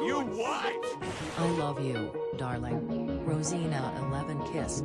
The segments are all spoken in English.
You what? I love you, darling. Rosina 11 kiss.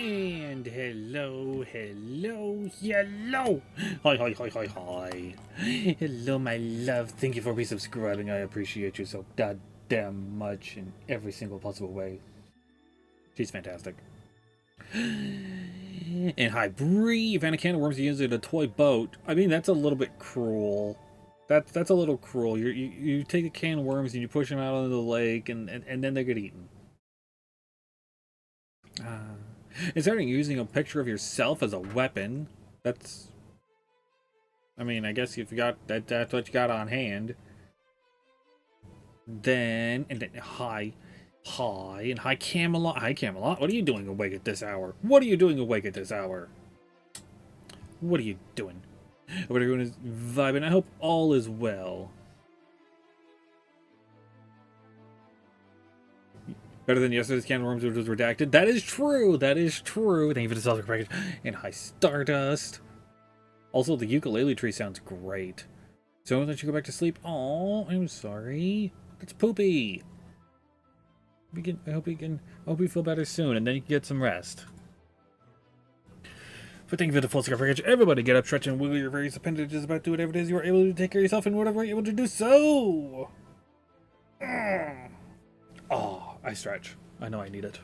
And hello. Hi. Hello, my love. Thank you for resubscribing. I appreciate you so goddamn much in every single possible way. She's fantastic. And hi, Bree. You found a can of worms using a toy boat. I mean, that's a little bit cruel. That's a little cruel. You take a can of worms and you push them out onto the lake, and then they get eaten. Instead of using a picture of yourself as a weapon, that's... I mean, I guess if you got that's what you got on hand. Then hi Camelot. Hi Camelot. What are you doing awake at this hour? What are you doing? Hope everyone is vibing. I hope all is well. Better than yesterday's can of worms, which was redacted. That is true. Thank you for the self package. And hi Stardust. Also, the ukulele tree sounds great. So don't let you go back to sleep. Oh, I'm sorry. That's Poopy. I hope you feel better soon, and then you can get some rest. But thank you for the full package. Everybody get up, stretch, and wiggle your various appendages about do whatever it is you are able to take care of yourself and whatever you're able to do so. Oh, I stretch. I know I need it.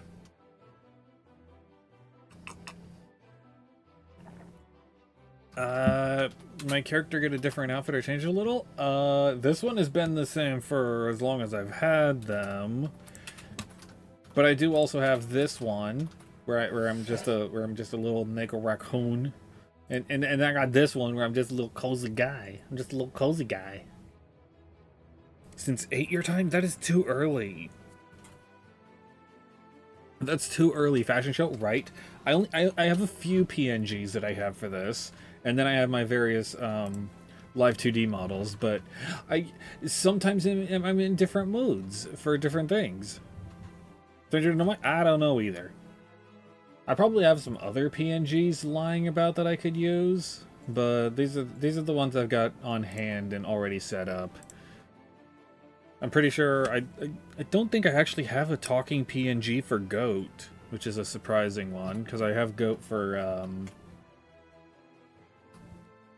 My character get a different outfit or change a little? This one has been the same for as long as I've had them. But I do also have this one where I'm just a little Nickel raccoon. And I got this one where I'm just a little cozy guy. Since 8 your time? That is too early. That's too early. Fashion show, right? I have a few PNGs that I have for this, and then I have my various live 2D models. But sometimes I'm in different moods for different things. I don't know either. I probably have some other PNGs lying about that I could use, but these are the ones I've got on hand and already set up. I'm pretty sure I don't think I actually have a talking PNG for Goat, which is a surprising one because I have Goat for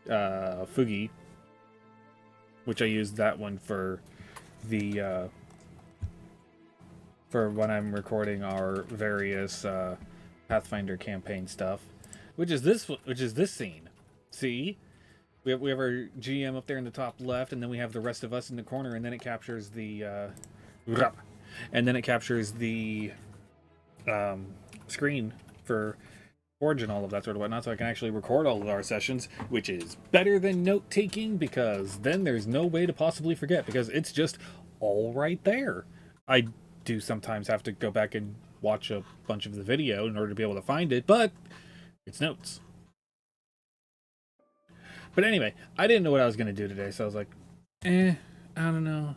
Fugi, which I used that one for the for when I'm recording our various Pathfinder campaign stuff, which is this scene. See, we have our GM up there in the top left, and then we have the rest of us in the corner, and then it captures the screen for Forge and all of that sort of whatnot, so I can actually record all of our sessions, which is better than note taking because then there's no way to possibly forget because it's just all right there. I do sometimes have to go back and watch a bunch of the video in order to be able to find it, but it's notes. But anyway, I didn't know what I was going to do today, so I was like, I don't know.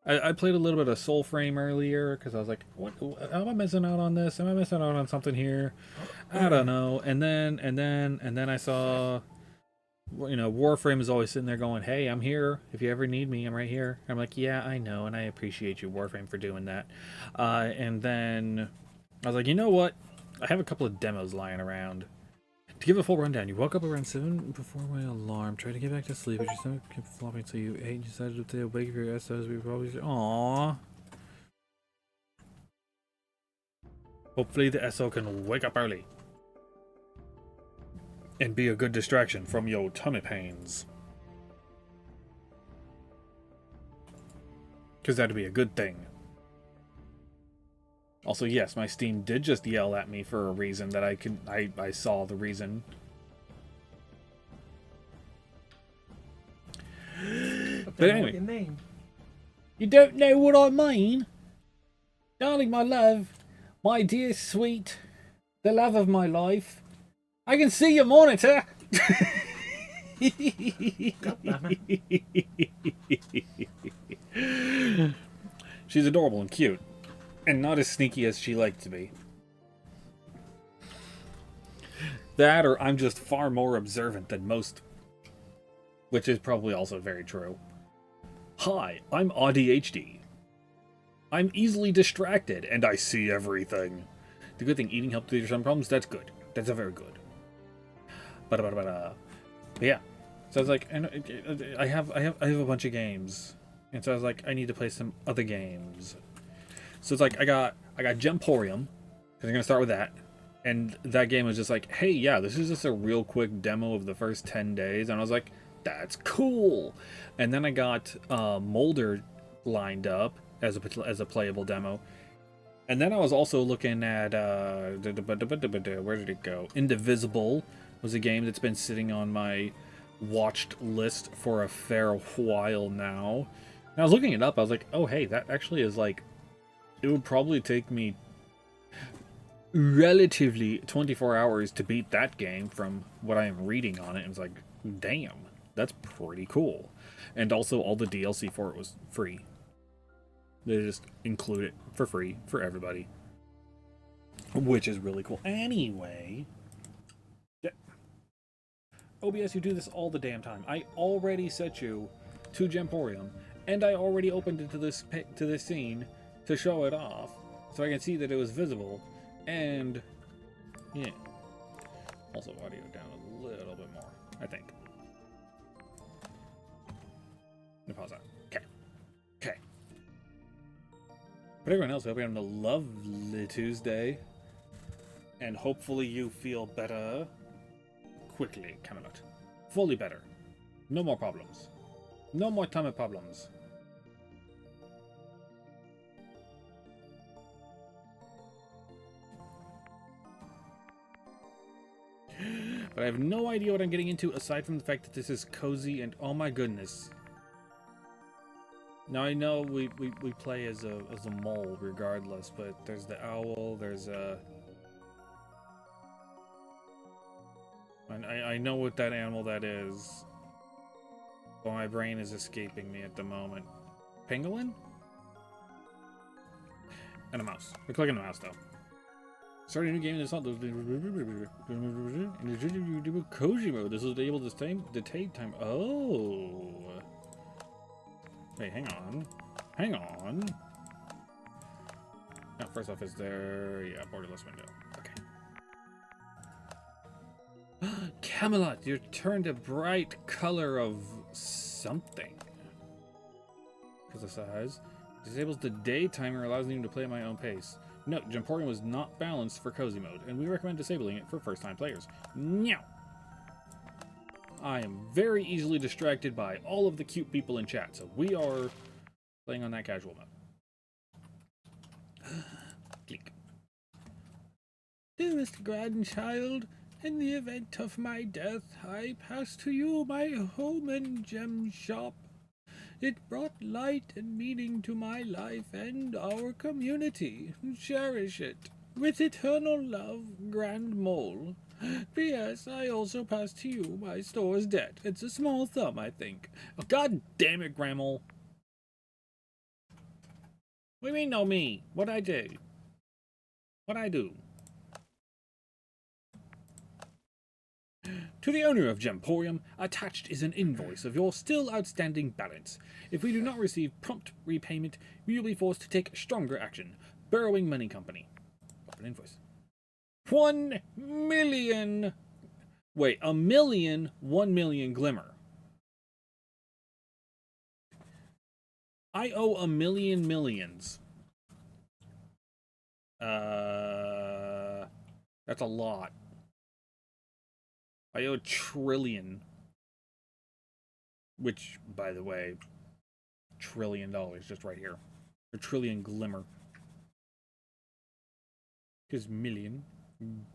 I played a little bit of Soul Frame earlier, because I was like, what, am I missing out on this? Am I missing out on something here? I don't know. And then I saw, Warframe is always sitting there going, hey, I'm here. If you ever need me, I'm right here. I'm like, yeah, I know, and I appreciate you, Warframe, for doing that. And then I was like, you know what? I have a couple of demos lying around. To give a full rundown, you woke up around 7 before my alarm, tried to get back to sleep, but your stomach kept flopping, so you ate and decided to stay awake for your SOs. We probably should. Aww. Hopefully the SO can wake up early and be a good distraction from your tummy pains. Because that'd be a good thing. Also, yes, my Steam did just yell at me for a reason that I saw the reason. But anyway, what you mean? You don't know what I mean? Darling, my love, my dear sweet, the love of my life, I can see your monitor! She's adorable and cute. And not as sneaky as she liked to be. That, or I'm just far more observant than most. Which is probably also very true. Hi, I'm ADHD. I'm easily distracted, and I see everything. The good thing, eating helps with your stomach problems. That's good. That's a very good. But yeah. So I was like, and I have a bunch of games, and so I was like, I need to play some other games. So it's like I got Gemporium, because I'm gonna start with that, and that game was just like, hey, yeah, this is just a real quick demo of the first 10 days, and I was like, that's cool. And then I got Molder lined up as a playable demo, and then I was also looking at where did it go? Indivisible was a game that's been sitting on my watched list for a fair while now. And I was looking it up. I was like, oh, hey, that actually is like, it would probably take me relatively 24 hours to beat that game from what I am reading on it. And it's like, damn, that's pretty cool. And also all the DLC for it was free. They just include it for free for everybody, which is really cool. Anyway, yeah. OBS, you do this all the damn time. I already set you to Gemporium, and I already opened it to this scene to show it off, so I can see that it was visible. And yeah, also audio down a little bit more, I think. Let me pause that. Okay. But everyone else, I hope you're having a lovely Tuesday, and hopefully you feel better quickly, Camelot. Fully better. No more problems. No more tummy problems. But I have no idea what I'm getting into aside from the fact that this is cozy and oh my goodness. Now I know we play as a mole regardless, but there's the owl, there's a... I know what that animal that is, but my brain is escaping me at the moment. Pangolin? And a mouse. We're clicking the mouse though. Starting a new game in this month. Cozy mode. This is able to take time. Oh. Wait, hang on. Hang on. Now, first off, is there... Yeah, borderless window. Okay. Camelot, you turned a bright color of something. Because of size. Disables the day timer, allows me to play at my own pace. Note, Gemporium was not balanced for cozy mode, and we recommend disabling it for first-time players. Meow. I am very easily distracted by all of the cute people in chat, so we are playing on that casual mode. Click. Dearest grandchild, in the event of my death, I pass to you my home and gem shop. It brought light and meaning to my life and our community. Cherish it. With eternal love, Grand Mole. P.S. I also pass to you my store's debt. It's a small sum, I think. Oh, God damn it, Grand Mole. What do you mean, no me? What'd I do? What'd I do? To the owner of Gemporium, attached is an invoice of your still outstanding balance. If we do not receive prompt repayment, we will be forced to take stronger action. Burrowing Money Company. Open invoice. 1 million... Wait, 1 million glimmer. I owe 1 million millions. That's a lot. I owe 1 trillion. Which, by the way, $1 trillion just right here. A trillion glimmer. Because million,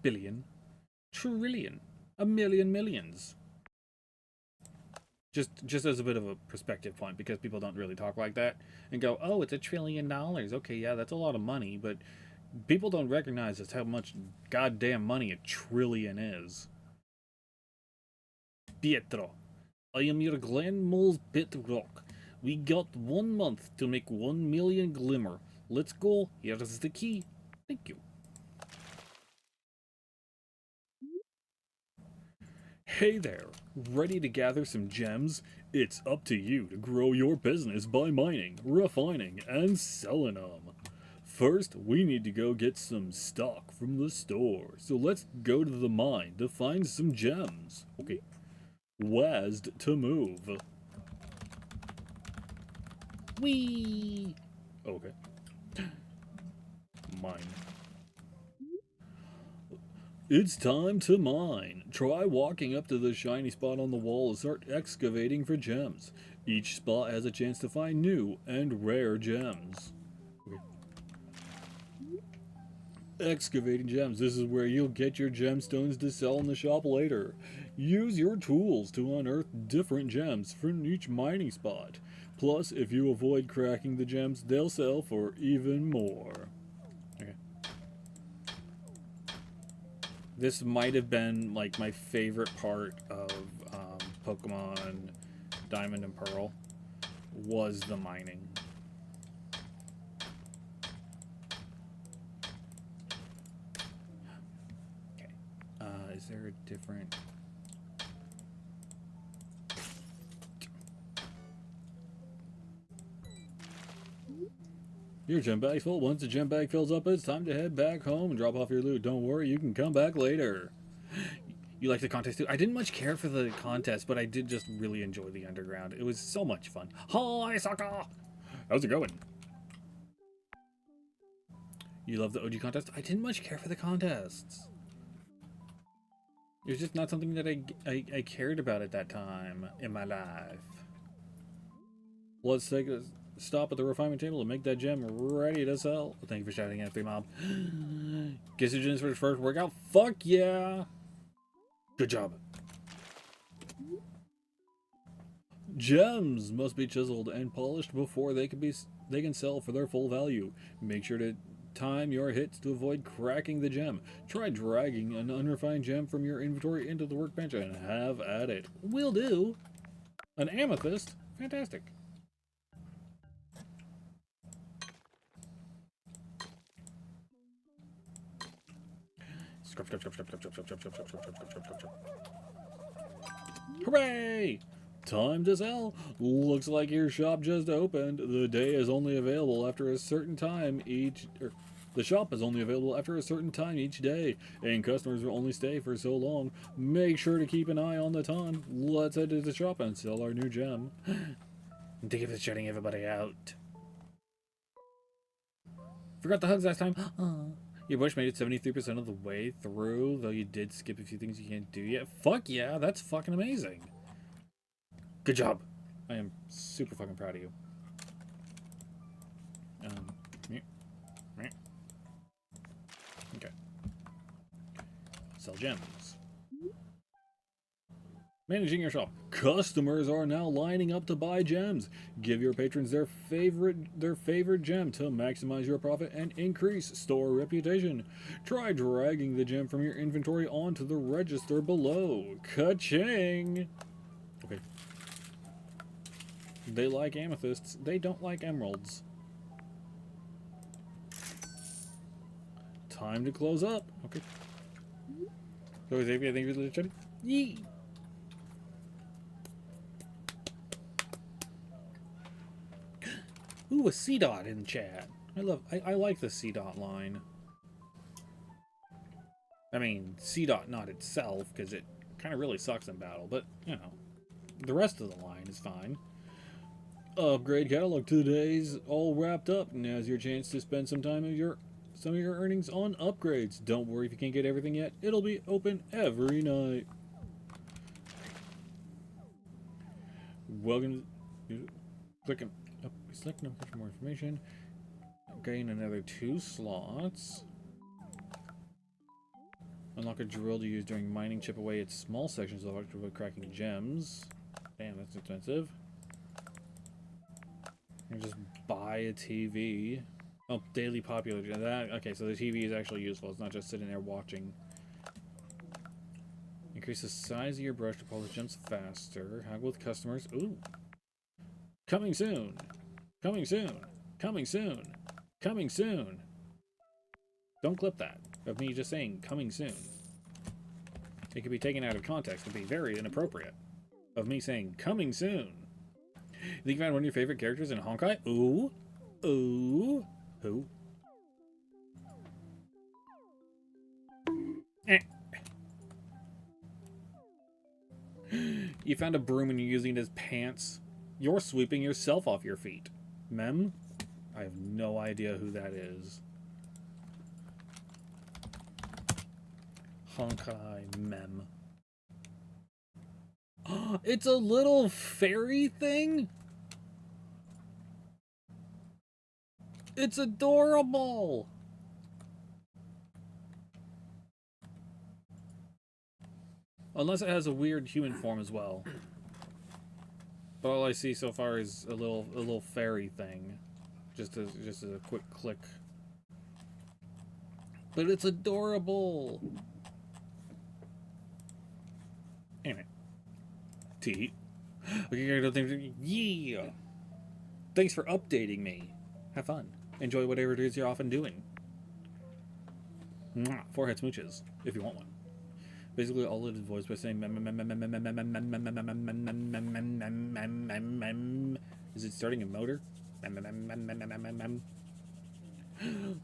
billion, trillion, 1 million millions. Just as a bit of a perspective point, because people don't really talk like that and go, oh, it's $1 trillion. Okay, yeah, that's a lot of money, but people don't recognize just how much goddamn money 1 trillion is. Pietro, I am your Grand Mole's pet rock. We got 1 month to make 1 million glimmer. Let's go. Here's the key. Thank you. Hey there, ready to gather some gems? It's up to you to grow your business by mining, refining, and selling them. First, we need to go get some stock from the store. So let's go to the mine to find some gems. Okay. WASD to move. Whee! Okay. Mine. It's time to mine. Try walking up to the shiny spot on the wall and start excavating for gems. Each spot has a chance to find new and rare gems. Okay. Excavating gems. This is where you'll get your gemstones to sell in the shop later. Use your tools to unearth different gems from each mining spot. Plus, if you avoid cracking the gems, they'll sell for even more. Okay. This might have been like my favorite part of Pokemon Diamond and Pearl was the mining. Okay. Is there a different... Your gem bag's full. Once the gem bag fills up, it's time to head back home and drop off your loot. Don't worry, you can come back later. You like the contest too? I didn't much care for the contest, but I did just really enjoy the underground. It was so much fun. Hi, Saka! How's it going? You love the OG contest? I didn't much care for the contests. It was just not something that I cared about at that time in my life. Let's take a stop at the refinement table and make that gem ready to sell. Thank you for shouting at 3Mob. Get your gems for the first workout? Fuck yeah! Good job. Gems must be chiseled and polished before they can sell for their full value. Make sure to time your hits to avoid cracking the gem. Try dragging an unrefined gem from your inventory into the workbench and have at it. Will do. An amethyst? Fantastic. Hooray! Time to sell. Looks like your shop just opened. The day is only available after a certain time each... the shop is only available after a certain time each day, and customers will only stay for so long. Make sure to keep an eye on the time. Let's head to the shop and sell our new gem. Thank you for shutting everybody out. Forgot the hugs last time. Your bush made it 73% of the way through, though you did skip a few things you can't do yet. Fuck yeah, that's fucking amazing. Good job. I am super fucking proud of you. Okay. Sell gems. Managing your shop. Customers are now lining up to buy gems. Give your patrons their favorite gem to maximize your profit and increase store reputation. Try dragging the gem from your inventory onto the register below. Ka-ching! Okay. They like amethysts. They don't like emeralds. Time to close up. Okay. So Xavier, thank you for the chat. Yee! Ooh, a C dot in chat. I like the C dot line. I mean, C dot not itself, because it kind of really sucks in battle, but, you know, the rest of the line is fine. Upgrade catalog today's all wrapped up. Now's your chance to spend some of your earnings on upgrades. Don't worry if you can't get everything yet. It'll be open every night. Welcome to select number for more information. Gain another 2 slots. Unlock a drill to use during mining. Chip away its small sections of avoid cracking gems. Damn, that's expensive. And just buy a TV. Oh, daily popular. That okay, so the TV is actually useful. It's not just sitting there watching. Increase the size of your brush to polish gems faster. Haggle with customers. Ooh. Coming soon. Coming soon. Coming soon. Coming soon. Don't clip that. Of me just saying coming soon. It could be taken out of context and be very inappropriate. Of me saying coming soon. You think you found one of your favorite characters in Honkai? Ooh. Ooh. Who? Eh. You found a broom and you're using it as pants. You're sweeping yourself off your feet. Mem? I have no idea who that is. Honkai Mem. It's a little fairy thing? It's adorable! Unless it has a weird human form as well. But all I see so far is a little fairy thing. Just as a quick click. But it's adorable! Anyway. T. Okay, I don't think. Yeah! Thanks for updating me. Have fun. Enjoy whatever it is you're often doing. Mwah. Forehead smooches, if you want one. Basically, all it is voiced by saying is it starting a motor? Time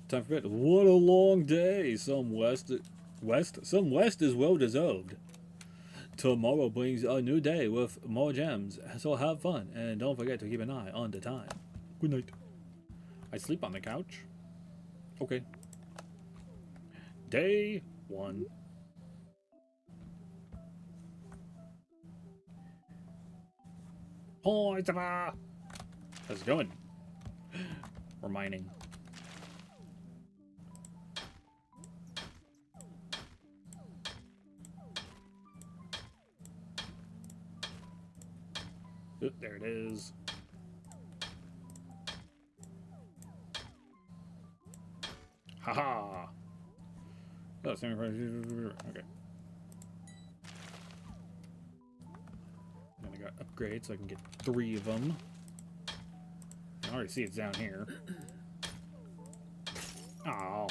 for bed. What a long day. Some west is well deserved. Tomorrow brings a new day with more gems, so have fun and don't forget to keep an eye on the time. Good night. I sleep on the couch. Okay. Day 1. How's it going? We're mining. Oop, there it is. Haha. Oh, okay. Then I got upgrades so I can get 3 of them. I already see it's down here. Oh.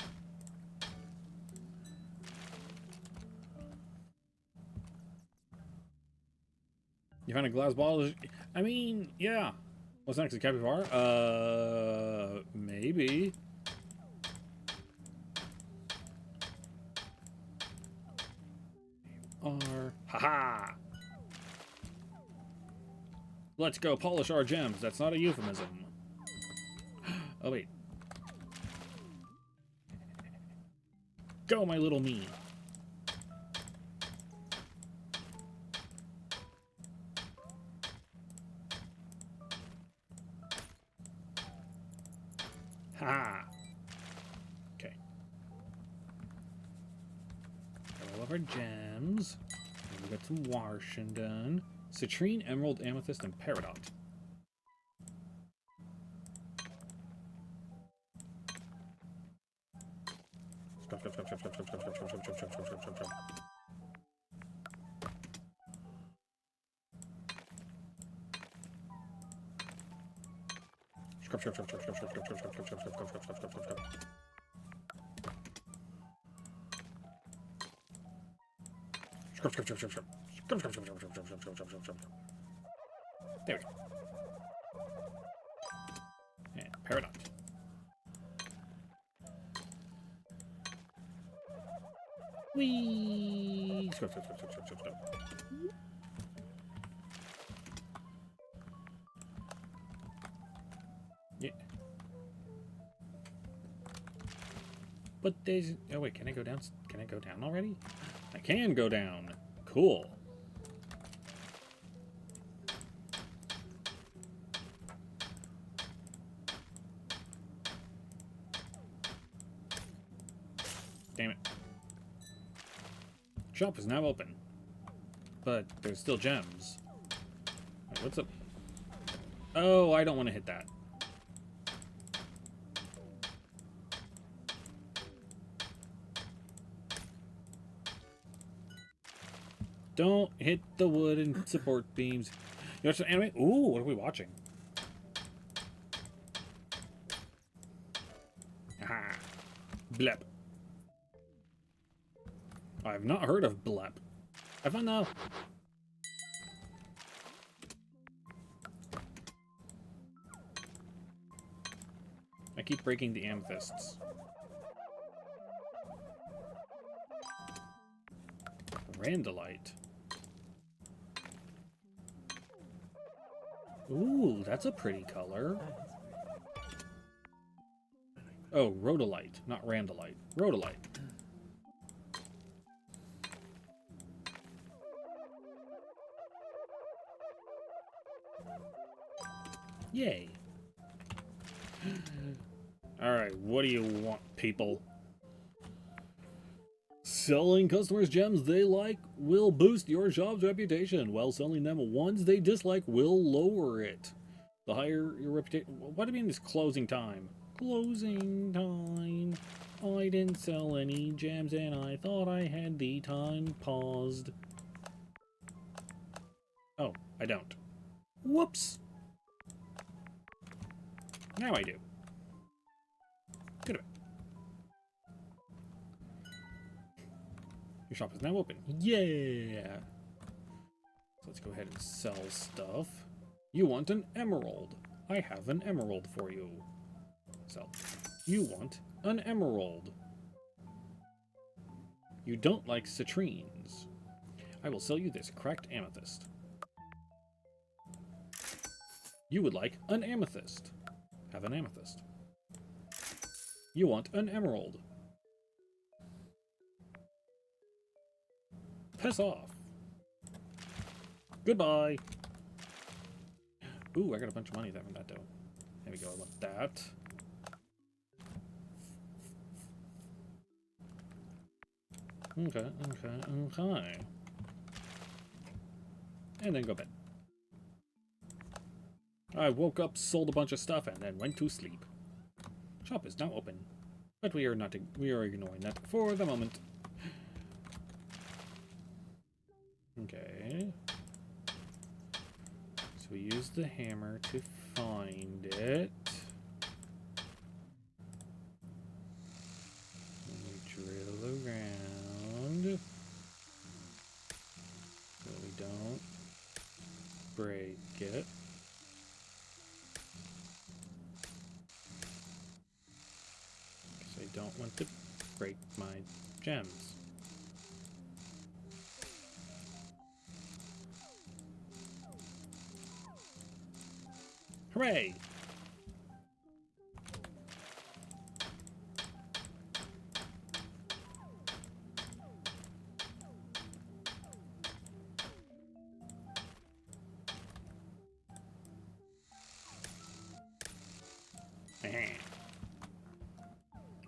You found a glass bottle? I mean, yeah. What's next? A capybara? Maybe. Haha! Let's go polish our gems. That's not a euphemism. Oh, wait. Go, my little me. Ha! Okay. Got all of our gems. And we got some washing done. Citrine, emerald, amethyst, and peridot. Scrub, scrub, scrub, scrub, scrub, scrub, scrub, scrub, scrub, scrub, scrub, scrub, scrub, scrub, scrub. Scrub, scrub, scrub, scrub, scrub, scrub, scrub, scrub, scrub, scrub, scrub, scrub, scrub, scrub, scrub, scrub. Scrub, scrub, scrub, scrub, scrub. Scrub, scrub, scrub, scrub, scrub, scrub, scrub, scrub, scrub, scrub, scrub. There we go. And peridot. Whee! Scrub, scrub, scrub, scrub, scrub, scrub, scrub. Yeah. But there's... Oh, wait, can I go down? Can I go down already? I can go down. Cool. Damn it. Shop is now open. But there's still gems. Wait, what's up? Oh, I don't want to hit that. Don't hit the wooden support beams. You watch some anime? Ooh, what are we watching? Aha. Blep. I've not heard of Blep. I found out. I keep breaking the amethysts. Randolite. Ooh, that's a pretty color. Oh, rhodolite, not randolite. Rhodolite. Yay. Alright, what do you want, people? Selling customers gems they like will boost your shop's reputation, while selling them ones they dislike will lower it. The higher your reputation... What do you mean it's closing time? Closing time. I didn't sell any gems and I thought I had the time paused. Oh, I don't. Whoops. Now I do. Good of it. Your shop is now open. Yeah! So let's go ahead and sell stuff. You want an emerald. I have an emerald for you. Sell. You want an emerald. You don't like citrines. I will sell you this cracked amethyst. You would like an amethyst. Have an amethyst. You want an emerald. Piss off. Goodbye. Ooh, I got a bunch of money from that dough. There we go, I want that. Okay. And then go bed. I woke up, sold a bunch of stuff, and then went to sleep. Shop is now open. But we are ignoring that for the moment. Okay. So we use the hammer to find it. And we drill around. So we don't break it. Because I don't want to break my gems. Hooray!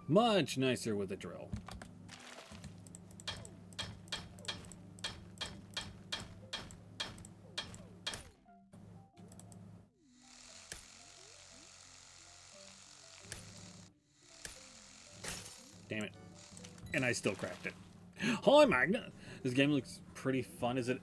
Much nicer with a drill. Damn it. And I still cracked it. Hi, Magna! This game looks pretty fun. Is it?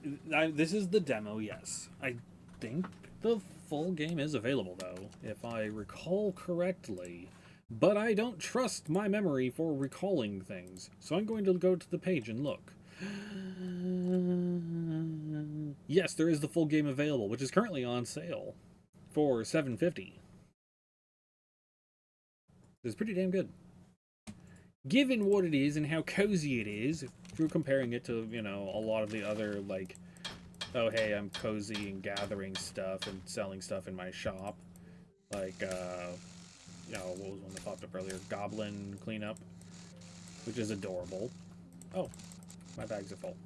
This is the demo, yes. I think the full game is available, though, if I recall correctly. But I don't trust my memory for recalling things, so I'm going to go to the page and look. Yes, there is the full game available, which is currently on sale for $7.50. It's pretty damn good. Given what it is and how cozy it is, if you're comparing it to, you know, a lot of the other, like, oh, hey, I'm cozy and gathering stuff and selling stuff in my shop. Like, you know, what was one that popped up earlier? Goblin Cleanup, which is adorable. Oh, my bags are full.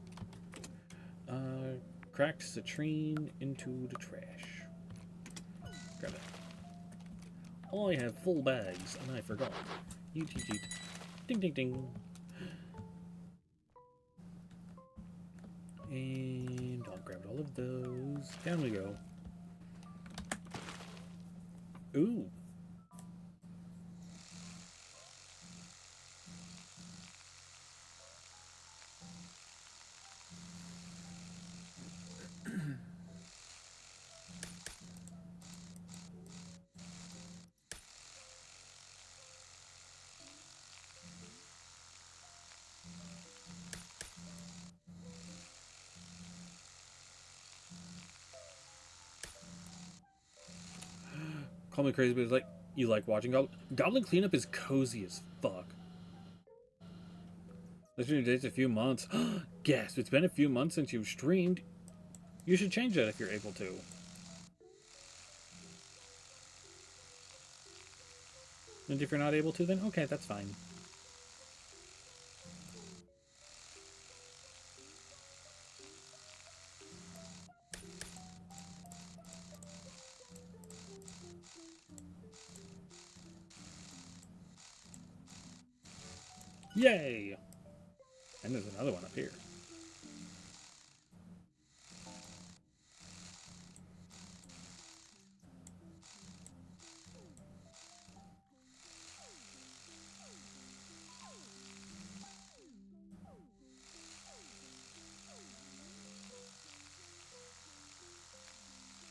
Cracked citrine into the trash. Grab it. I have full bags, and I forgot. Yeet, yeet, yeet. Ding, ding, ding. And I'll grab all of those. Down we go. Ooh. Call me crazy, but it's like, you like watching Goblin Cleanup is cozy as fuck. Listening dates a few months. Gasp, it's been a few months since you've streamed. You should change that if you're able to. And if you're not able to, then okay, that's fine. Yay! And there's another one up here.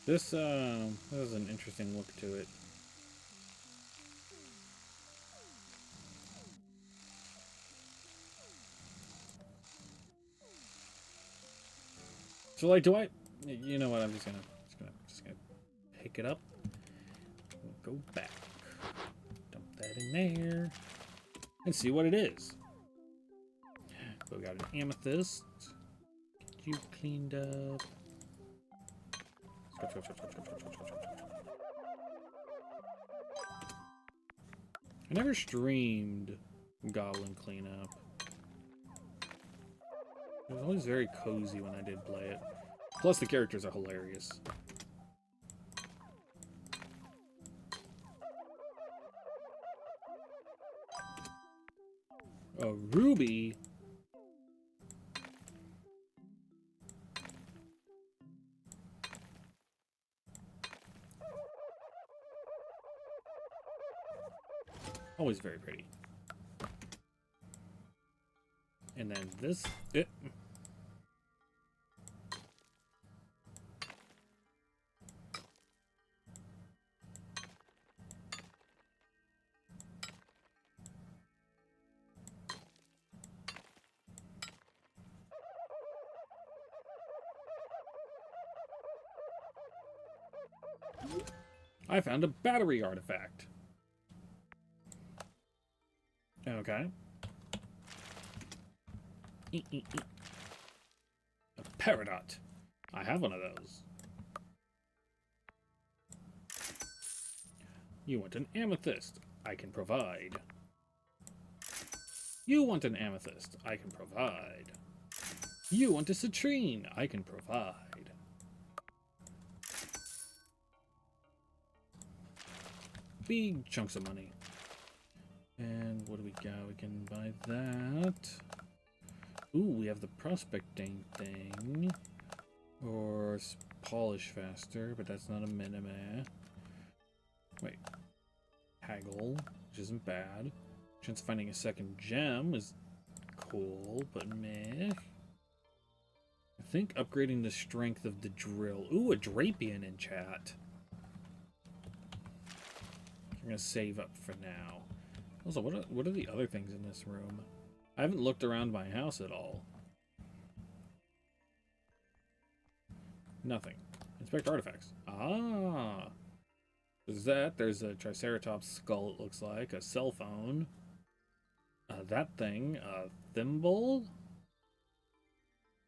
This has an interesting look to it. So like, do I? You know what? I'm just gonna pick it up. Go back. Dump that in there, and see what it is. So we got an amethyst. Get you cleaned up. I never streamed Goblin Cleanup. It was always very cozy when I did play it. Plus, the characters are hilarious. A ruby? Always very pretty. And then this... I found a battery artifact. Okay. A peridot. I have one of those. You want an amethyst? I can provide. You want an amethyst? I can provide. You want a citrine? I can provide. Big chunks of money. And what do we got? We can buy that. Ooh, we have the prospecting thing. Or polish faster, but that's not a minima. Wait. Haggle, which isn't bad. Chance of finding a second gem is cool, but meh. I think upgrading the strength of the drill. Ooh, a Drapion in chat. I'm gonna save up for now. Also, what are the other things in this room? I haven't looked around my house at all. Nothing. Inspect artifacts. Ah! There's that. There's a Triceratops skull, it looks like. A cell phone. That thing. A thimble?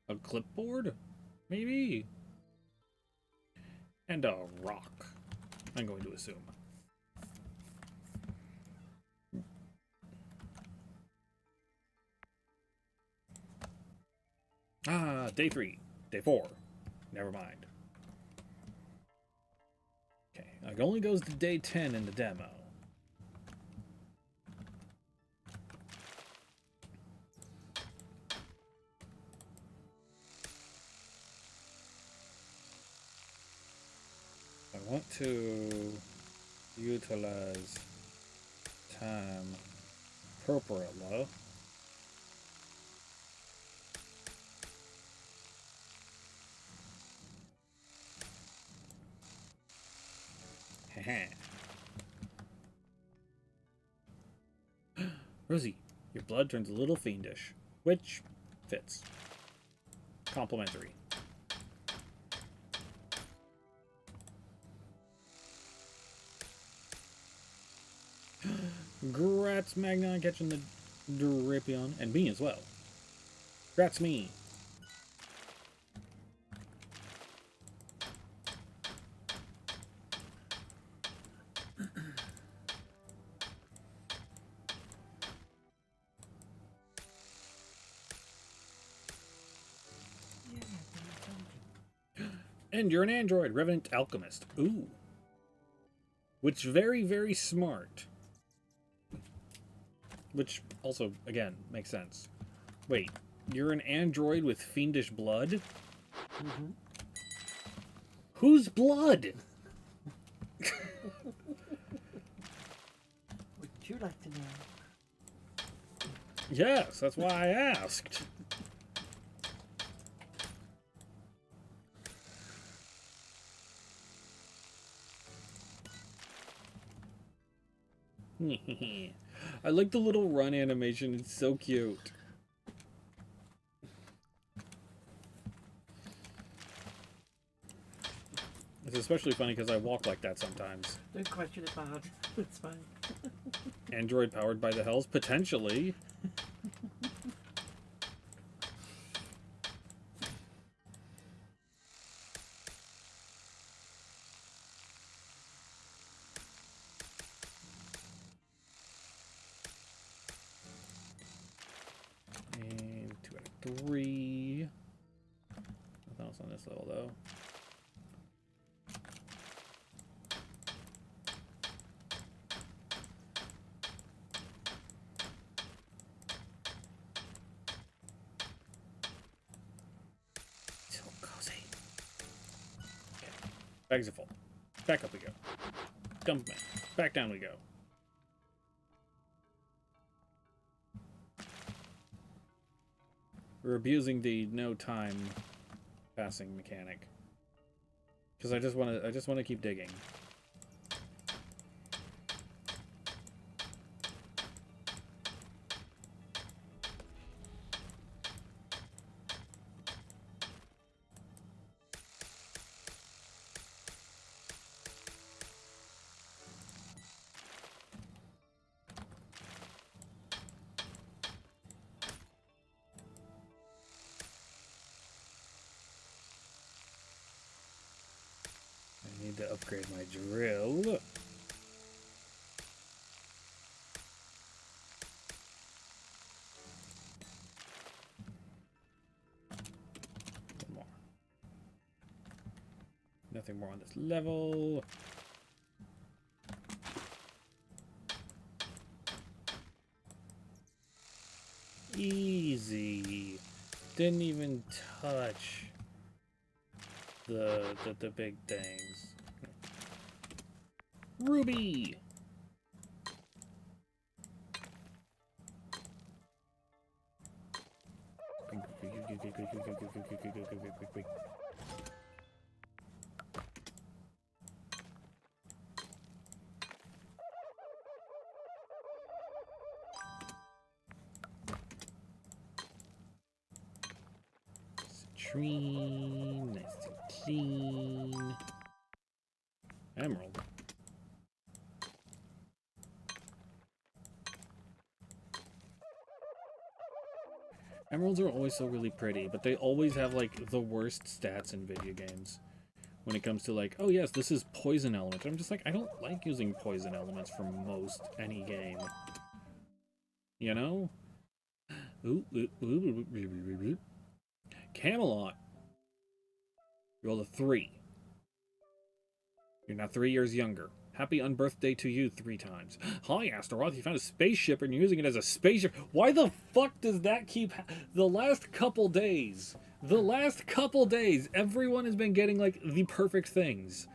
A clipboard? Maybe? And a rock. I'm going to assume. Ah, day 3. Day 4. Never mind. Okay, it only goes to day 10 in the demo. I want to utilize time appropriately. Rosie, your blood turns a little fiendish, which fits. Complimentary. Grats, Magnon, catching the Drapion, and me as well. That's me. And you're an android, Revenant Alchemist. Ooh. Which very, very smart. Which also, again, makes sense. Wait, you're an android with fiendish blood? Mm-hmm. Whose blood? Would you like to know? Yes, that's why I asked. I like the little run animation, it's so cute. It's especially funny because I walk like that sometimes. Don't question it, bad. It's fine. Android powered by the Hells? Potentially. And 2 out of 3. Nothing else on this level, though. So cozy. Okay. Bags are full. Back up we go. Dump man. Back down we go. We're abusing the no time passing mechanic. Because I just want to keep digging. I need to upgrade my drill. One more. Nothing more on this level. Easy. Didn't even touch the big things. Ruby. Citrine, nice and clean. Emerald. Emeralds are always so really pretty, but they always have like the worst stats in video games. When it comes to like, oh yes, this is poison element. I'm just like, I don't like using poison elements for most any game. You know? Ooh. Camelot. You rolled a 3. You're now 3 years younger. Happy unbirthday to you 3 times. Hi, Astaroth. You found a spaceship and you're using it as a spaceship. Why the fuck does that keep... The last couple days, everyone has been getting, like, the perfect things.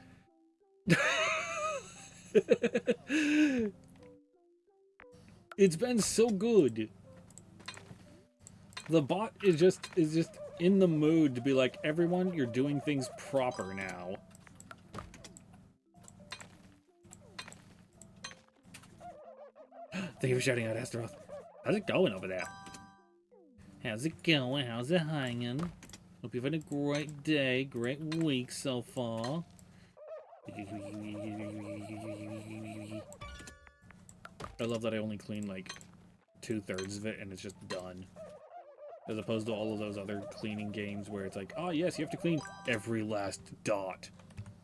It's been so good. The bot is just in the mood to be like, everyone, you're doing things proper now. Thank you for shouting out, Astaroth. How's it going over there? How's it going? How's it hanging? Hope you've had a great day, great week so far. I love that I only clean like 2/3 of it and it's just done. as opposed to all of those other cleaning games where it's like, oh yes, you have to clean every last dot.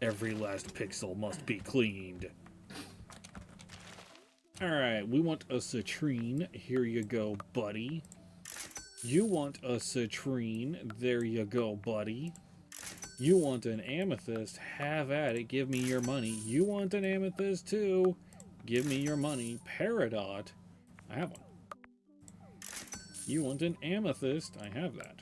Every last pixel must be cleaned. Alright, we want a citrine. Here you go, buddy. You want a citrine. There you go, buddy. You want an amethyst. Have at it. Give me your money. You want an amethyst too. Give me your money. Peridot. I have one. You want an amethyst. I have that.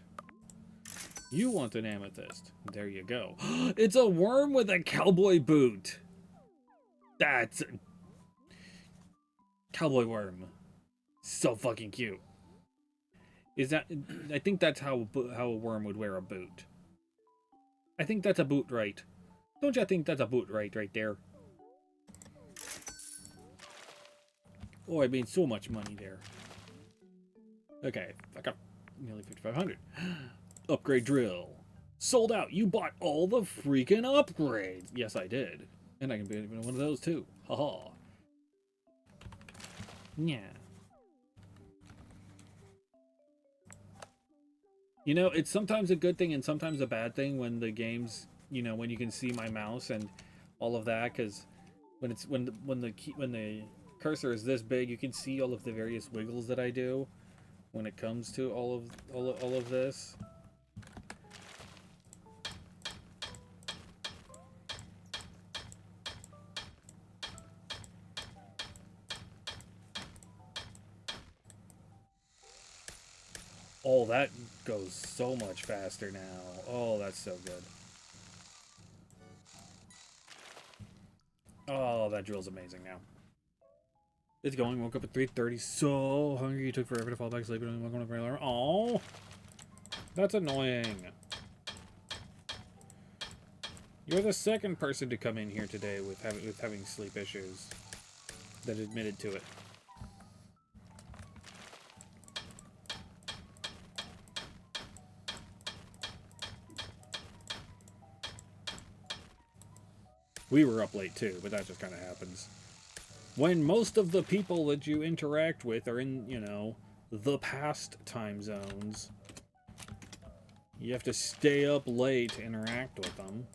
You want an amethyst. There you go. It's a worm with a cowboy boot. That's... Cowboy worm. So fucking cute. Is that... I think that's how a worm would wear a boot. I think that's a boot right. Don't you think that's a boot right there? Oh, I made so much money there. Okay, I got nearly 5,500. Upgrade drill. Sold out. You bought all the freaking upgrades. Yes, I did. And I can be one of those too. Haha. Yeah. You know, it's sometimes a good thing and sometimes a bad thing when the games, you know, when you can see my mouse and all of that, because when the cursor is this big, you can see all of the various wiggles that I do when it comes to all of this. Oh, that goes so much faster now. Oh, that's so good. Oh, that drill's amazing now. It's going. Woke up at 3:30. So hungry. You took forever to fall back asleep. And woke up for alarm. Oh, that's annoying. You're the second person to come in here today with having sleep issues that admitted to it. We were up late too, but that just kind of happens. When most of the people that you interact with are in, you know, the past time zones, you have to stay up late to interact with them.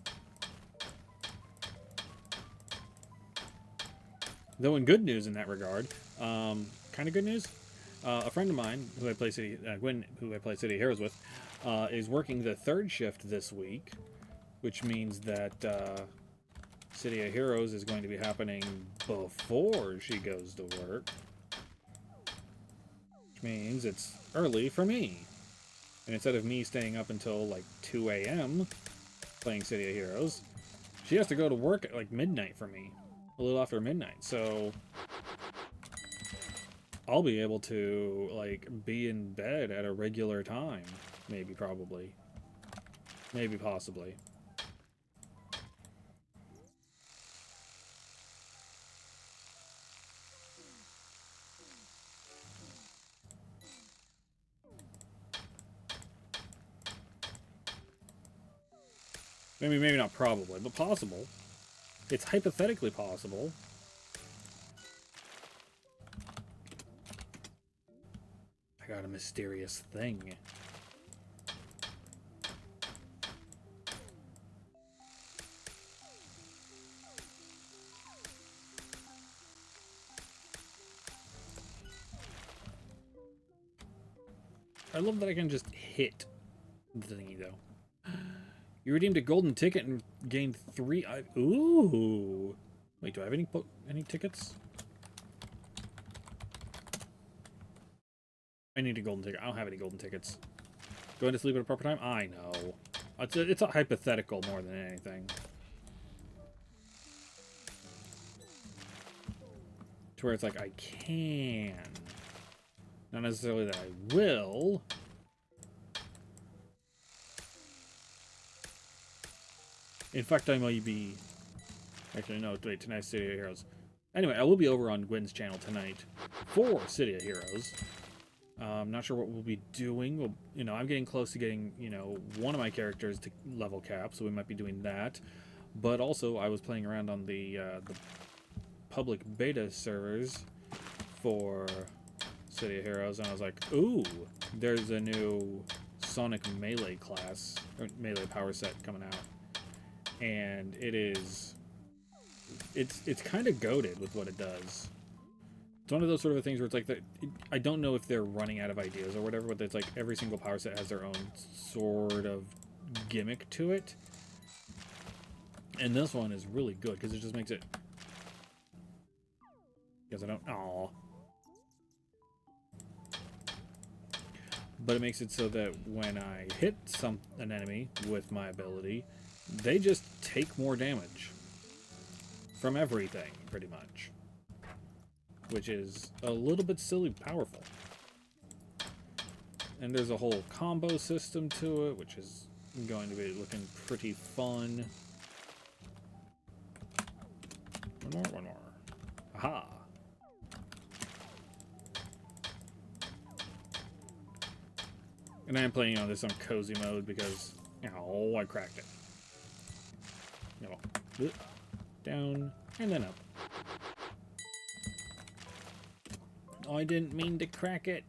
Though in good news in that regard, kind of good news, a friend of mine who I play Gwen, who I play City of Heroes with, is working the third shift this week, which means that City of Heroes is going to be happening before she goes to work. Which means it's early for me. And instead of me staying up until like 2 a.m. playing City of Heroes, she has to go to work at like midnight for me. A little after midnight. So I'll be able to like be in bed at a regular time. Maybe, probably. Maybe, possibly. Maybe not probably, but possible. It's hypothetically possible. I got a mysterious thing. I love that I can just hit the thingy, though. You redeemed a golden ticket and gained 3... Ooh! Wait, do I have any tickets? I need a golden ticket. I don't have any golden tickets. Going to sleep at a proper time? I know. It's a hypothetical more than anything. To where it's like, I can. Not necessarily that I will. In fact, I might be... Actually, no, wait, tonight's City of Heroes. Anyway, I will be over on Gwen's channel tonight for City of Heroes. I'm not sure what we'll be doing. We'll, you know, I'm getting close to getting, you know, one of my characters to level cap, so we might be doing that. But also, I was playing around on the public beta servers for City of Heroes, and I was like, ooh, there's a new Sonic Melee class, or Melee power set coming out. And it's kind of goated with what it does. It's one of those sort of things where it's like, I don't know if they're running out of ideas or whatever, but it's like every single power set has their own sort of gimmick to it. And this one is really good, because it just makes it... Because I don't... Aww. But it makes it so that when I hit an enemy with my ability, they just take more damage. From everything, pretty much. Which is a little bit silly powerful. And there's a whole combo system to it, which is going to be looking pretty fun. One more. Aha! And I am playing on this on cozy mode because, oh, I cracked it. No, down and then up. Oh, I didn't mean to crack it.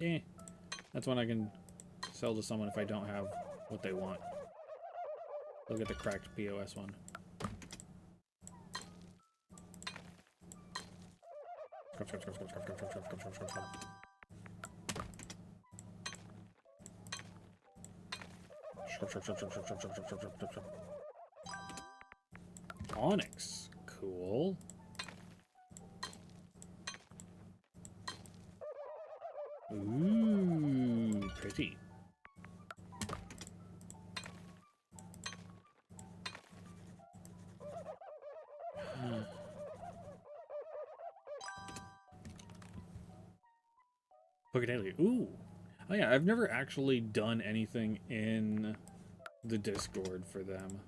Eh. That's one I can sell to someone if I don't have what they want. Look at the cracked POS one. Onyx. Cool. Ooh, pretty. Poketali. Ooh. Oh yeah, I've never actually done anything in the Discord for them.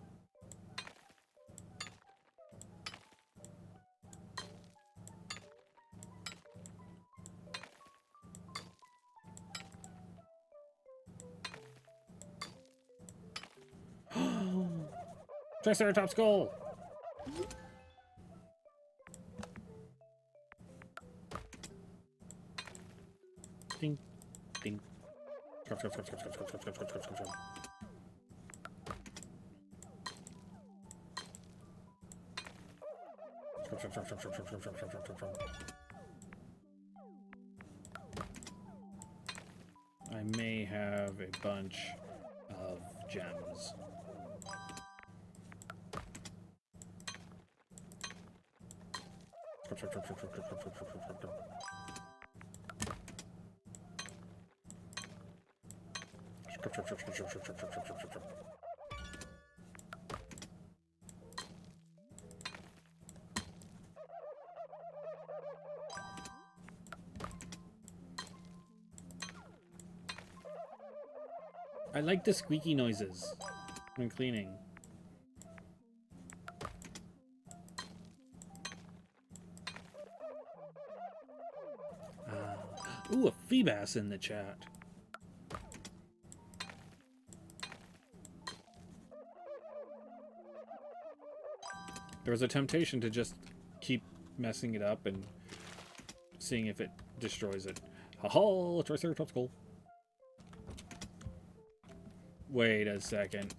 Triceratops skull! Ding, ding. I may have a bunch of gems. I like the squeaky noises when cleaning. Ooh, a Feebas in the chat. There was a temptation to just keep messing it up and seeing if it destroys it. Ha-ha! Triceratops skull. Wait a second.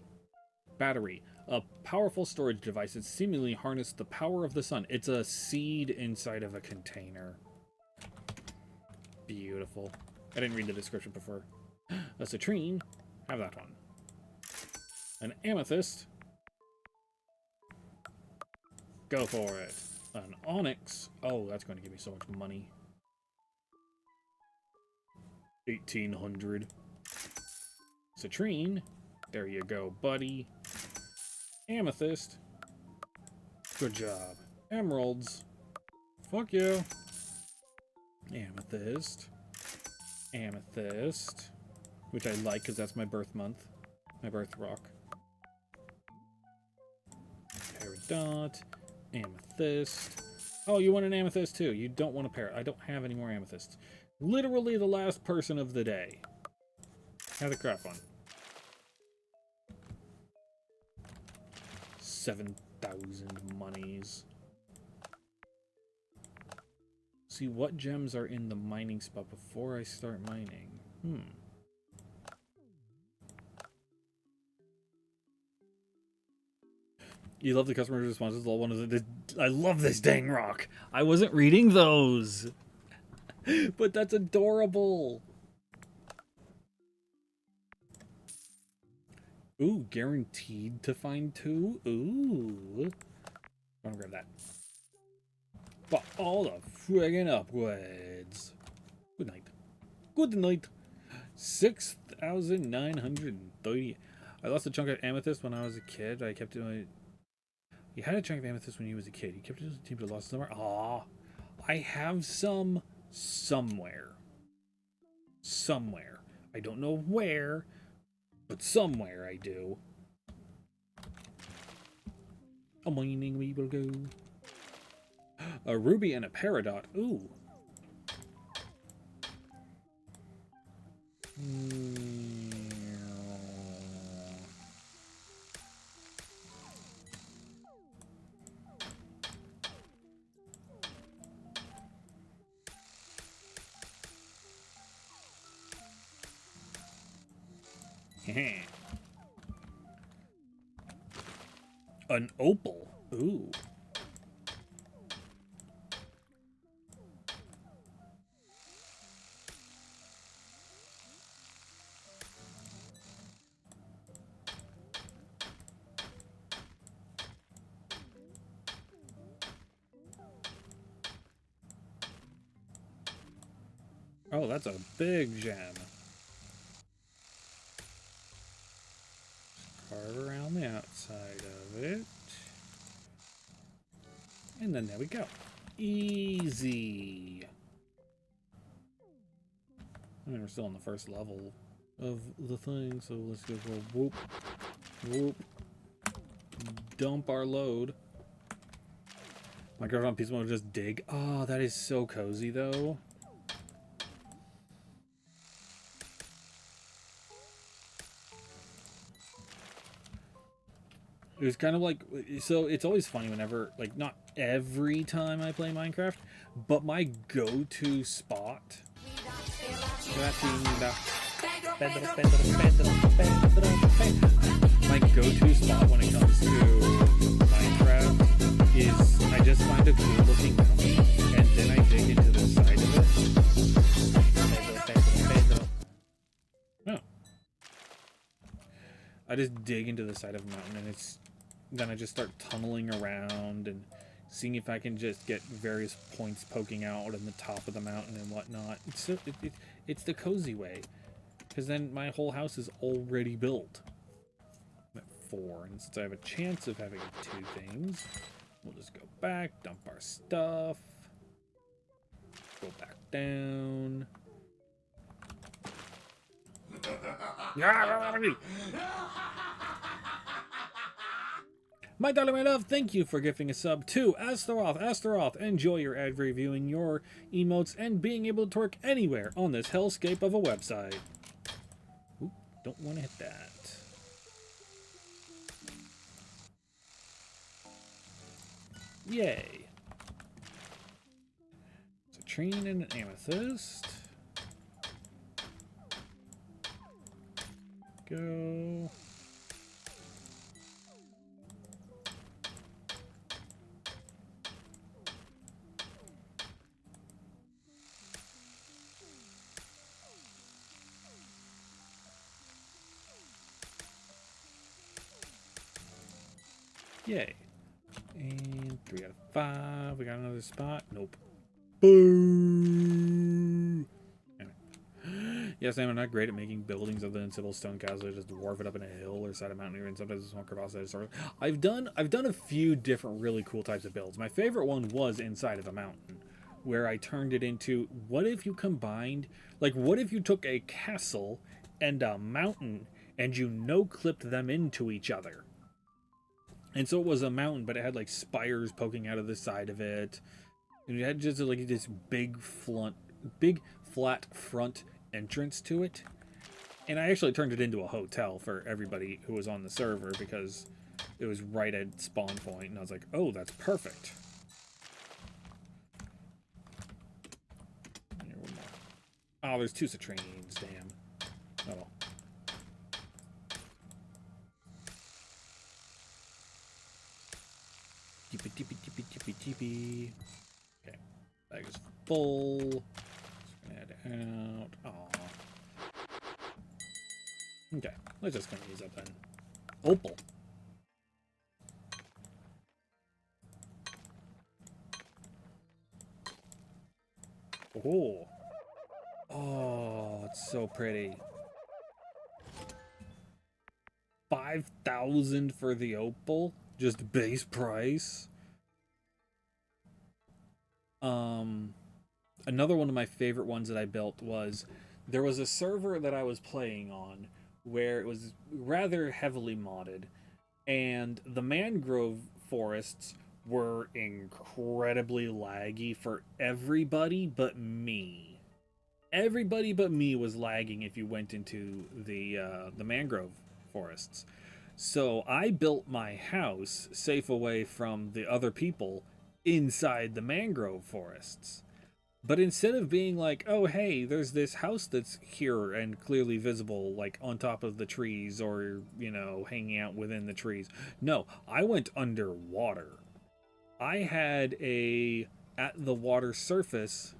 Battery. A powerful storage device that seemingly harnessed the power of the sun. It's a seed inside of a container. Beautiful. I didn't read the description before. A citrine. Have that one. An amethyst. Go for it. An onyx. Oh, that's going to give me so much money. 1,800. Citrine. There you go, buddy. Amethyst. Good job. Emeralds. Fuck you. Amethyst. Amethyst. Which I like because that's my birth month. My birth rock. Peridot. Amethyst. Oh, you want an amethyst too. You don't want a parrot. I don't have any more amethysts. Literally the last person of the day. Have the crap one. 7,000 monies. See what gems are in the mining spot before I start mining. You love the customer responses. All one of the. I love this dang rock. I wasn't reading those, but that's adorable. Ooh, guaranteed to find 2. Ooh, I'm gonna grab that. But all the friggin' upgrades. Good night. Good night. 6,930. I lost a chunk of amethyst when I was a kid. I kept it. You had a chunk of amethyst when you was a kid. You kept it as a team but lost somewhere. Aw. I have some somewhere. Somewhere. I don't know where, but somewhere I do. A mining we will go. A ruby and a peridot. Ooh. An opal. Ooh. Oh, that's a big gem. Carve around the outside of it. And then there we go. Easy. I mean, we're still on the first level of the thing, so let's go for whoop, whoop. Dump our load. Minecraft on peaceful mode, just dig. Oh, that is so cozy, though. It was kind of like, so it's always funny whenever, like, not every time I play Minecraft, but my go-to spot. My go-to spot when it comes to Minecraft is I just find a cool looking mountain and then I dig into the side of it. Oh. I just dig into the side of a mountain and then I just start tunneling around and seeing if I can just get various points poking out in the top of the mountain and whatnot. It's the cozy way, because then my whole house is already built. I'm at 4, and since I have a chance of having 2 things, we'll just go back, dump our stuff, go back down. My darling, my love, thank you for gifting a sub to Astaroth. Astaroth, enjoy your ad-free viewing, your emotes, and being able to twerk anywhere on this hellscape of a website. Oop, don't want to hit that. Yay. Citrine and an amethyst. Go. Yay. And 3 out of 5. We got another spot. Nope. Boo! Yes, I'm not great at making buildings other than simple stone castles. I just dwarf it up in a hill or side of a mountain, and sometimes a small crevasse. I've done a few different really cool types of builds. My favorite one was inside of a mountain, where I turned it into, what if you combined, like, what if you took a castle and a mountain and you no-clipped them into each other? And so it was a mountain, but it had like spires poking out of the side of it. And it had just like this big flat front entrance to it. And I actually turned it into a hotel for everybody who was on the server because it was right at spawn point. And I was like, oh, that's perfect. Oh, there's 2 citrines, damn. Oh well. Tippy, tippy, tippy, tippy, tippy. Okay, bag is full. Just gonna head out. Aw. Okay, let's just clean these up then. Opal. Oh. Oh, it's so pretty. 5,000 for the opal? Just base price? Another one of my favorite ones that I built was there was a server that I was playing on where it was rather heavily modded, and the mangrove forests were incredibly laggy for everybody but me. Everybody but me was lagging if you went into the mangrove forests. So I built my house safe away from the other people inside the mangrove forests. But instead of being like, oh, hey, there's this house that's here and clearly visible, like on top of the trees or, you know, hanging out within the trees. No, I went underwater. I had at the water surface,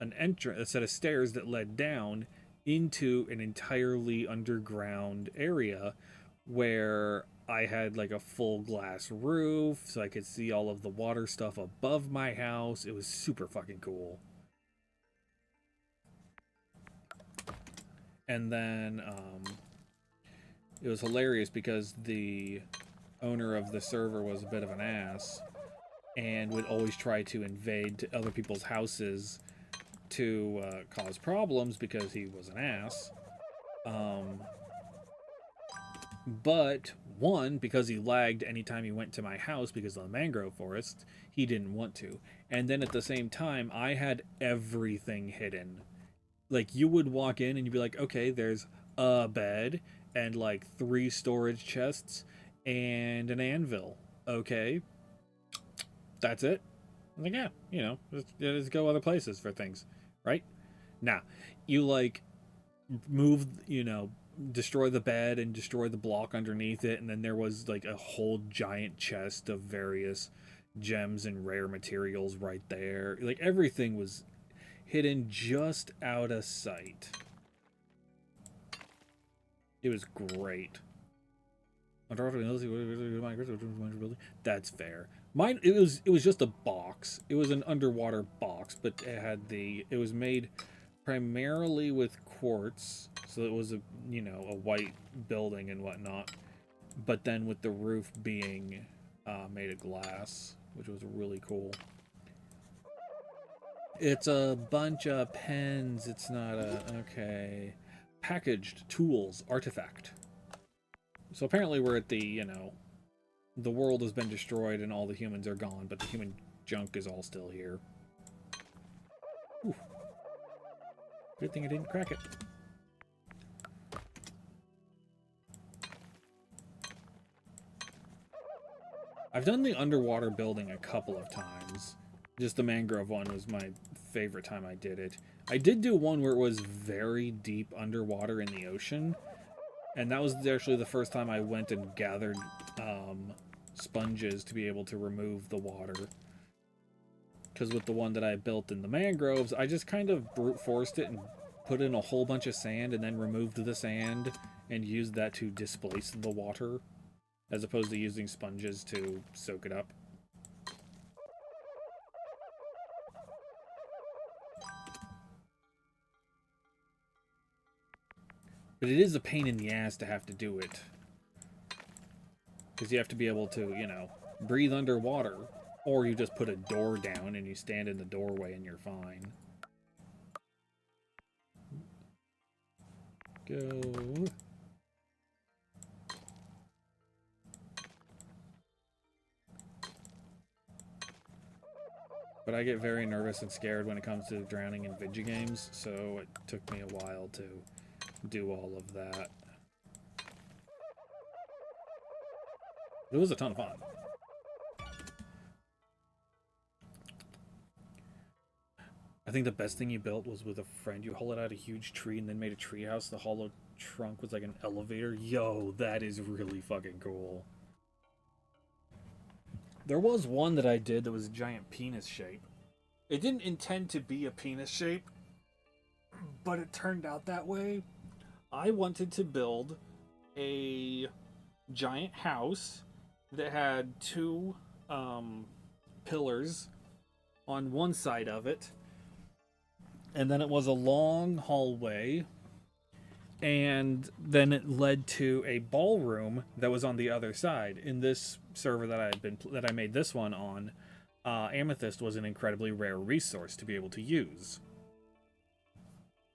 a set of stairs that led down into an entirely underground area where I had like a full glass roof so I could see all of the water stuff above my house. It was super fucking cool. And then it was hilarious because the owner of the server was a bit of an ass and would always try to invade other people's houses to cause problems because he was an ass. But one, because he lagged anytime he went to my house because of the mangrove forest, he didn't want to. And then at the same time, I had everything hidden. Like, you would walk in and you'd be like, okay, there's a bed and like 3 storage chests and an anvil. Okay, that's it. I'm like, yeah, you know, just go other places for things, right? Nah, you like move, you know, destroy the bed and destroy the block underneath it, and then there was like a whole giant chest of various gems and rare materials right there. Like, everything was hidden just out of sight. It was great. That's fair. Mine, it was just a box. It was an underwater box, but it was made primarily with quartz, so it was a white building and whatnot. But then with the roof being made of glass, which was really cool. It's a bunch of pens. It's not okay. Packaged tools artifact. So apparently we're at the world has been destroyed and all the humans are gone, but the human junk is all still here. Ooh. Good thing I didn't crack it. I've done the underwater building a couple of times. Just the mangrove one was my favorite time I did it. I did do one where it was very deep underwater in the ocean, and that was actually the first time I went and gathered sponges to be able to remove the water. Because with the one that I built in the mangroves, I just kind of brute forced it and put in a whole bunch of sand and then removed the sand and used that to displace the water, as opposed to using sponges to soak it up. But it is a pain in the ass to have to do it. Because you have to be able to, breathe underwater. Or you just put a door down and you stand in the doorway and you're fine. Go. But I get very nervous and scared when it comes to drowning in video games, so it took me a while to do all of that. It was a ton of fun. I think the best thing you built was with a friend. You hollowed out a huge tree and then made a treehouse. The hollow trunk was like an elevator. Yo, that is really fucking cool. There was one that I did that was a giant penis shape. It didn't intend to be a penis shape, but it turned out that way. I wanted to build a giant house that had two pillars on one side of it, and then it was a long hallway, and then it led to a ballroom that was on the other side. In this server that I made this one on, amethyst was an incredibly rare resource to be able to use.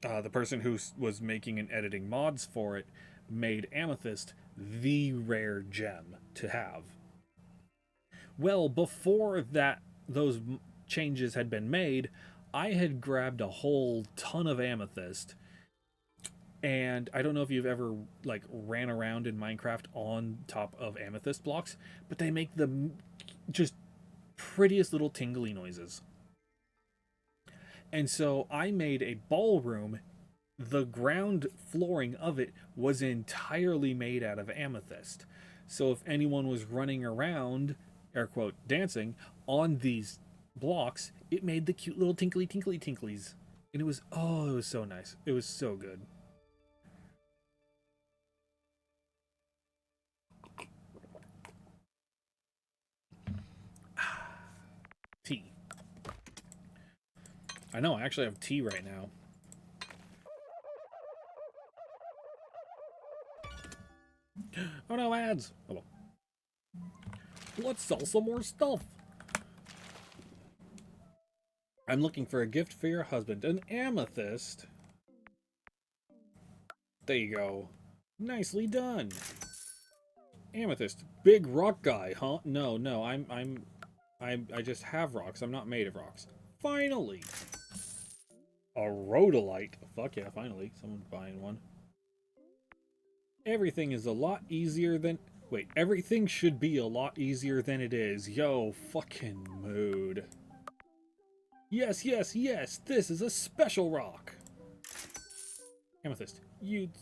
The person who was making and editing mods for it made amethyst the rare gem to have. Well, before those changes had been made, I had grabbed a whole ton of amethyst, and I don't know if you've ever like ran around in Minecraft on top of amethyst blocks, but they make the just prettiest little tingly noises. And so I made a ballroom. The ground flooring of it was entirely made out of amethyst. So if anyone was running around, air quote, dancing on these blocks, it made the cute little tinkly tinklies. And it was so nice. It was so good. Tea. I know, I actually have tea right now. Oh no, ads! Oh well. Let's sell some more stuff. I'm looking for a gift for your husband. An amethyst. There you go. Nicely done. Amethyst. Big rock guy, huh? No, I just have rocks. I'm not made of rocks. Finally! A rhodolite. Fuck yeah, finally. Someone's buying one. Everything is a lot easier than... Wait, everything should be a lot easier than it is. Yo, fucking mood. Yes, yes, yes! This is a special rock! Amethyst.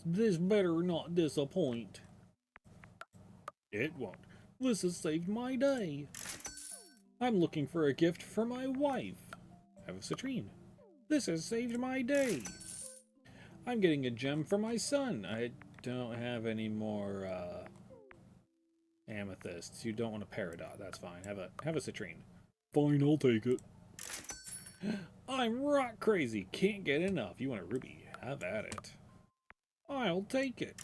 This better not disappoint. It won't. This has saved my day. I'm looking for a gift for my wife. Have a citrine. This has saved my day. I'm getting a gem for my son. I don't have any more amethysts. You don't want a peridot. That's fine. Have a citrine. Fine, I'll take it. I'm rock crazy. Can't get enough. You want a ruby? Have at it. I'll take it.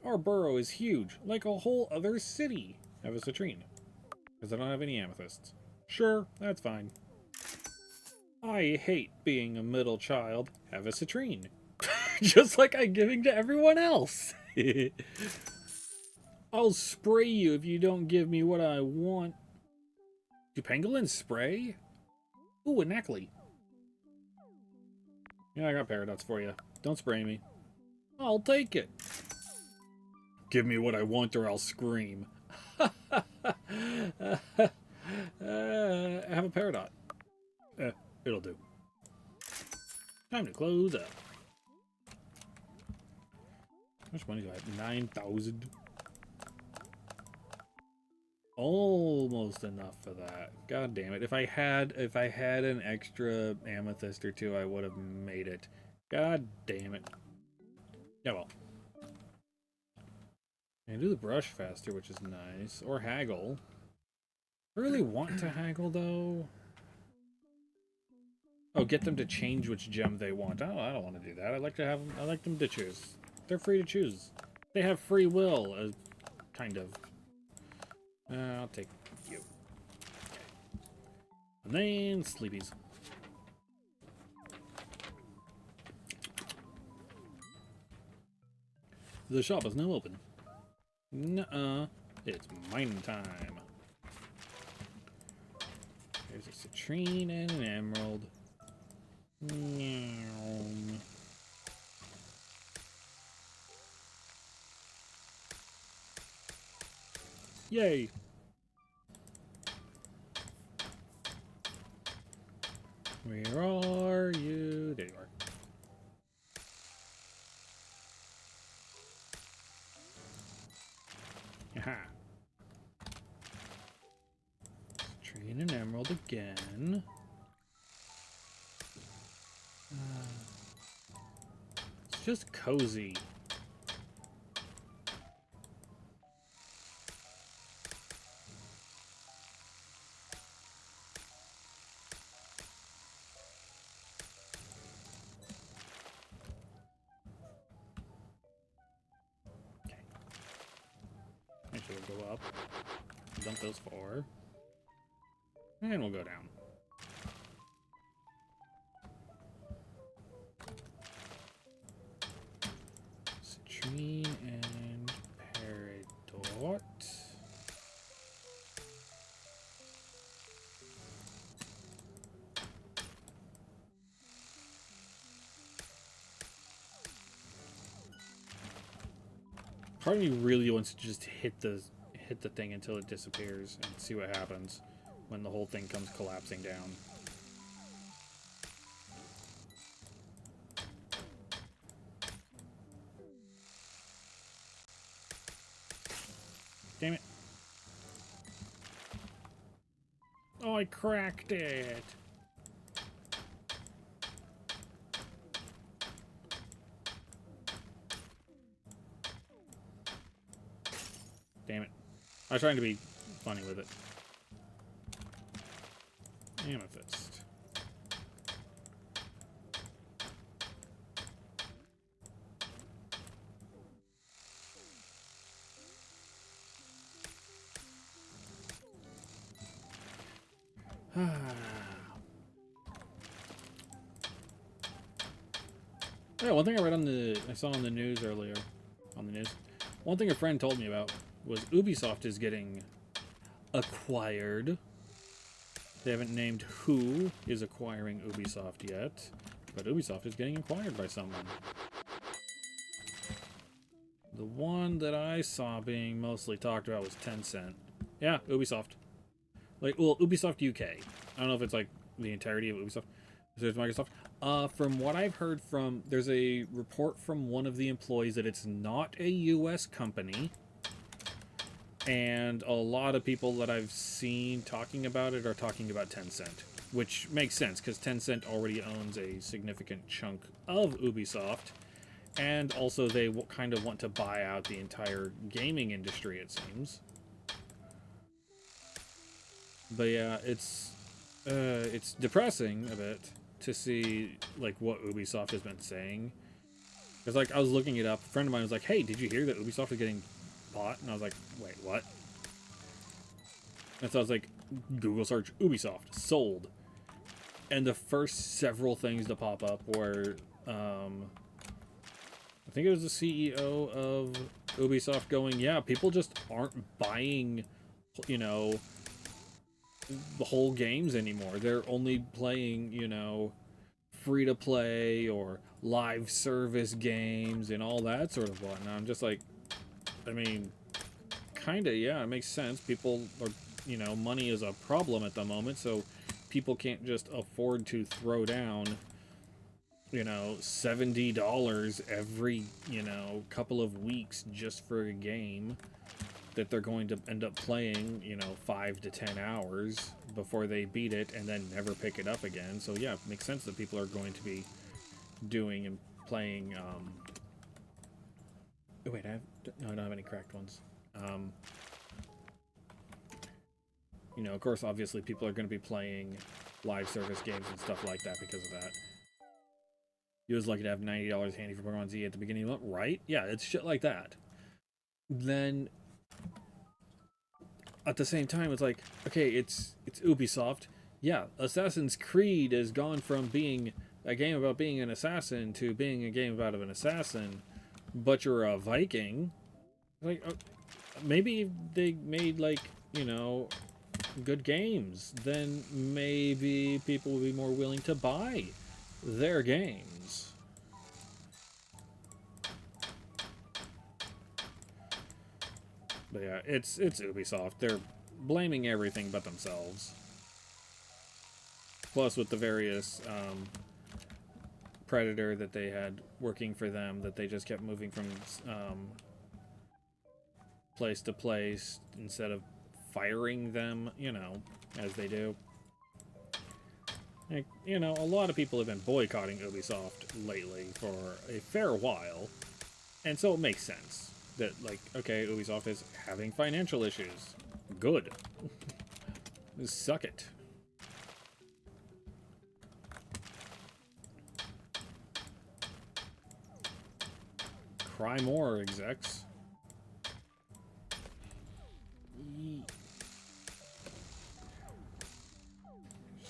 Our burrow is huge, like a whole other city. Have a citrine. Because I don't have any amethysts. Sure, that's fine. I hate being a middle child. Have a citrine. Just like I'm giving to everyone else. I'll spray you if you don't give me what I want. Do pangolins spray? Ooh, a Knackley. Yeah, I got paradots for you. Don't spray me. I'll take it. Give me what I want or I'll scream. Have a peridot. It'll do. Time to close up. How much money do I have? 9,000. Almost enough for that. God damn it. If I had an extra amethyst or two, I would have made it. God damn it. Yeah, well. I can do the brush faster, which is nice. Or haggle. I really want to haggle, though. Oh, get them to change which gem they want. Oh, I don't want to do that. I like them to choose. They're free to choose. They have free will, kind of. I'll take you. And then sleepies. The shop is now open. Nuh-uh. It's mine time. There's a citrine and an emerald. Yay! We're all again. It's just cozy. Okay. Make sure we'll go up. Dump those 4. And we'll go down. Citrine and Peridot. Part of me really wants to just hit the thing until it disappears and see what happens when the whole thing comes collapsing down. Damn it. Oh, I cracked it. Damn it. I was trying to be funny with it. Amethyst. Yeah, one thing I saw on the news earlier, one thing a friend told me about was Ubisoft is getting acquired. They haven't named who is acquiring Ubisoft yet, but Ubisoft is getting acquired by someone. The one that I saw being mostly talked about was Tencent. Yeah, Ubisoft. Like, well, Ubisoft UK. I don't know if it's like the entirety of Ubisoft. There's Microsoft. From what I've heard from, there's a report from one of the employees that it's not a US company. And a lot of people that I've seen talking about it are talking about Tencent. Which makes sense, because Tencent already owns a significant chunk of Ubisoft. And also they kind of want to buy out the entire gaming industry, it seems. But yeah, it's depressing a bit to see like what Ubisoft has been saying. Because like I was looking it up, a friend of mine was like, "Hey, did you hear that Ubisoft is getting bought?" And I was like, "Wait, what?" And so I was like, Google search Ubisoft sold, and the first several things to pop up were, I think it was the CEO of Ubisoft going, "Yeah, people just aren't buying, you know, the whole games anymore. They're only playing, you know, free to play or live service games and all that sort of whatnot." I'm just like, I mean, kind of, yeah, it makes sense. People are, you know, money is a problem at the moment, so people can't just afford to throw down, you know, $70 every, you know, couple of weeks just for a game that they're going to end up playing, you know, 5 to 10 hours before they beat it and then never pick it up again. So yeah, it makes sense that people are going to be doing and playing, oh, wait, no, I don't have any cracked ones. You know, of course, obviously people are going to be playing live service games and stuff like that because of that. You was lucky to have $90 handy for Pokemon Z at the beginning of the month, right? Yeah, it's shit like that. Then at the same time, it's like, okay, it's Ubisoft. Yeah, Assassin's Creed has gone from being a game about being an assassin to being a game about an assassin, but you're a Viking. Like, maybe if they made, like, you know, good games, then maybe people would be more willing to buy their games. But yeah, it's Ubisoft. They're blaming everything but themselves. Plus, with the various Predator that they had working for them, that they just kept moving from place to place instead of firing them, you know, as they do. Like, you know, a lot of people have been boycotting Ubisoft lately for a fair while, and so it makes sense that, like, okay, Ubisoft is having financial issues. Good. Suck it. Cry more, execs. Yeet.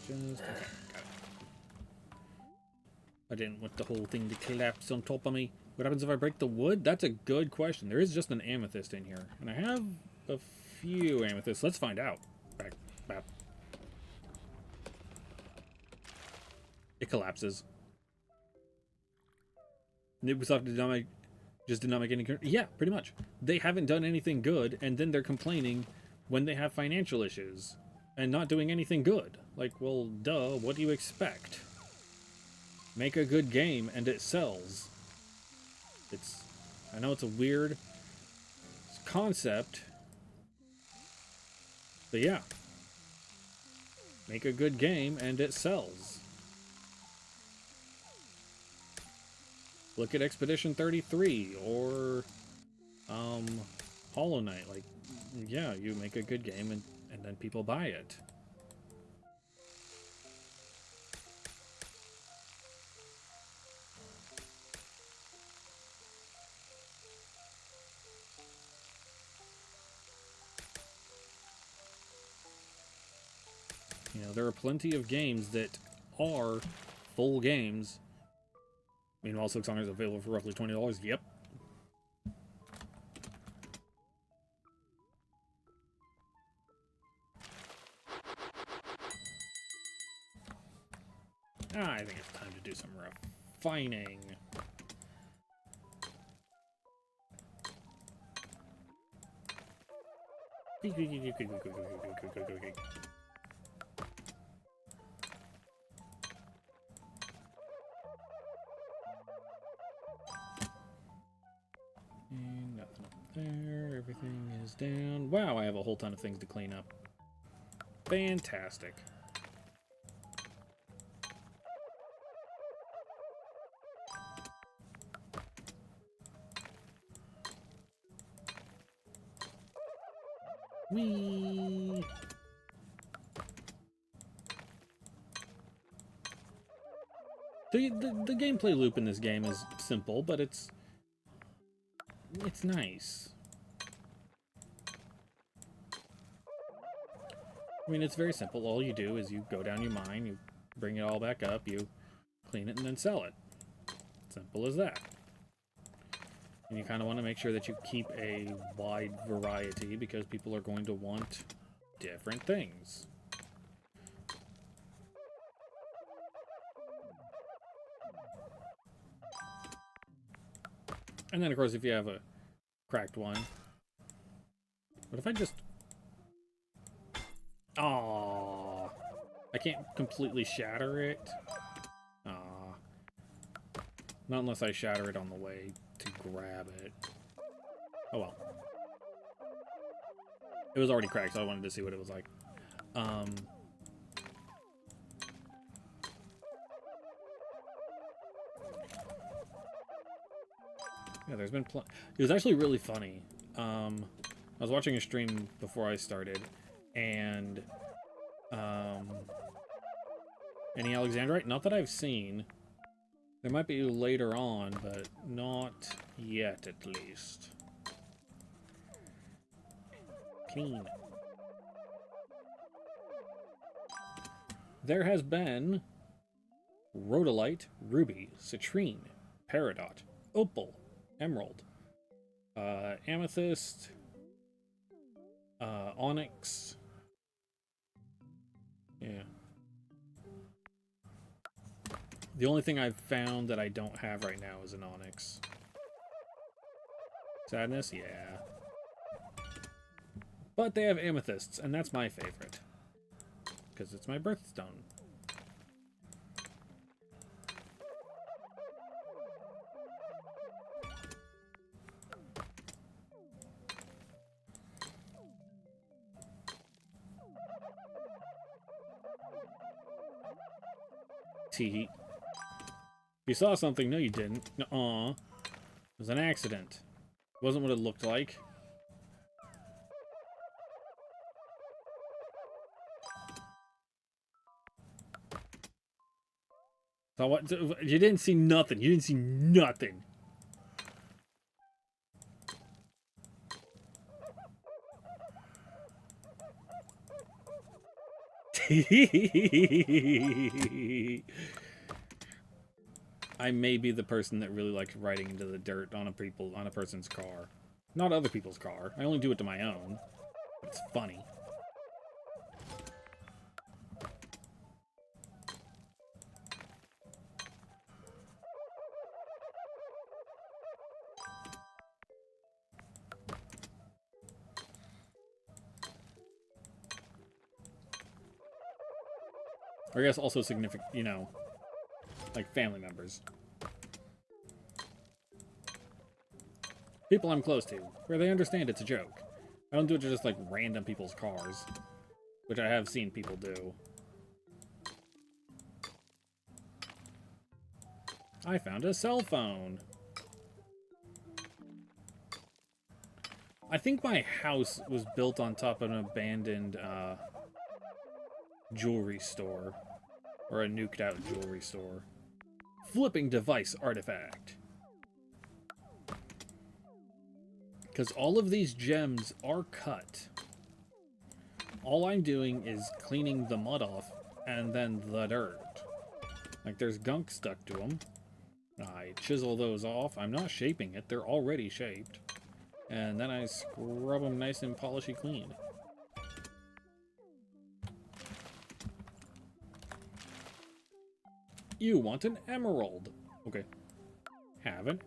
Just... Okay, got it. I didn't want the whole thing to collapse on top of me. What happens if I break the wood? That's a good question. There is just an amethyst in here. And I have a few amethysts. Let's find out. Back. It collapses. Ubisoft did not make any... Yeah, pretty much. They haven't done anything good, and then they're complaining when they have financial issues and not doing anything good. Like, well, duh, what do you expect? Make a good game and it sells. I know it's a weird concept, but yeah. Make a good game and it sells. Look at Expedition 33 or Hollow Knight. Like, yeah, you make a good game and then people buy it. You know, there are plenty of games that are full games. Meanwhile, Silksong is available for roughly $20. Yep. I think it's time to do some refining. And nothing up there. Everything is down. Wow, I have a whole ton of things to clean up. Fantastic. Whee! The gameplay loop in this game is simple, but it's nice. I mean, it's very simple. All you do is you go down your mine, you bring it all back up, you clean it, and then sell it. Simple as that. And you kind of want to make sure that you keep a wide variety because people are going to want different things. And then, of course, if you have a cracked one. What if I just... Aww. I can't completely shatter it. Aww. Not unless I shatter it on the way to grab it. Oh well. It was already cracked, so I wanted to see what it was like. Yeah, there's been it was actually really funny. I was watching a stream before I started, and any Alexandrite? Not that I've seen. There might be later on, but not yet, at least. Clean. There has been rhodolite, ruby, citrine, peridot, opal, emerald, amethyst, onyx. Yeah. The only thing I've found that I don't have right now is an onyx. Sadness? Yeah. But they have amethysts, and that's my favorite. Because it's my birthstone. Tee. You saw something. No, you didn't. Aw. It was an accident. It wasn't what it looked like. So what? You didn't see nothing. You didn't see nothing. I may be the person that really likes riding into the dirt on a person's car. Not other people's car. I only do it to my own. It's funny. Or I guess also significant, you know, like family members. People I'm close to, where they understand it's a joke. I don't do it to just like random people's cars, which I have seen people do. I found a cell phone. I think my house was built on top of an abandoned, jewelry store. Or a nuked out jewelry store. Flipping device artifact. Because all of these gems are cut. All I'm doing is cleaning the mud off and then the dirt. Like there's gunk stuck to them. I chisel those off. I'm not shaping it. They're already shaped. And then I scrub them nice and polishy clean. You want an emerald. Okay. Have an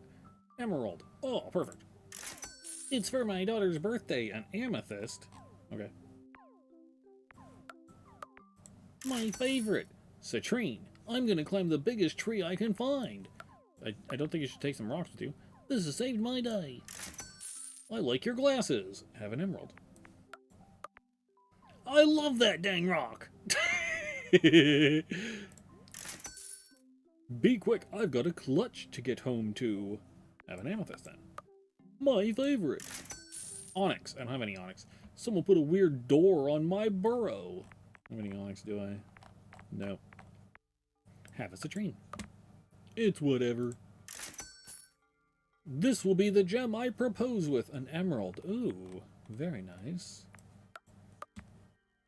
emerald. Oh, perfect. It's for my daughter's birthday, an amethyst. Okay. My favorite, citrine. I'm gonna climb the biggest tree I can find. I don't think you should take some rocks with you. This has saved my day. I like your glasses. Have an emerald. I love that dang rock. Be quick, I've got a clutch to get home to. Have an amethyst then. My favorite. Onyx. I don't have any onyx. Someone put a weird door on my burrow. How many onyx do I? No. Have a citrine. It's whatever. This will be the gem I propose with. An emerald. Ooh, very nice.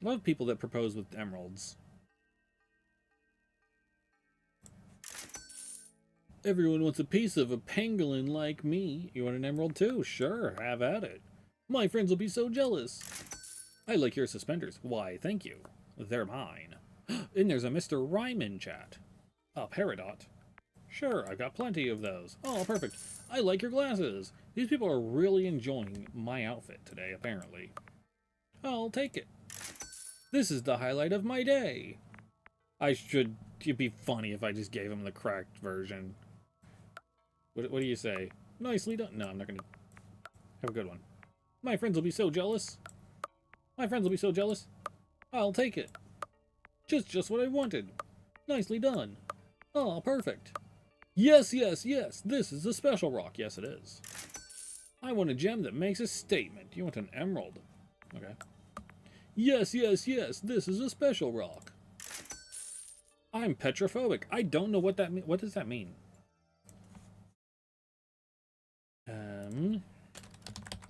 Love people that propose with emeralds. Everyone wants a piece of a pangolin like me. You want an emerald too? Sure, have at it. My friends will be so jealous. I like your suspenders. Why, thank you. They're mine. And there's a Mr. Rhyme in chat. A Peridot. Sure, I've got plenty of those. Oh, perfect. I like your glasses. These people are really enjoying my outfit today, apparently. I'll take it. This is the highlight of my day. It'd be funny if I just gave him the cracked version. What do you say? Nicely done. No, I'm not gonna. Have a good one. My friends will be so jealous. My friends will be so jealous. I'll take it. Just what I wanted. Nicely done. Oh, perfect. Yes, yes, yes. This is a special rock. Yes, it is. I want a gem that makes a statement. You want an emerald. Okay. Yes, yes, yes. This is a special rock. I'm petrophobic. I don't know what that means. What does that mean?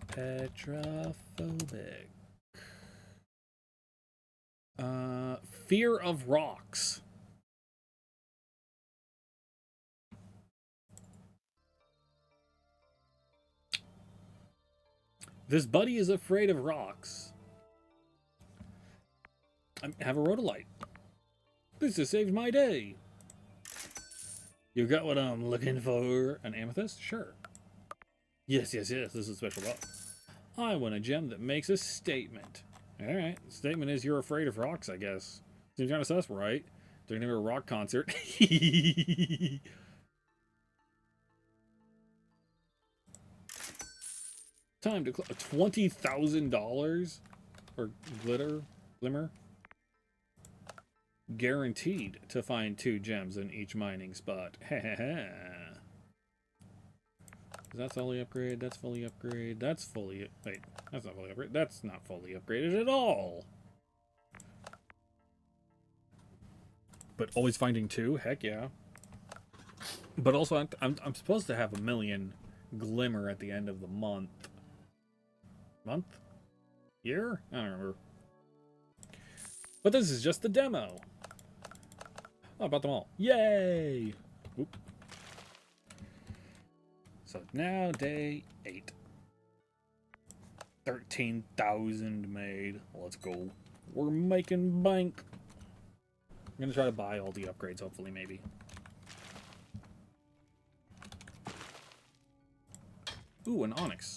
Petrophobic. Fear of rocks. This buddy is afraid of rocks. I have a rhodolite. This has saved my day. You got what I'm looking for? An amethyst? Sure. Yes, yes, yes. This is a special rock. I want a gem that makes a statement. Alright. The statement is you're afraid of rocks, I guess. Seems kind of sus, right? They're gonna be a rock concert. Time to $20,000 for glimmer. Guaranteed to find 2 gems in each mining spot. That's fully upgraded. That's fully upgraded. That's fully... Wait, that's not fully upgraded. That's not fully upgraded at all. But always finding 2? Heck yeah. But also, I'm supposed to have 1 million glimmer at the end of the month. Month? Year? I don't remember. But this is just the demo. Oh, I bought them all. Yay! Oop. So now day 8. 13,000 made. Let's go. We're making bank. I'm gonna try to buy all the upgrades, hopefully, maybe. Ooh, an onyx.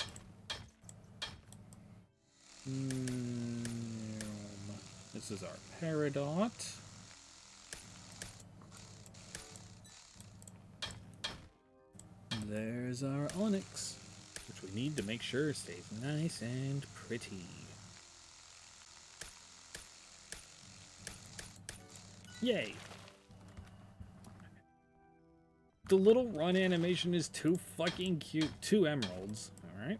This is our peridot. There's our onyx, which we need to make sure stays nice and pretty. Yay! The little run animation is too fucking cute. 2 emeralds. Alright.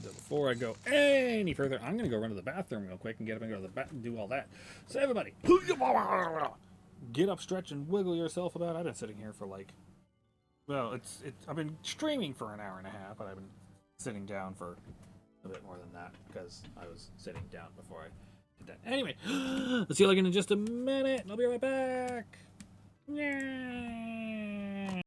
Before I go any further, I'm gonna go run to the bathroom real quick and get up and go to the bath and do all that. So everybody, get up, stretch, and wiggle yourself about. I've been sitting here for like, well, I've been streaming for an hour and a half, but I've been sitting down for a bit more than that because I was sitting down before I did that. Anyway, let's see you again in just a minute, and I'll be right back. Yeah.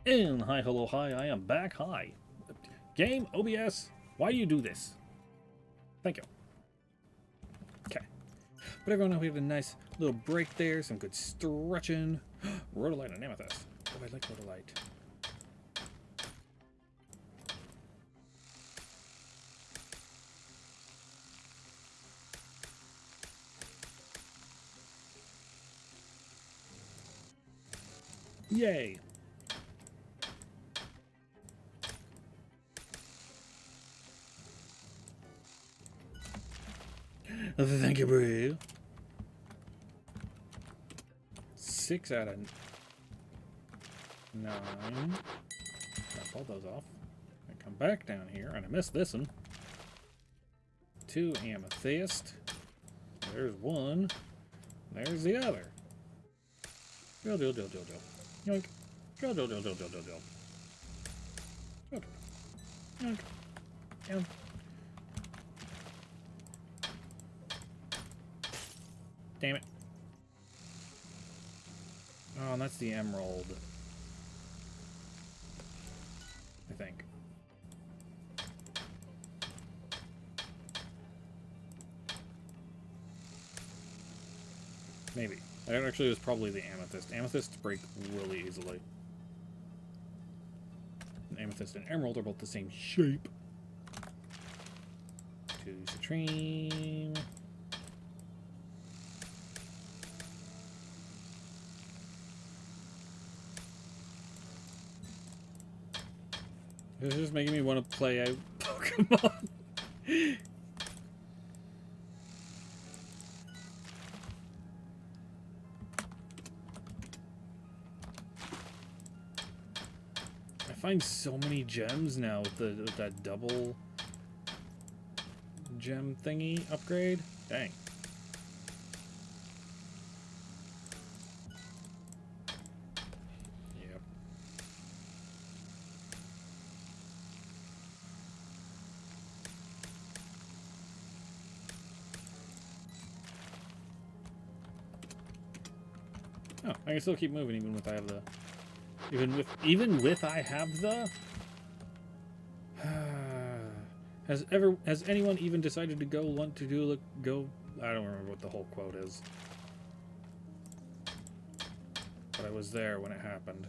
And hi, hello, hi, I am back. Hi. Game, OBS, why do you do this? Thank you. Okay. But everyone, we have a nice little break there, some good stretching. Rhodolite and amethyst. Oh, I like rhodolite. Yay. Thank you, bro. 6 out of 9. Drop all those off. I come back down here, and I missed this one. 2 amethyst. There's one. There's the other. Drill, drill, drill, drill, drill. Yoink. Drill, drill, drill, drill, drill, drill, drill. Drill, drill. Yoink. Down. Damn it. Oh, and that's the emerald. I think. Maybe. Actually, it was probably the amethyst. Amethysts break really easily. And amethyst and emerald are both the same shape. 2 citrine. This is making me want to play out Pokemon. I find so many gems now with that double gem thingy upgrade. Dang. Yep. Oh, I can still keep moving even with I have the even with I have the has anyone even decided to go go I don't remember what the whole quote is. But I was there when it happened.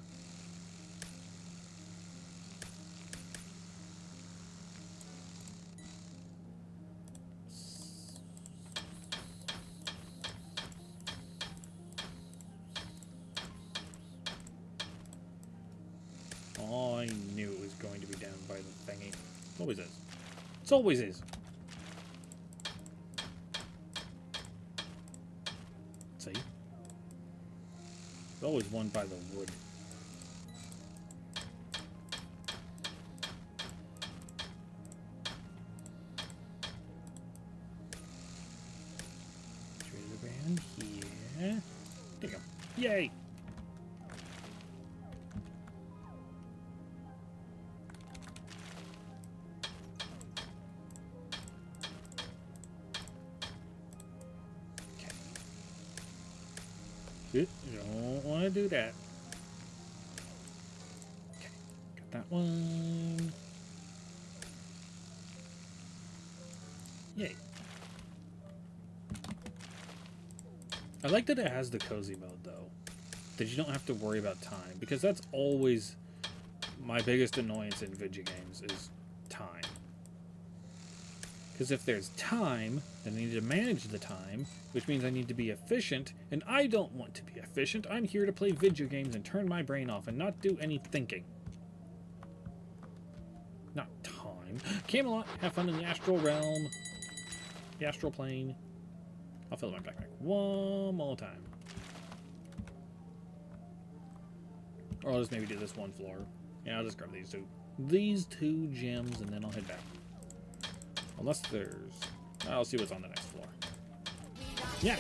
Oh, I knew it was going to be down by the thingy. It always is. It always is. See? It's always one by the wood. Treasure band here. There you go. Yay! You don't want to do that. Okay, got that one. Yay. I like that it has the cozy mode, though. That you don't have to worry about time. Because that's always my biggest annoyance in video games is time. Because if there's time, then I need to manage the time, which means I need to be efficient, and I don't want to be efficient. I'm here to play video games and turn my brain off and not do any thinking. Not time. Camelot, have fun in the astral realm. The astral plane. I'll fill my backpack one more time. Or I'll just maybe do this one floor. Yeah, I'll just grab these two. These 2 gems, and then I'll head back. Unless there's... I'll see what's on the next floor. Yeah.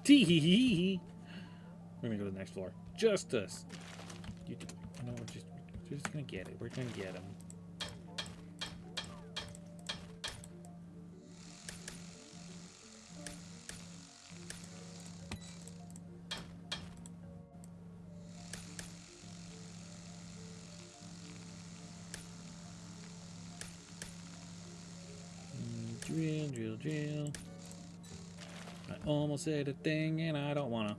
Tee-hee-hee-hee. We're gonna go to the next floor. Just us. You know, we're just gonna get it. We're gonna get him. Drill, drill, drill. I almost said a thing and I don't wanna.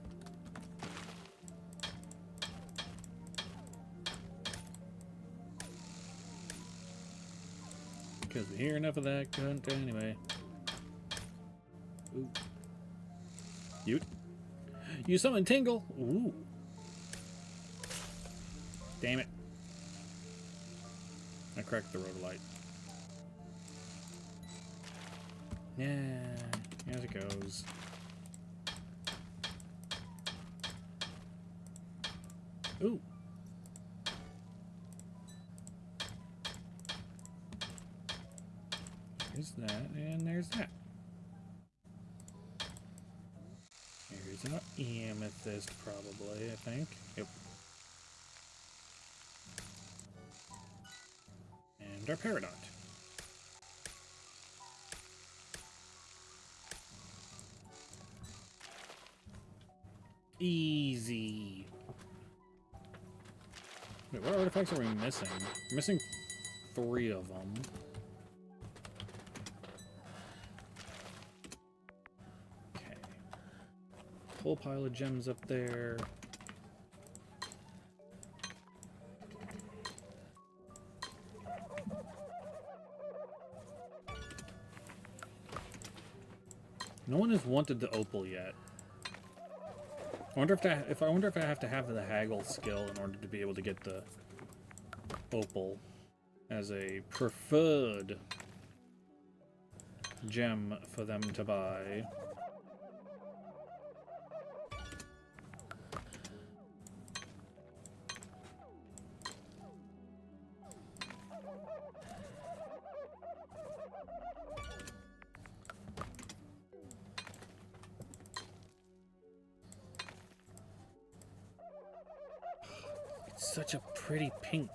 Because we hear enough of that cunt anyway. Ooh. You summon Tingle. Ooh. Damn it. I cracked the Rhodolite. Yeah, as it goes. Ooh. There's that, and there's that. Here's an amethyst, probably, I think. Yep. And our Peridot. Easy. Wait, what artifacts are we missing? We're missing 3 of them. Okay. Whole pile of gems up there. No one has wanted the opal yet. I wonder if I have to have the haggle skill in order to be able to get the opal as a preferred gem for them to buy. Such a pretty pink.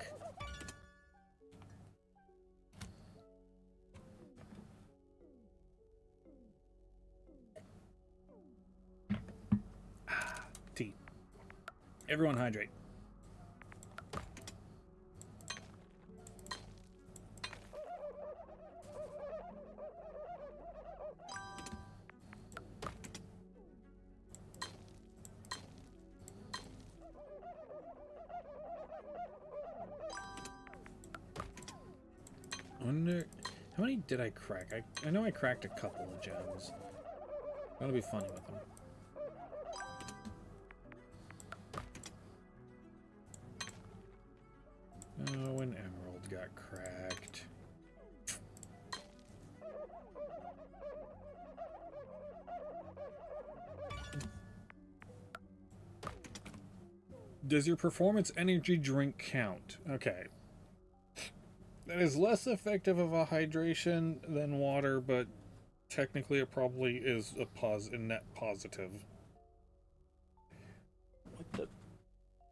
Tea. Everyone hydrate. I wonder how many did I crack? I know I cracked a couple of gems. That'll be funny with them. Oh, an emerald got cracked. Does your performance energy drink count? Okay. That is less effective of a hydration than water, but technically it probably is a net positive. What the?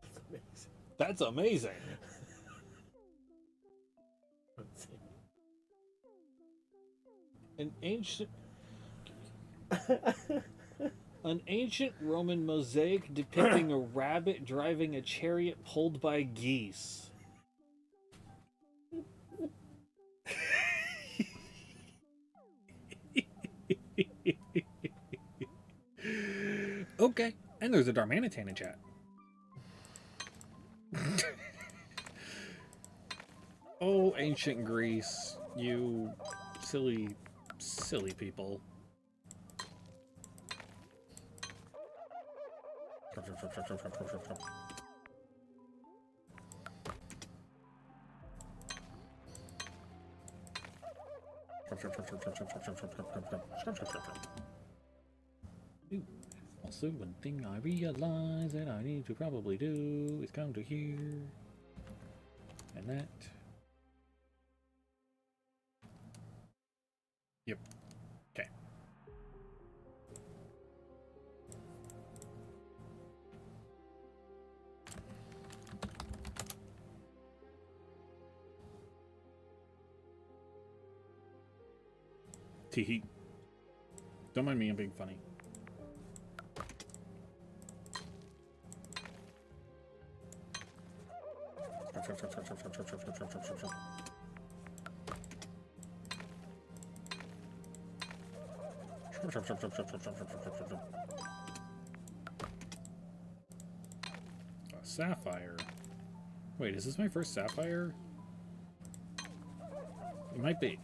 That's amazing. That's amazing. Let's see. An ancient Roman mosaic depicting a rabbit driving a chariot pulled by geese. Okay, and there's a Darmanitan in chat. Oh, ancient Greece, you silly, silly people. Ooh. Also, one thing I realize that I need to probably do is come to here and that. Yep. Okay. Teehee. Don't mind me, I'm being funny. A sapphire. Wait, is this my first sapphire? It might be.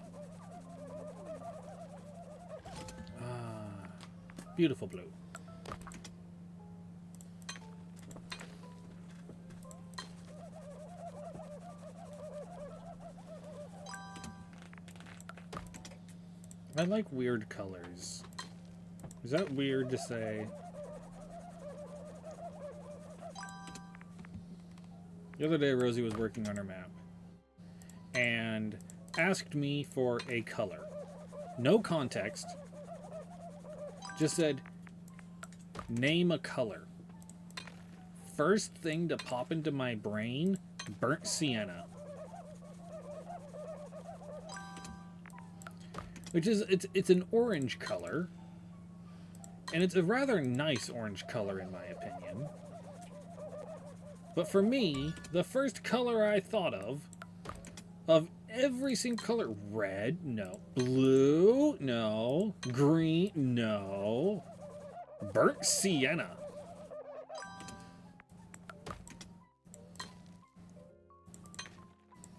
Beautiful blue. I like weird colors. Is that weird to say? The other day, Rosie was working on her map and asked me for a color. No context. Just said, name a color. First thing to pop into my brain, burnt sienna. Which is, it's an orange color. And it's a rather nice orange color in my opinion. But for me, the first color I thought of every single color, red, no. Blue, no. Green, no. Burnt sienna.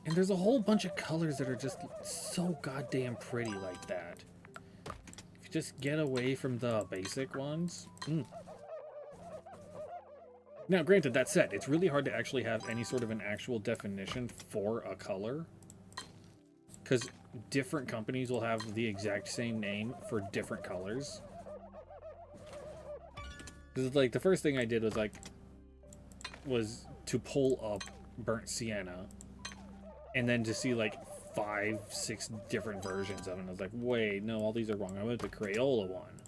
And there's a whole bunch of colors that are just so goddamn pretty like that. If you just get away from the basic ones. Now, granted, that said, it's really hard to actually have any sort of an actual definition for a color. Because different companies will have the exact same name for different colors. Because, like, the first thing I did was to pull up burnt sienna. And then to see, like, 5, 6 different versions of it. And I was like, wait, no, all these are wrong. I went with the Crayola one.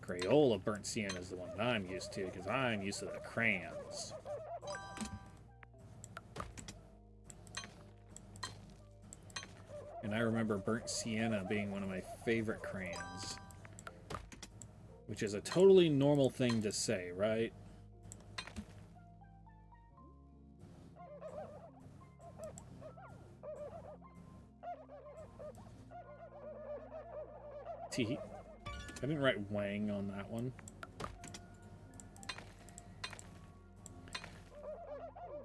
Crayola burnt sienna is the one that I'm used to, because I'm used to the crayons. And I remember burnt sienna being one of my favorite crayons. Which is a totally normal thing to say, right? Tee. I didn't write Wang on that one.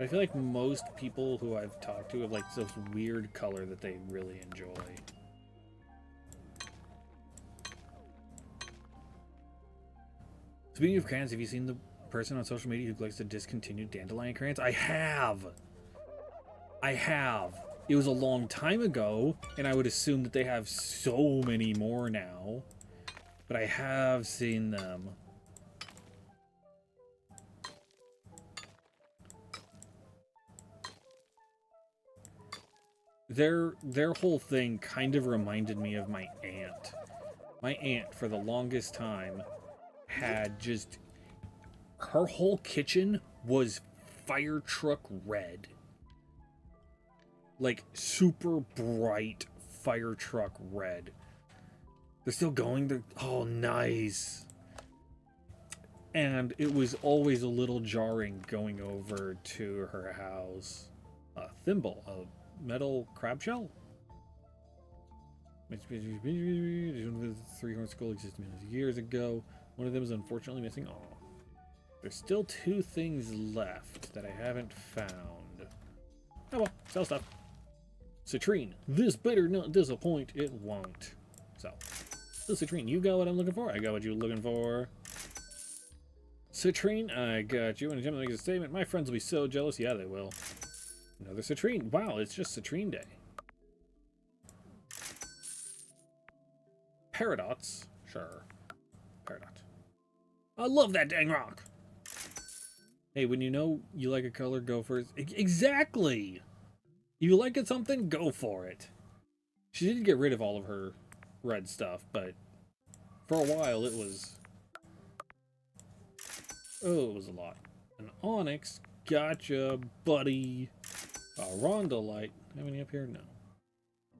I feel like most people who I've talked to have like this weird color that they really enjoy. Speaking of crayons, have you seen the person on social media who likes to discontinue dandelion crayons? I have! I have! It was a long time ago, and I would assume that they have so many more now. But I have seen them. Their whole thing kind of reminded me of my aunt. My aunt, for the longest time, had just... her whole kitchen was fire truck red. Like, super bright fire truck red. They're still going. They're, oh, nice. And it was always a little jarring going over to her house. A thimble, a metal crab shell. Three-horn skull existed years ago. One of them is unfortunately missing. Oh, there's still 2 things left that I haven't found. Oh well, sell stuff. Citrine, this better not disappoint. It won't. So. So, Citrine, you got what I'm looking for. I got what you're looking for. Citrine, I got you. And attempt to make a statement. My friends will be so jealous. Yeah, they will. Another Citrine. Wow, it's just Citrine Day. Paradox. Sure. Peridot. I love that dang rock. Hey, when you know you like a color, go for it. Exactly! If you like something, go for it. She did get rid of all of her red stuff, but for a while it was... oh, it was a lot. An onyx. Gotcha, buddy. A rondolite. Have any up here? No.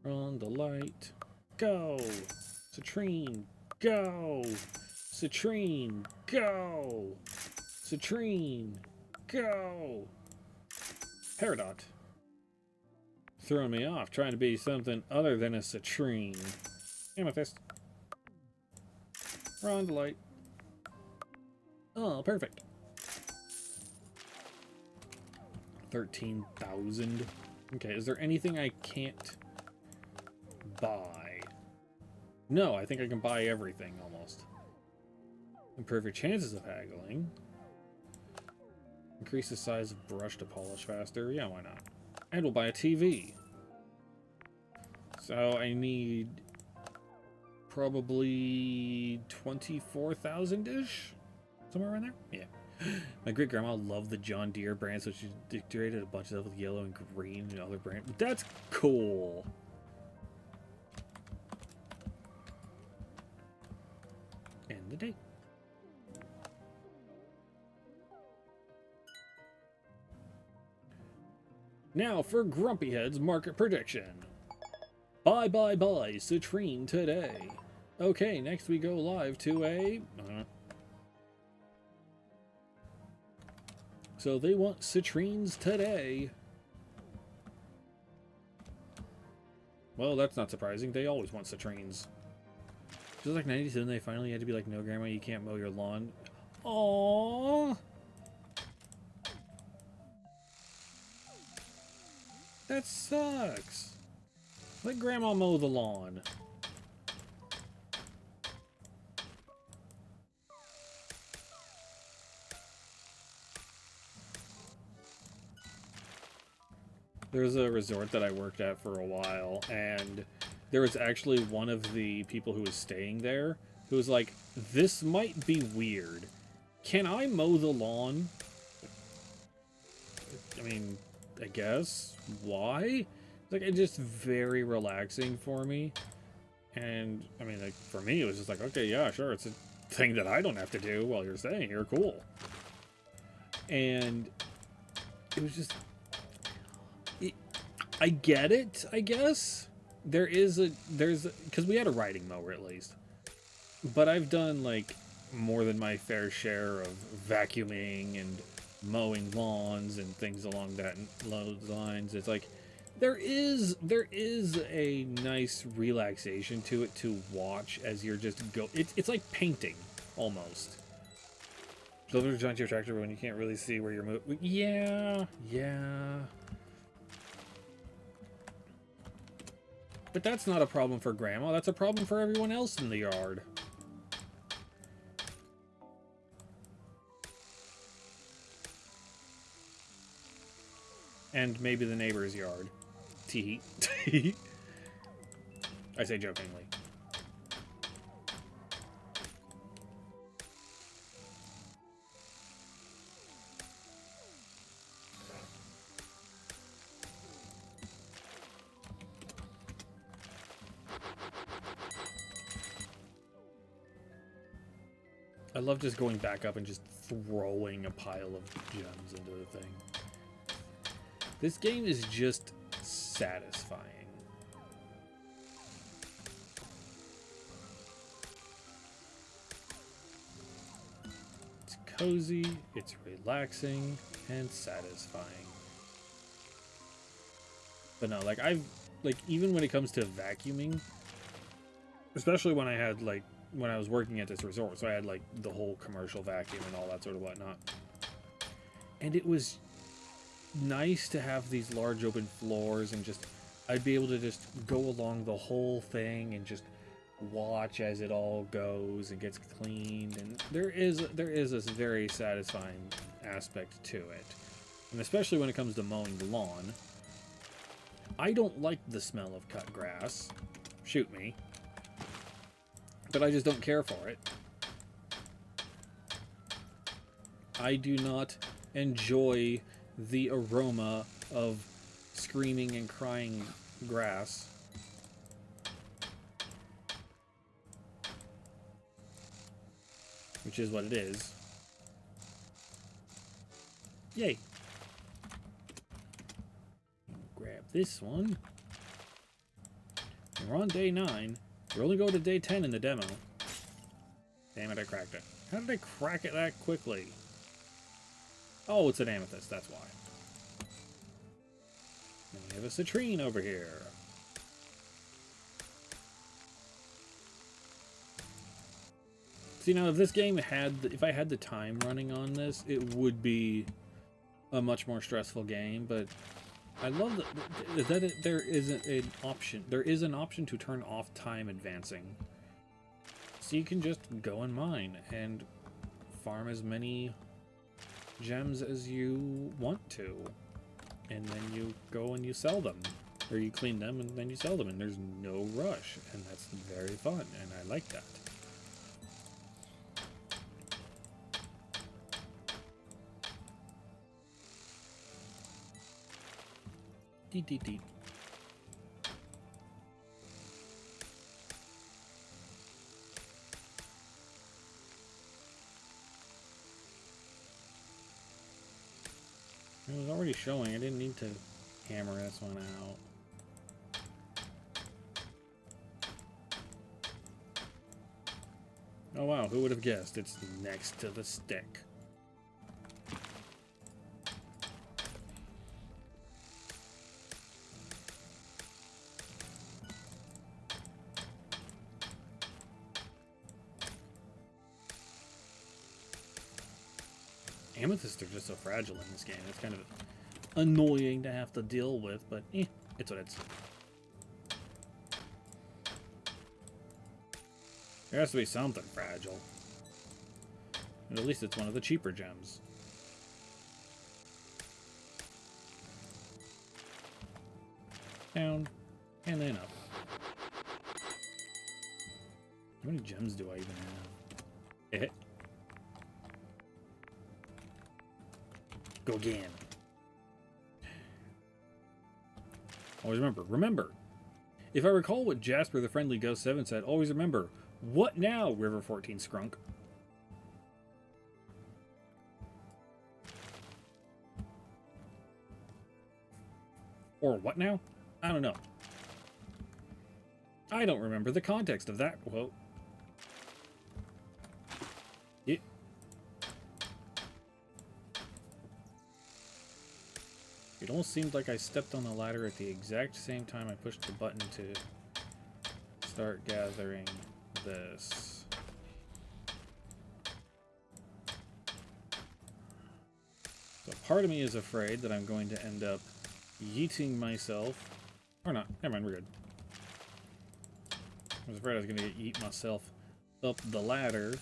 Rondolite. Go! Citrine. Go! Citrine. Go! Citrine. Go! Peridot. Throwing me off, trying to be something other than a citrine. Amethyst. Rondolite. Oh, perfect. 13,000. Okay, is there anything I can't buy? No, I think I can buy everything almost. Improve your chances of haggling. Increase the size of brush to polish faster. Yeah, why not? And we'll buy a TV. So I need probably 24,000-ish? Somewhere around there? Yeah. My great-grandma loved the John Deere brand, so she decorated a bunch of stuff with yellow and green and other brands. That's cool. End the date. Now for Grumpyhead's market prediction. Buy, Citrine today. Okay, next we go live to a... So they want Citrines today. Well, that's not surprising. They always want Citrines. Just like 97, they finally had to be like, no, Grandma, you can't mow your lawn. Aww. That sucks. Let Grandma mow the lawn. There's a resort that I worked at for a while, and there was actually one of the people who was staying there who was like, this might be weird. Can I mow the lawn? I mean, I guess. Why? Like, it's just very relaxing for me. And, I mean, like, for me, it was just like, okay, yeah, sure, it's a thing that I don't have to do while you're staying here, cool. And it was just... I get it, I guess. There's because we had a riding mower at least. But I've done, like, more than my fair share of vacuuming and mowing lawns and things along those lines. It's like, there is a nice relaxation to it to watch as you're just it's like painting, almost. So there's giant your tractor when you can't really see where you're moving. Yeah. But that's not a problem for Grandma. That's a problem for everyone else in the yard. And maybe the neighbor's yard. Tee. I say jokingly. I love just going back up and just throwing a pile of gems into the thing. This game is just satisfying. It's cozy, it's relaxing, and satisfying. But no, like even when it comes to vacuuming, especially when I was working at this resort, so I had like the whole commercial vacuum and all that sort of whatnot. And it was nice to have these large open floors and just I'd be able to just go along the whole thing and just watch as it all goes and gets cleaned, and there is this very satisfying aspect to it. And especially when it comes to mowing the lawn. I don't like the smell of cut grass. Shoot me. But I just don't care for it. I do not enjoy the aroma of screaming and crying grass. Which is what it is. Yay. Grab this one. We're on day 9. We're only going to day 10 in the demo. Damn it, I cracked it. How did I crack it that quickly? Oh, it's an amethyst, that's why. Then we have a citrine over here. See, now if this game if I had the time running on this, it would be a much more stressful game, but I love that there isn't an option. There is an option to turn off time advancing. So you can just go and mine, and farm as many gems as you want to, and then you go and you sell them, or you clean them and then you sell them, and there's no rush, and that's very fun, and I like that. Deet, deet, deet. It was already showing. I didn't need to hammer this one out. Oh wow, who would have guessed? It's next to the stick. Amethysts are just so fragile in this game. It's kind of annoying to have to deal with, but it's what it's. There has to be something fragile. And at least it's one of the cheaper gems. Down, and then up. How many gems do I even have? Go again. Always remember. If I recall what Jasper the Friendly Ghost 7 said, always remember, what now, River 14 Scrunk? Or what now? I don't know. I don't remember the context of that quote. It almost seemed like I stepped on the ladder at the exact same time I pushed the button to start gathering this. So part of me is afraid that I'm going to end up yeeting myself. Or not. Never mind, we're good. I was afraid I was going to yeet myself up the ladder.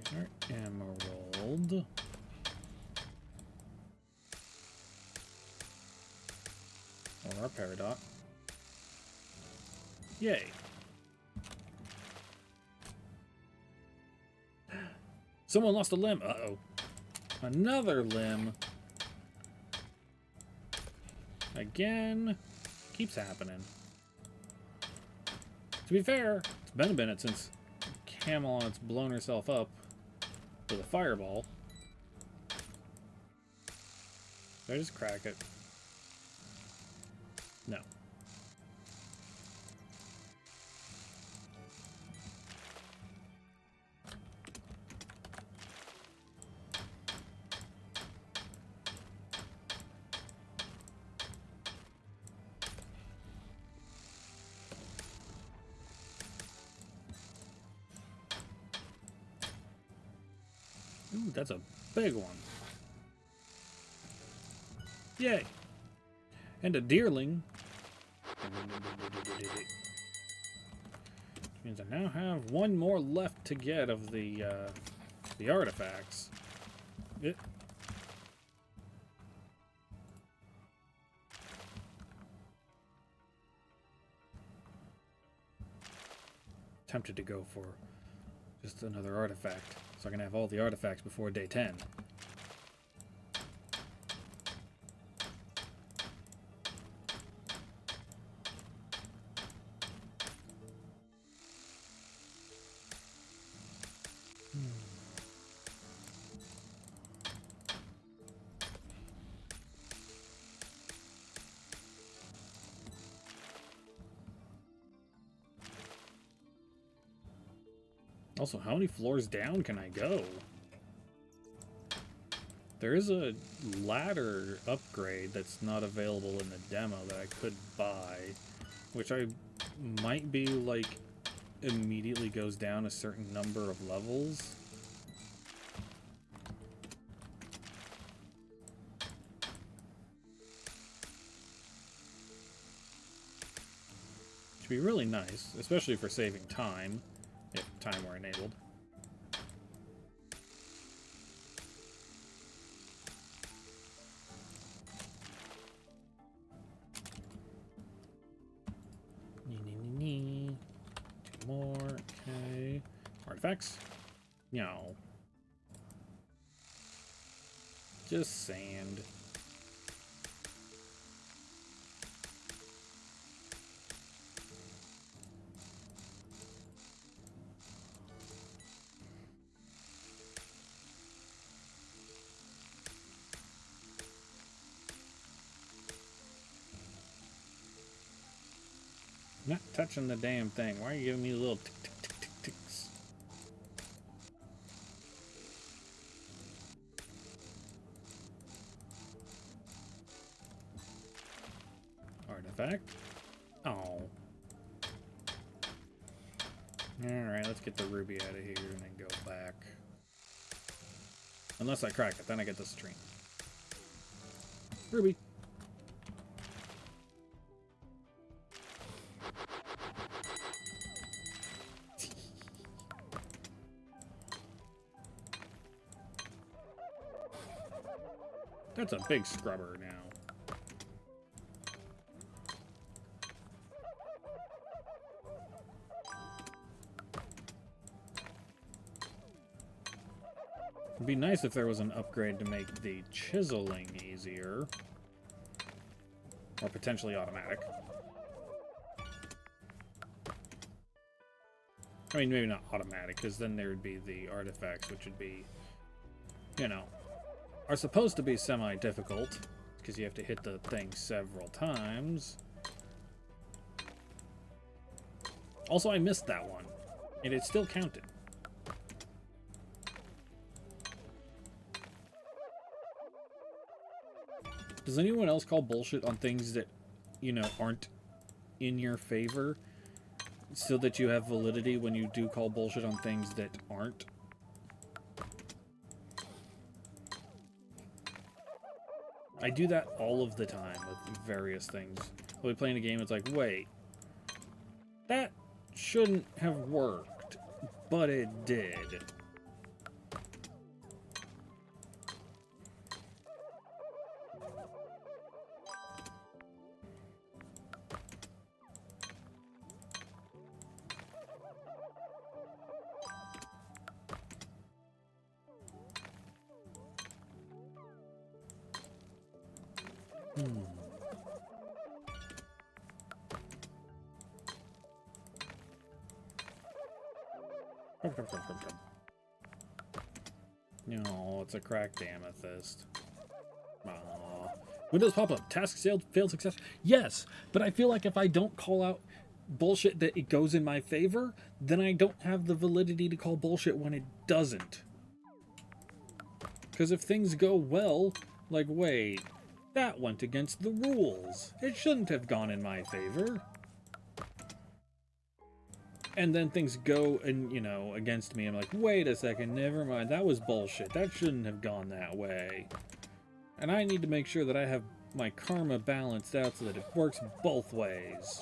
There's our emerald. Or our peridot. Yay. Someone lost a limb. Uh-oh. Another limb. Again. Keeps happening. To be fair, it's been a minute since Camelot's blown herself up with a fireball. Did I just crack it? No. Ooh, that's a big one. Yay! And a deerling. Which means I now have one more left to get of the artifacts. Tempted to go for just another artifact, so I can have all the artifacts before day 10. Also, how many floors down can I go? There is a ladder upgrade that's not available in the demo that I could buy, which I might be like immediately goes down a certain number of levels. Which would be really nice, especially for saving time, if time were enabled. Two more, okay. Artifacts? No. Just sand. Not touching the damn thing. Why are you giving me little tick tick tick tick ticks? Artifact. Oh. Alright, let's get the ruby out of here and then go back. Unless I crack it, then I get the stream. Ruby. That's a big scrubber now. It'd be nice if there was an upgrade to make the chiseling easier. Or potentially automatic. I mean, maybe not automatic, because then there would be the artifacts, which would be, you know, are supposed to be semi-difficult, because you have to hit the thing several times. Also, I missed that one, and it still counted. Does anyone else call bullshit on things that, you know, aren't in your favor, so that you have validity when you do call bullshit on things that aren't? I do that all of the time with various things. I'll be playing a game, it's like, wait, that shouldn't have worked, but it did. No, it's a cracked amethyst. Aww. Windows pop-up. Task failed success. Yes, but I feel like if I don't call out bullshit that it goes in my favor, then I don't have the validity to call bullshit when it doesn't. Because if things go well, like, wait, that went against the rules. It shouldn't have gone in my favor. And then things go and, you know, against me. I'm like, wait a second, never mind. That was bullshit. That shouldn't have gone that way. And I need to make sure that I have my karma balanced out so that it works both ways.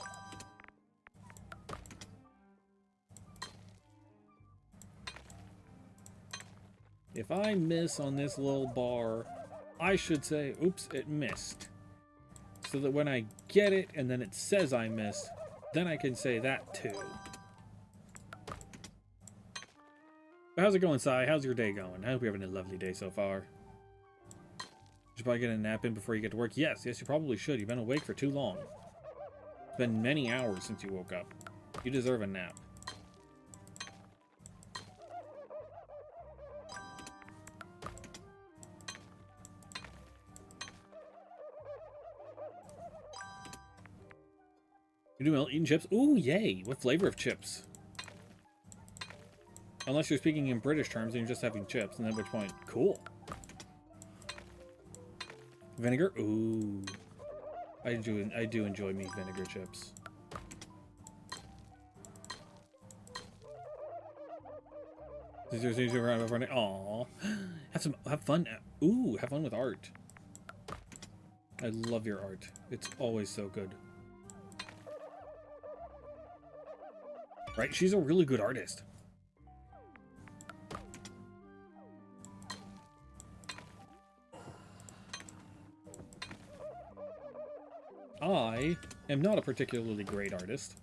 If I miss on this little bar, I should say, oops, it missed. So that when I get it and then it says I missed, then I can say that too. How's it going, Sai? How's your day going? I hope you're having a lovely day so far. Should probably get a nap in before you get to work. Yes, you probably should. You've been awake for too long. It's been many hours since you woke up. You deserve a nap. You do well eating chips? Ooh, yay! What flavor of chips? Unless you're speaking in British terms and you're just having chips, and at which point, cool. Vinegar? Ooh. I do enjoy meat vinegar chips. Aww. Have fun. Ooh, have fun with art. I love your art. It's always so good. Right? She's a really good artist. I am not a particularly great artist.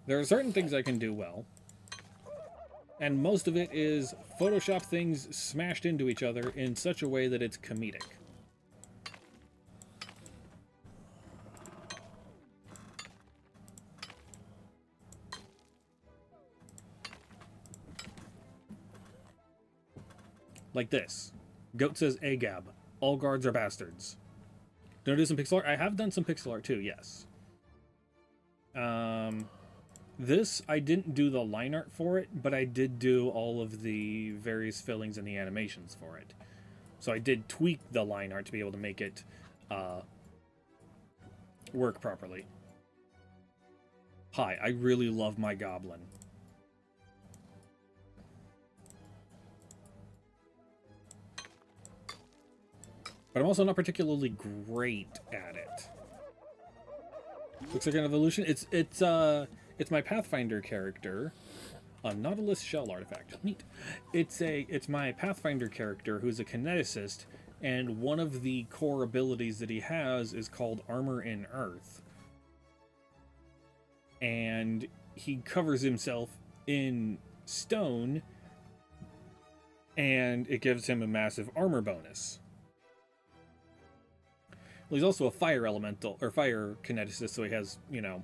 There are certain things I can do well, and most of it is Photoshop things smashed into each other in such a way that it's comedic. Like this. Goat says Agab. All guards are bastards. Did I do some pixel art? I have done some pixel art too, yes. This, I didn't do the line art for it, but I did do all of the various fillings and the animations for it. So I did tweak the line art to be able to make it work properly. Hi, I really love my goblin. But I'm also not particularly great at it. Looks like an evolution. It's my Pathfinder character, a Nautilus shell artifact. Neat. It's my Pathfinder character who's a kineticist, and one of the core abilities that he has is called Armor in Earth. And he covers himself in stone, and it gives him a massive armor bonus. Well, he's also a fire elemental, or fire kineticist, so he has, you know,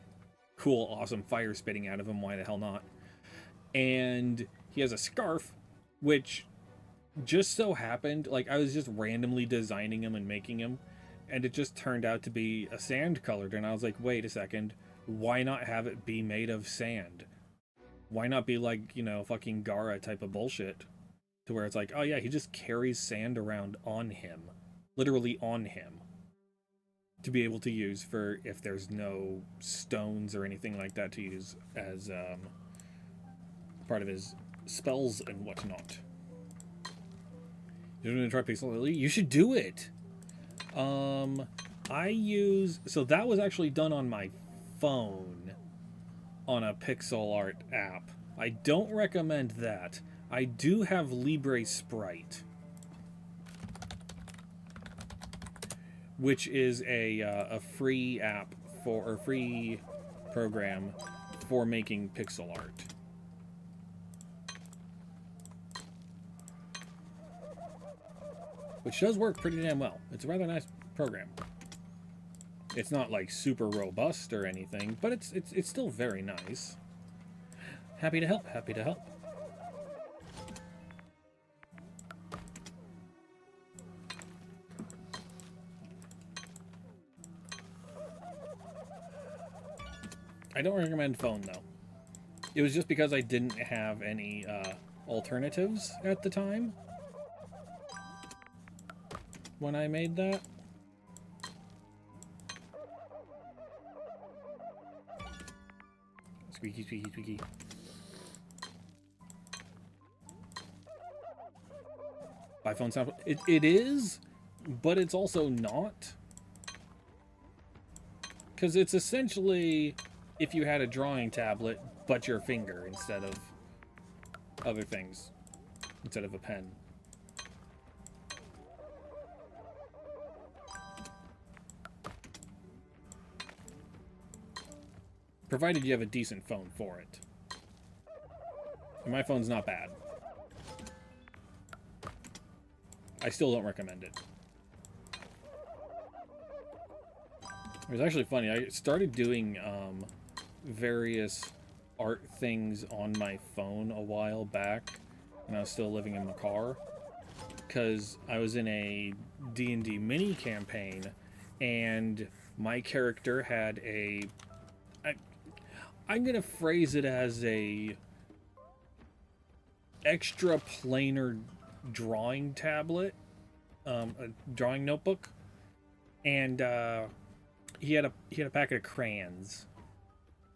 cool, awesome fire spitting out of him. Why the hell not? And he has a scarf, which just so happened, like, I was just randomly designing him and making him, and it just turned out to be a sand colored, and I was like, wait a second, why not have it be made of sand? Why not be like, you know, fucking Gara type of bullshit? To where it's like, oh yeah, he just carries sand around on him. Literally on him. To be able to use for if there's no stones or anything like that to use as part of his spells and whatnot. You're gonna try Pixel Lily? You should do it. So that was actually done on my phone on a pixel art app. I don't recommend that. I do have Libre Sprite, which is a free app or free program for making pixel art. Which does work pretty damn well. It's a rather nice program. It's not like super robust or anything, but it's still very nice. Happy to help, happy to help. I don't recommend phone, though. It was just because I didn't have any alternatives at the time when I made that. Squeaky, squeaky, squeaky. By phone sound. It is, but it's also not. Because it's essentially if you had a drawing tablet, but your finger instead of other things, instead of a pen. Provided you have a decent phone for it. And my phone's not bad. I still don't recommend it. It was actually funny. I started doing various art things on my phone a while back when I was still living in the car, because I was in a D&D mini campaign and my character had a I'm gonna phrase it as a extra planar drawing tablet, a drawing notebook, and he had a packet of crayons,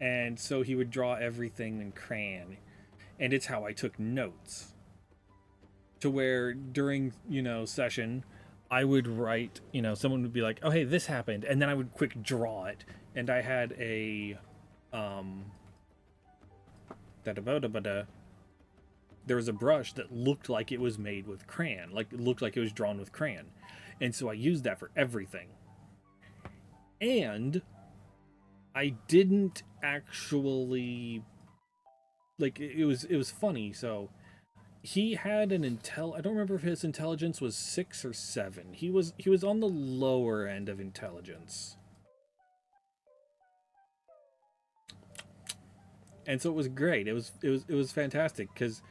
and so he would draw everything in crayon, and it's how I took notes. To where during, you know, session, I would write, you know, someone would be like, oh hey, this happened, and then I would quick draw it, and I had a there was a brush that looked like it was made with crayon, like it looked like it was drawn with crayon. And so I used that for everything. And I didn't actually, like, it was funny. So he had an I don't remember if his intelligence was 6 or 7. He was on the lower end of intelligence. And so it was great. It was fantastic because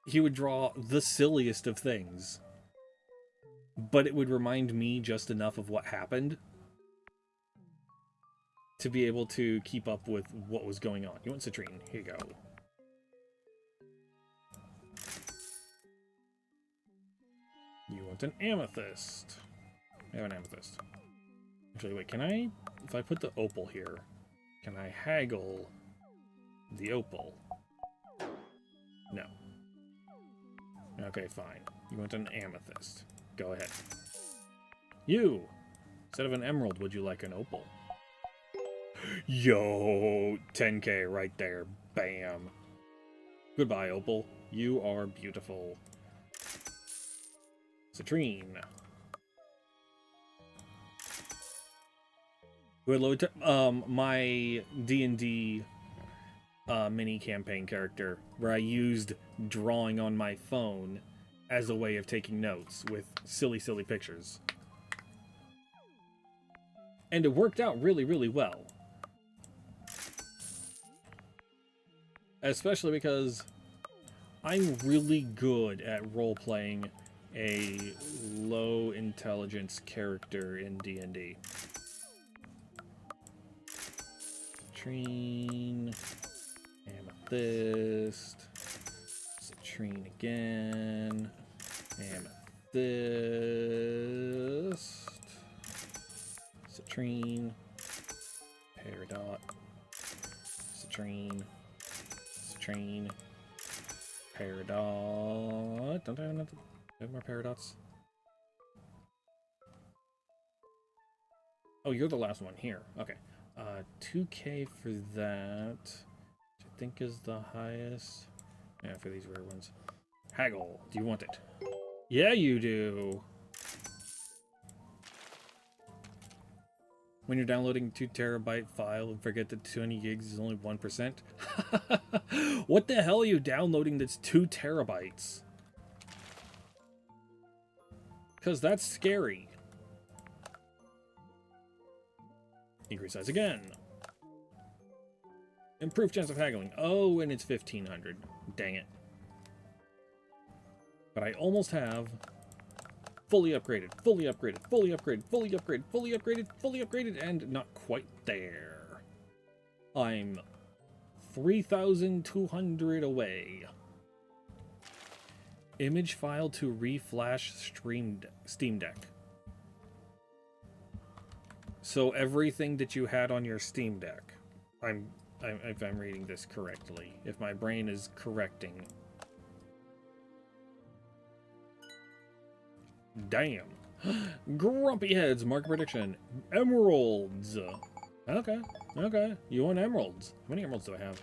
he would draw the silliest of things, but it would remind me just enough of what happened to be able to keep up with what was going on. You want citrine? Here you go. You want an amethyst? I have an amethyst. Actually, wait, can I, if I put the opal here, can I haggle the opal? No. Okay, fine. You want an amethyst. Go ahead. You! Instead of an emerald, would you like an opal? Yo! 10k right there. Bam. Goodbye, opal. You are beautiful. Citrine. My D&D mini campaign character, where I used drawing on my phone as a way of taking notes with silly pictures. And it worked out really, really well. Especially because I'm really good at role-playing a low intelligence character in D&D. Citrine, amethyst, citrine again, amethyst, citrine, peridot, citrine, citrine, peridot. Don't I have more peridots? Oh, you're the last one here. Okay. 2k for that, which I think is the highest. Yeah, for these rare ones. Haggle, do you want it? Yeah, you do. When you're downloading a 2 terabyte file and forget that 20 gigs is only 1%. What the hell are you downloading that's 2 terabytes? Because that's scary. Increase size again. Improved chance of haggling. Oh, and it's 1500. Dang it. But I almost have fully upgraded, fully upgraded, fully upgraded, fully upgraded, fully upgraded, fully upgraded, and not quite there. I'm 3,200 away. Image file to reflash Steam Deck. So everything that you had on your Steam Deck, if I'm reading this correctly, if my brain is correcting. Damn. Grumpy Heads, market prediction. Emeralds. Okay, okay. You want emeralds. How many emeralds do I have?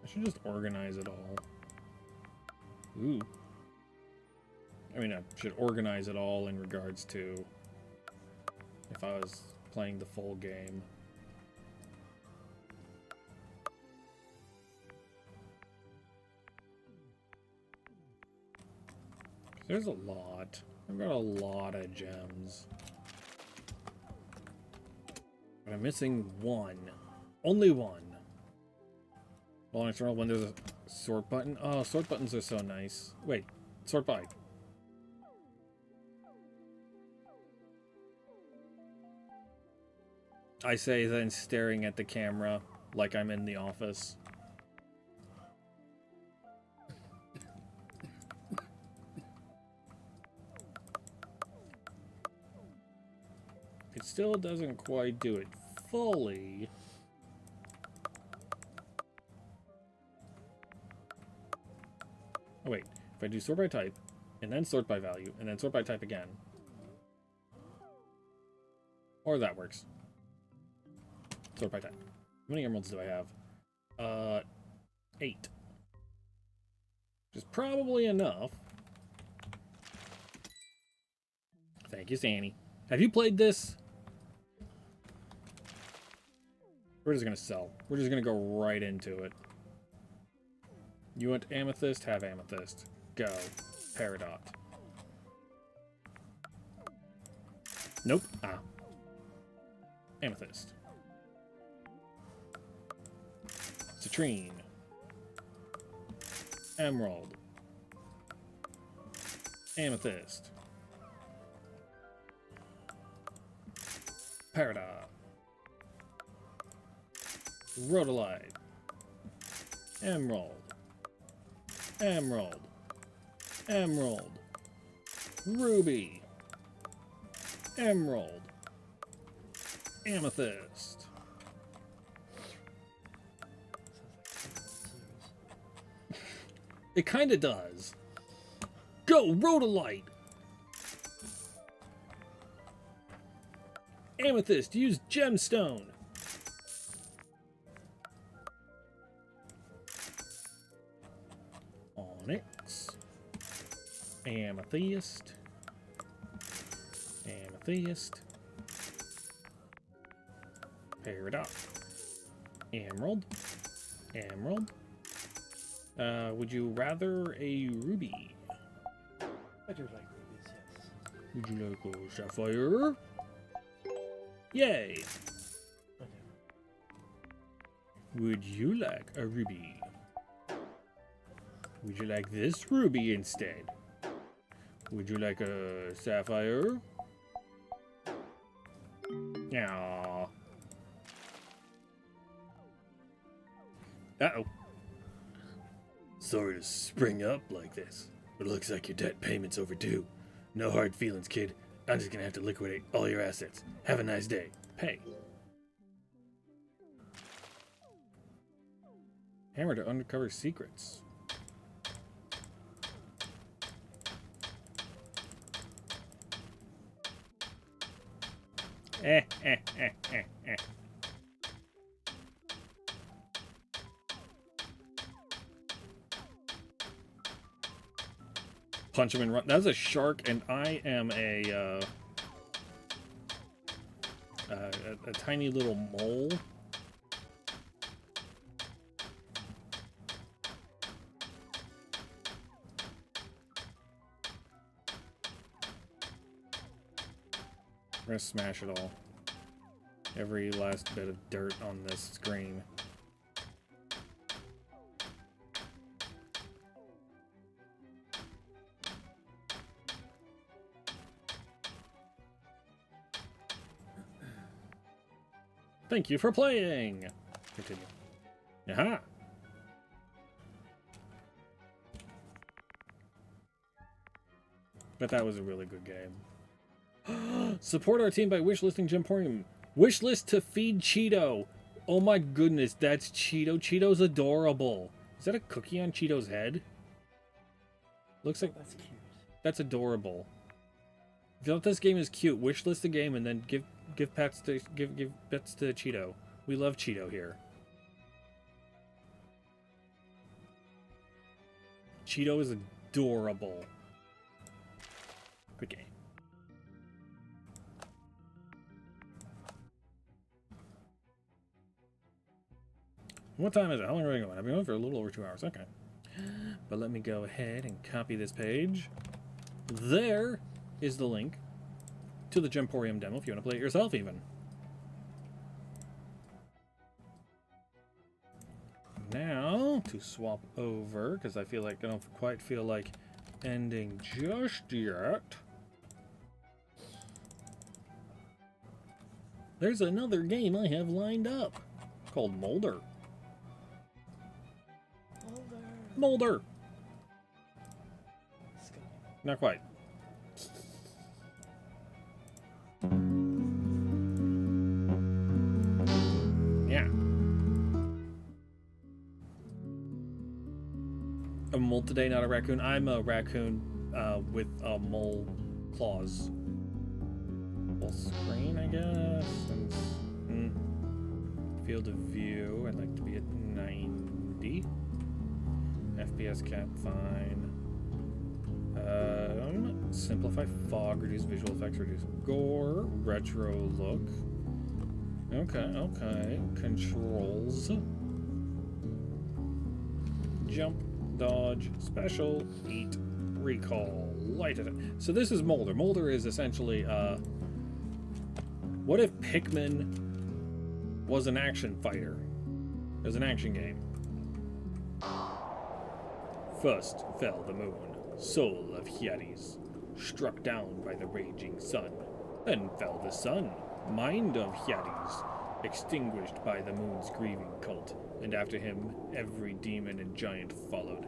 I should just organize it all. Ooh. I mean, I should organize it all in regards to if I was playing the full game. There's a lot. I've got a lot of gems. But I'm missing one. Only one. Well, external when there's a sort button. Oh, sort buttons are so nice. Wait, sort by. I say then staring at the camera like I'm in the office. It still doesn't quite do it fully. Oh wait, if I do sort by type, and then sort by value, and then sort by type again. Or that works. Sort by time. How many emeralds do I have? 8. Which is probably enough. Thank you, Sandy. Have you played this? We're just gonna sell. We're just gonna go right into it. You want amethyst? Have amethyst. Go. Peridot. Nope. Ah. Amethyst. Citrine. Emerald. Amethyst. Peridot. Rhodolite. Emerald. Emerald. Emerald. Ruby. Emerald. Amethyst. It kinda does. Go, Rhodolite! Amethyst, use gemstone. Onyx. Amethyst. Amethyst. Peridot. Emerald. Emerald. Would you rather a ruby? I do like rubies, yes. Would you like a sapphire? Yay! I do. Would you like a ruby? Would you like this ruby instead? Would you like a sapphire? Yeah. Uh-oh. Sorry to spring up like this, but it looks like your debt payment's overdue. No hard feelings, kid. I'm just gonna have to liquidate all your assets. Have a nice day. Pay. Hammer to uncover secrets. Eh. Punch him and run. That's a shark, and I am a tiny little mole. We're gonna smash it all. Every last bit of dirt on this screen. Thank you for playing. Continue. Aha. But that was a really good game. Support our team by wishlisting Gemporium. Wishlist to feed Cheeto. Oh my goodness, that's Cheeto. Cheeto's adorable. Is that a cookie on Cheeto's head? Looks like That's cute. that's adorable. If you thought this game is cute, wishlist the game and then give pets to give bets to Cheeto. We love Cheeto here. Cheeto is adorable. Good game. What time is it? How long are we going? I've been going for a little over 2 hours. Okay. But let me go ahead and copy this page. There is the link to the Gemporium demo if you want to play it yourself even. Now, to swap over, because I feel like I don't quite feel like ending just yet. There's another game I have lined up called Molder. Molder! Not quite. Yeah. A mole today, not a raccoon. I'm a raccoon with mole claws. full screen, I guess. And, field of view, I'd like to be at 90. FPS cap, fine. Simplify fog, reduce visual effects, reduce gore, retro look. Okay. Controls. Jump, dodge, special, eat, recall, light attack. So this is Molder. Molder is essentially, what if Pikmin was an action fighter? It was an action game. First fell the moon, soul of Hades, struck down by the raging sun. Then fell the sun, mind of Hades, extinguished by the moon's grieving cult, and after him every demon and giant followed.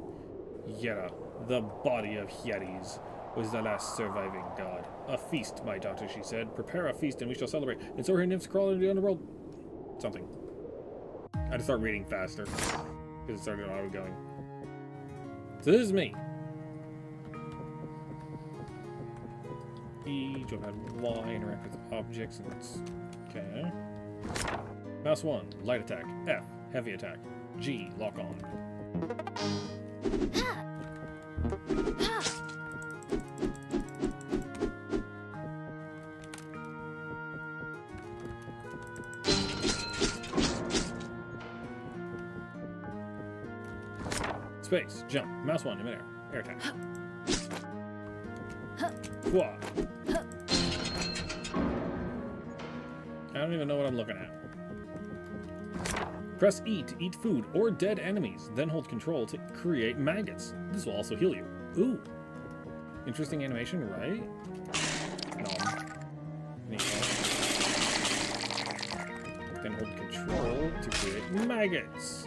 Yera, the body of Hades, was the last surviving god. A feast, my daughter, she said. Prepare a feast and we shall celebrate. And so her nymphs crawl into the underworld. Something. I had to start reading faster, because it started auto-going. So this is me. E, jump at Y, interact with objects, and it's... Okay. Mouse 1, light attack. F, heavy attack. G, lock on. Space, jump, mouse 1 in midair, air attack. Whoa. I don't even know what I'm looking at. Press E to eat food or dead enemies, then hold control to create maggots. This will also heal you. Ooh. Interesting animation, right? Nom. Then hold control to create maggots.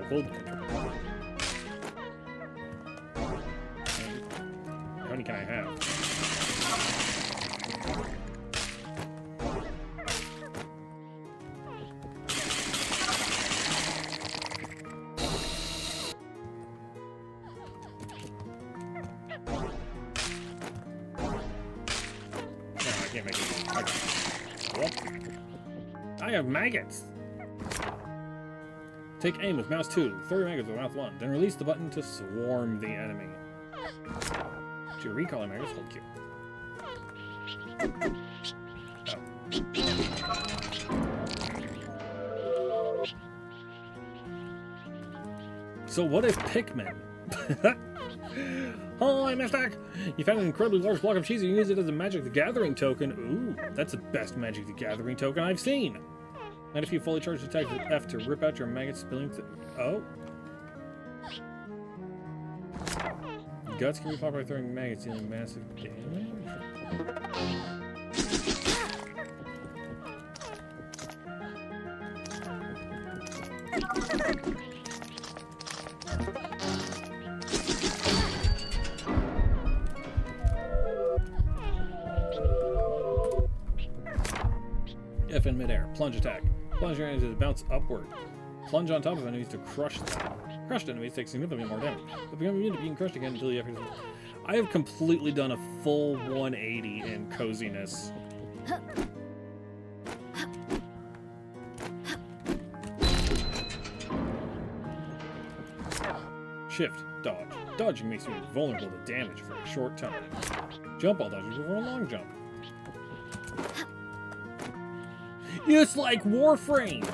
Hold control. How many can I have? No, I can't make it. Okay. What? I have maggots! Take aim with mouse 2, throw your maggots with mouse 1, then release the button to swarm the enemy. To recall your maggots, hold Q. Oh. So what if Pikmin? Hi, Mistake! You found an incredibly large block of cheese and you use it as a Magic the Gathering token. Ooh, that's the best Magic the Gathering token I've seen! And if you fully charge the attack with F to rip out your maggots spilling to... Oh. Guts can be popped by throwing maggots, dealing massive damage. F in midair. Plunge attack. Plunge your enemies to bounce upward. Plunge on top of enemies to crush them. Crushed enemies take significantly more damage, but become immune to being crushed again until you have... I have completely done a full 180 in coziness. Shift, dodge. Dodging makes you vulnerable to damage for a short time. Jump while dodging for a long jump. It's like Warframe!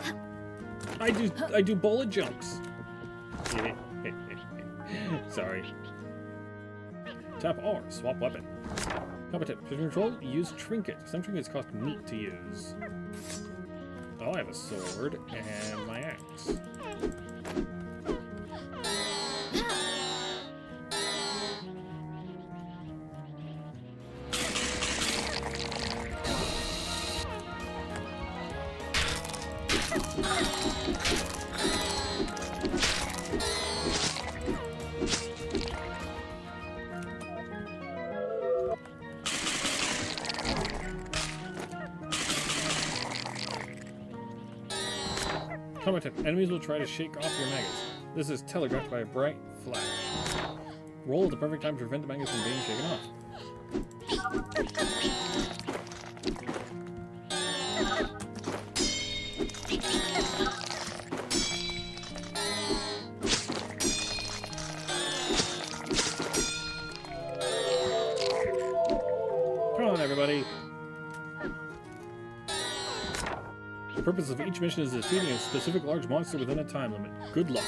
I do bullet jumps. Sorry. Tap R, swap weapon. Combat tip. To control, use trinket. Some trinkets cost meat to use. Oh, I have a sword and my axe. Combat tip. Enemies will try to shake off your maggots. This is telegraphed by a bright flash. Roll at the perfect time to prevent the mangoes from being shaken off. Come on, everybody. The purpose of each mission is defeating a specific large monster within a time limit. Good luck.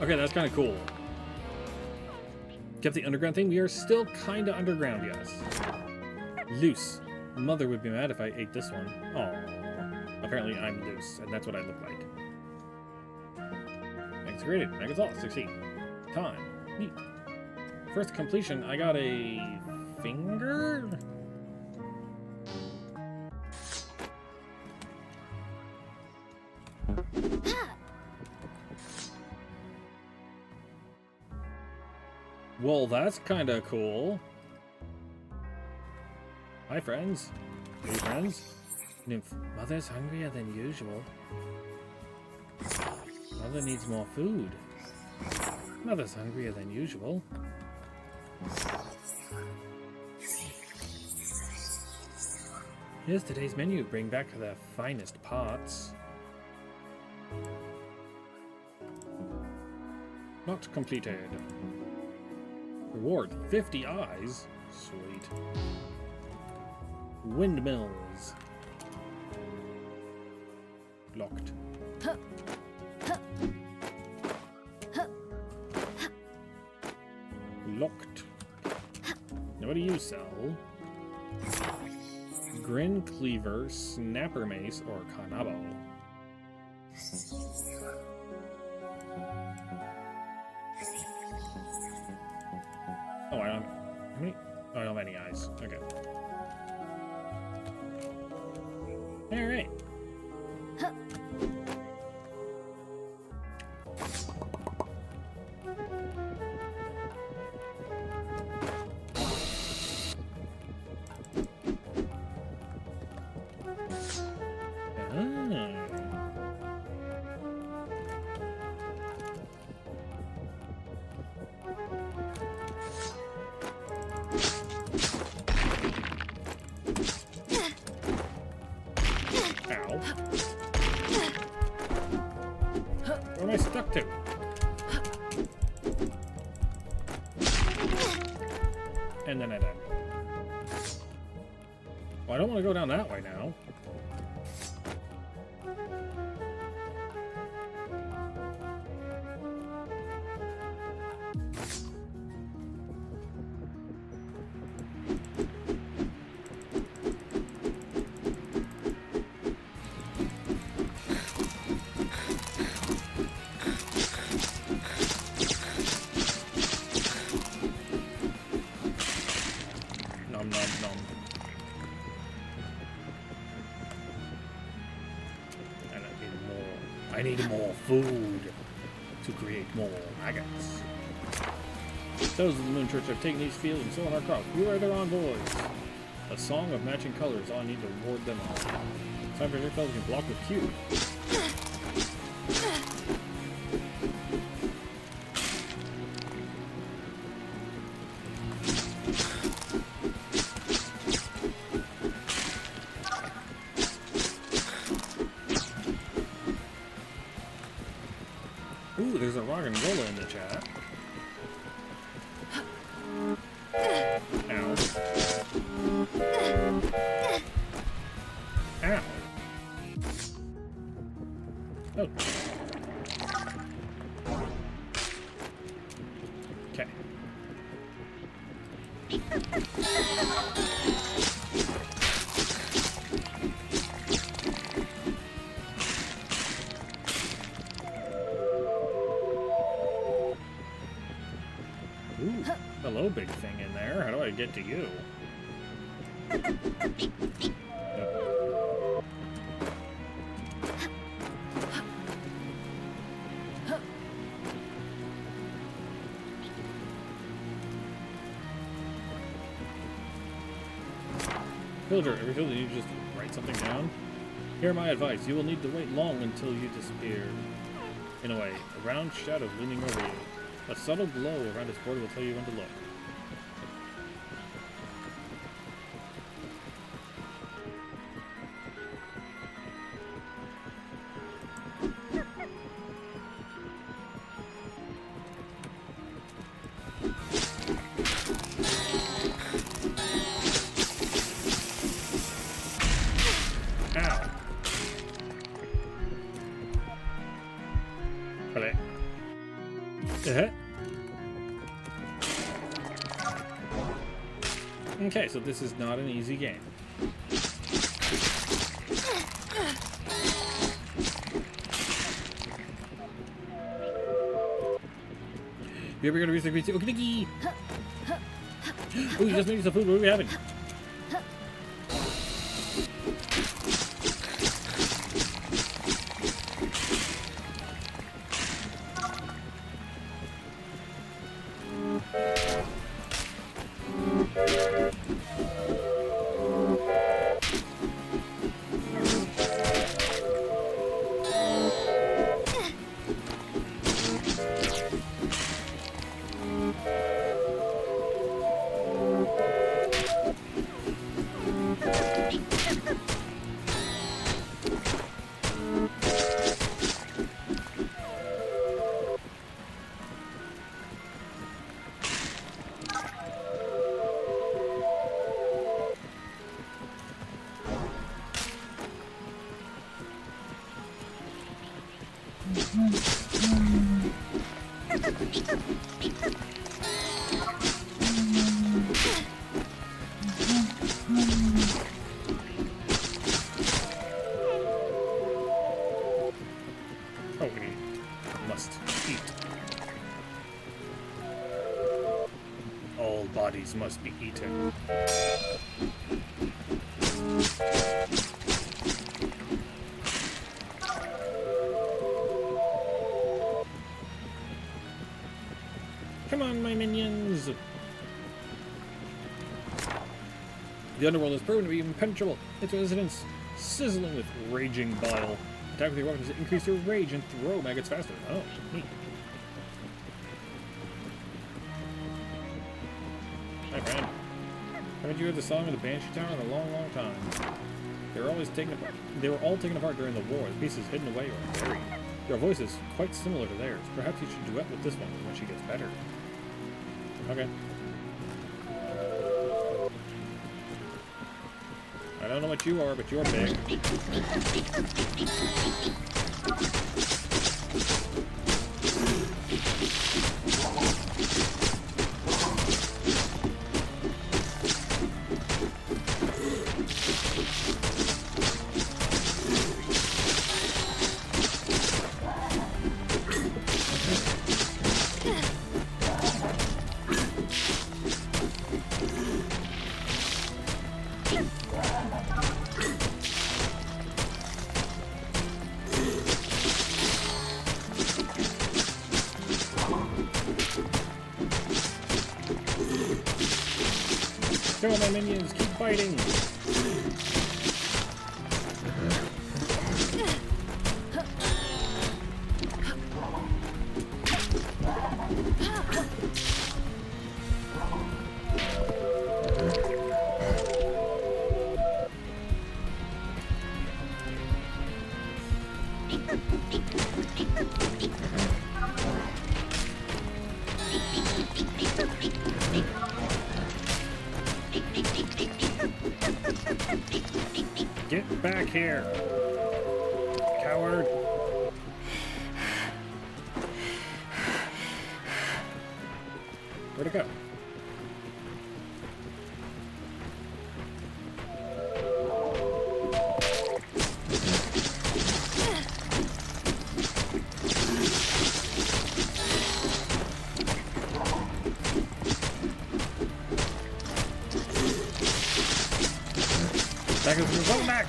Okay, that's kind of cool. Kept the underground thing. We are still kind of underground, yes. Loose. Mother would be mad if I ate this one. Oh, apparently I'm loose, and that's what I look like. Thanks, created. Megas all succeed. Time. Neat. First completion, I got a finger. Well, that's kind of cool. Hi, friends. Hey, friends. Nymph. Mother's hungrier than usual. Mother needs more food. Mother's hungrier than usual. Here's today's menu. Bring back the finest parts. Not completed. Reward, 50 eyes. Sweet. Windmills. Locked. Locked. Now what do you sell? Grin Cleaver, Snapper Mace, or Kanabo? Oh, I don't. How many? Oh, I don't have any eyes. Okay. Alright. Where am I stuck to? And then I died. Well, I don't want to go down that way now. Nom nom nom. And I need more food to create more maggots. Those of the Moon Church have taken these fields and sown our crops. We are their envoys. A song of matching colors. All I need to ward them off. Time for fellows can block with Q. Ooh, there's a rock and roller in the chat. Ow. Ow. Oh. Okay. Ooh, hello, big thing in there. How do I get to you? Villager, ever feel the need to just write something down? Hear my advice. You will need to wait long until you disappear. In a way, a round shadow looming over you. A subtle glow around its border will tell you when to look. Ow. Vale. Okay, so this is not an easy game. You ever go to Research PC? Okay, Nikki! Oh, you just made me some food. What are we having? Oh, we must eat. All bodies must be eaten. Come on, my minions! The underworld has proven to be impenetrable. Its residents sizzling with raging bile. Attack with your weapons to increase your rage and throw maggots faster. Oh, neat. Hi, friend. Haven't you heard the song of the Banshee Tower in a long, long time? They were all taken apart during the war, the pieces hidden away or buried. Your voice is quite similar to theirs. Perhaps you should duet with this one when she gets better. Okay. I don't know what you are, but you're big. Come on, my minions, keep fighting! Get back here, coward! Where'd it go? Back is going back!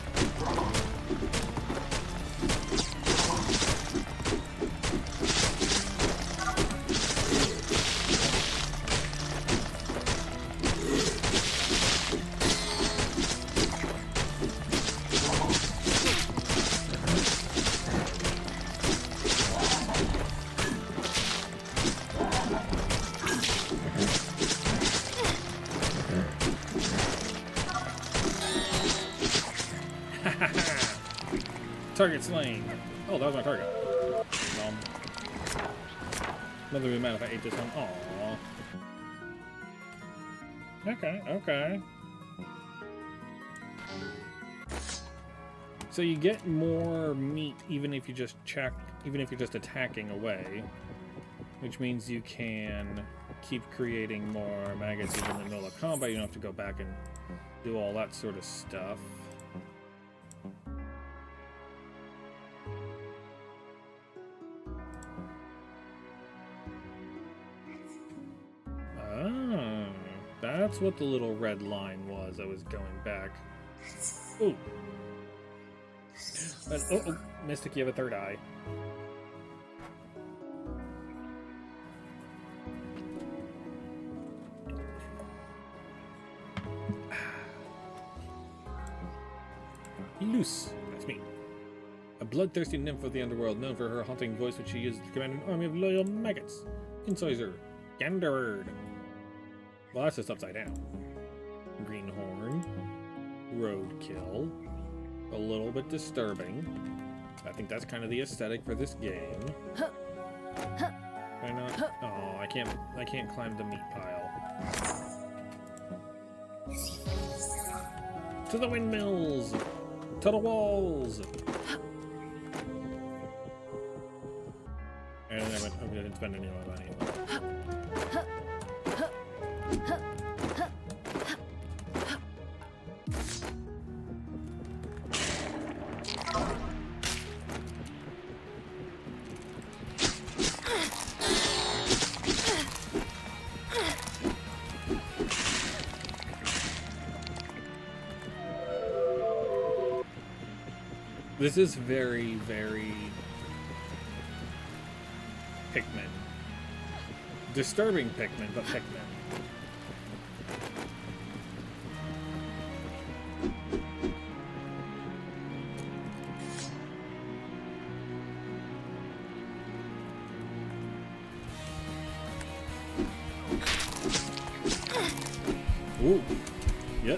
Target slain. Oh, that was my target. Nothing would be mad if I ate this one. Aww. Okay, okay. So you get more meat even if you just attacking away, which means you can keep creating more maggots even in the middle of combat. You don't have to go back and do all that sort of stuff. Ah, that's what the little red line was. I was going back. Ooh. Oh, Mystic, you have a third eye. Loose. That's me. A bloodthirsty nymph of the underworld, known for her haunting voice, which she uses to command an army of loyal maggots. Incisor. Ganderbird. Well, that's just upside down. Greenhorn. Roadkill. A little bit disturbing. I think that's kind of the aesthetic for this game. Why not? Oh, I can't climb the meat pile. To the windmills! To the walls! And I didn't spend any of my money. This is very, very Pikmin. Disturbing Pikmin, but Pikmin. Ooh. Yeah.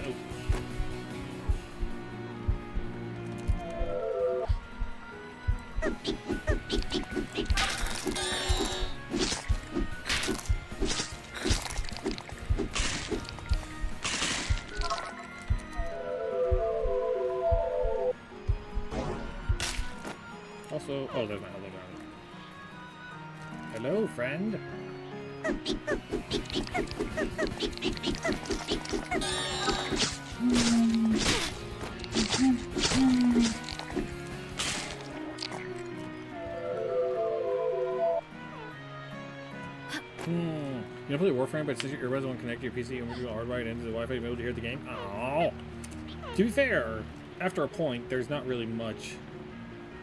Also, oh, there's my hello ground. Hello, friend. You know, play Warframe, but since your earbuds won't connect to your PC and we're hardwired into the Wi-Fi to be able to hear the game. Oh, to be fair, after a point, there's not really much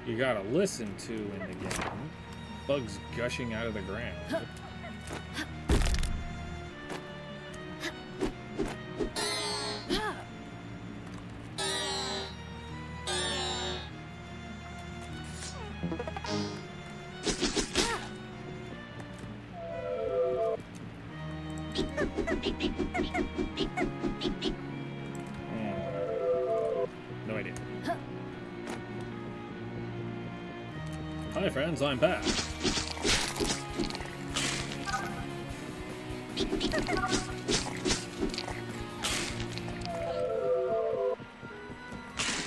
you gotta listen to in the game. Bugs gushing out of the ground. No idea. Hi friends, I'm back.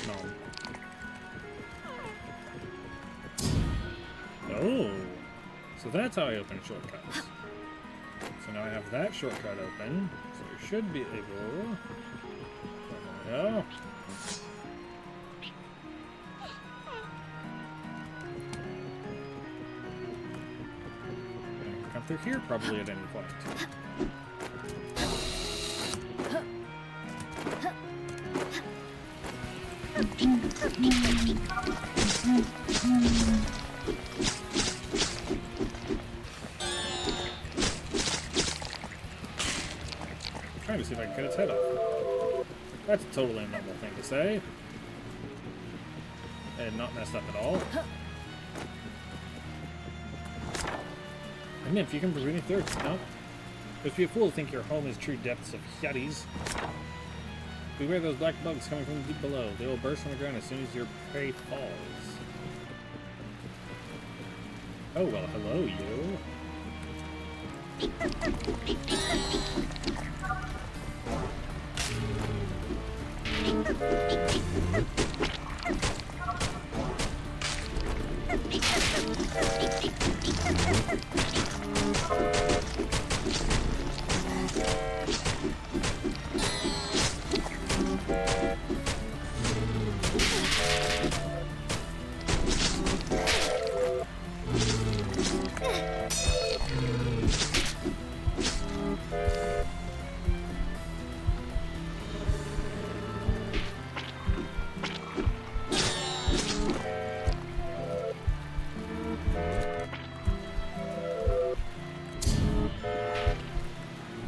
No. Oh, so that's how I open shortcuts. So now I have that shortcut open, so I should be able. There we go. Come through here probably at any point. Trying to see if I can cut its head off. That's totally a normal thing to say. And not messed up at all. And if you can breathe it through, no. If you're a fool to think your home is true depths of Hades. Beware those black bugs coming from deep below. They will burst on the ground as soon as your prey falls. Oh, well, hello, you.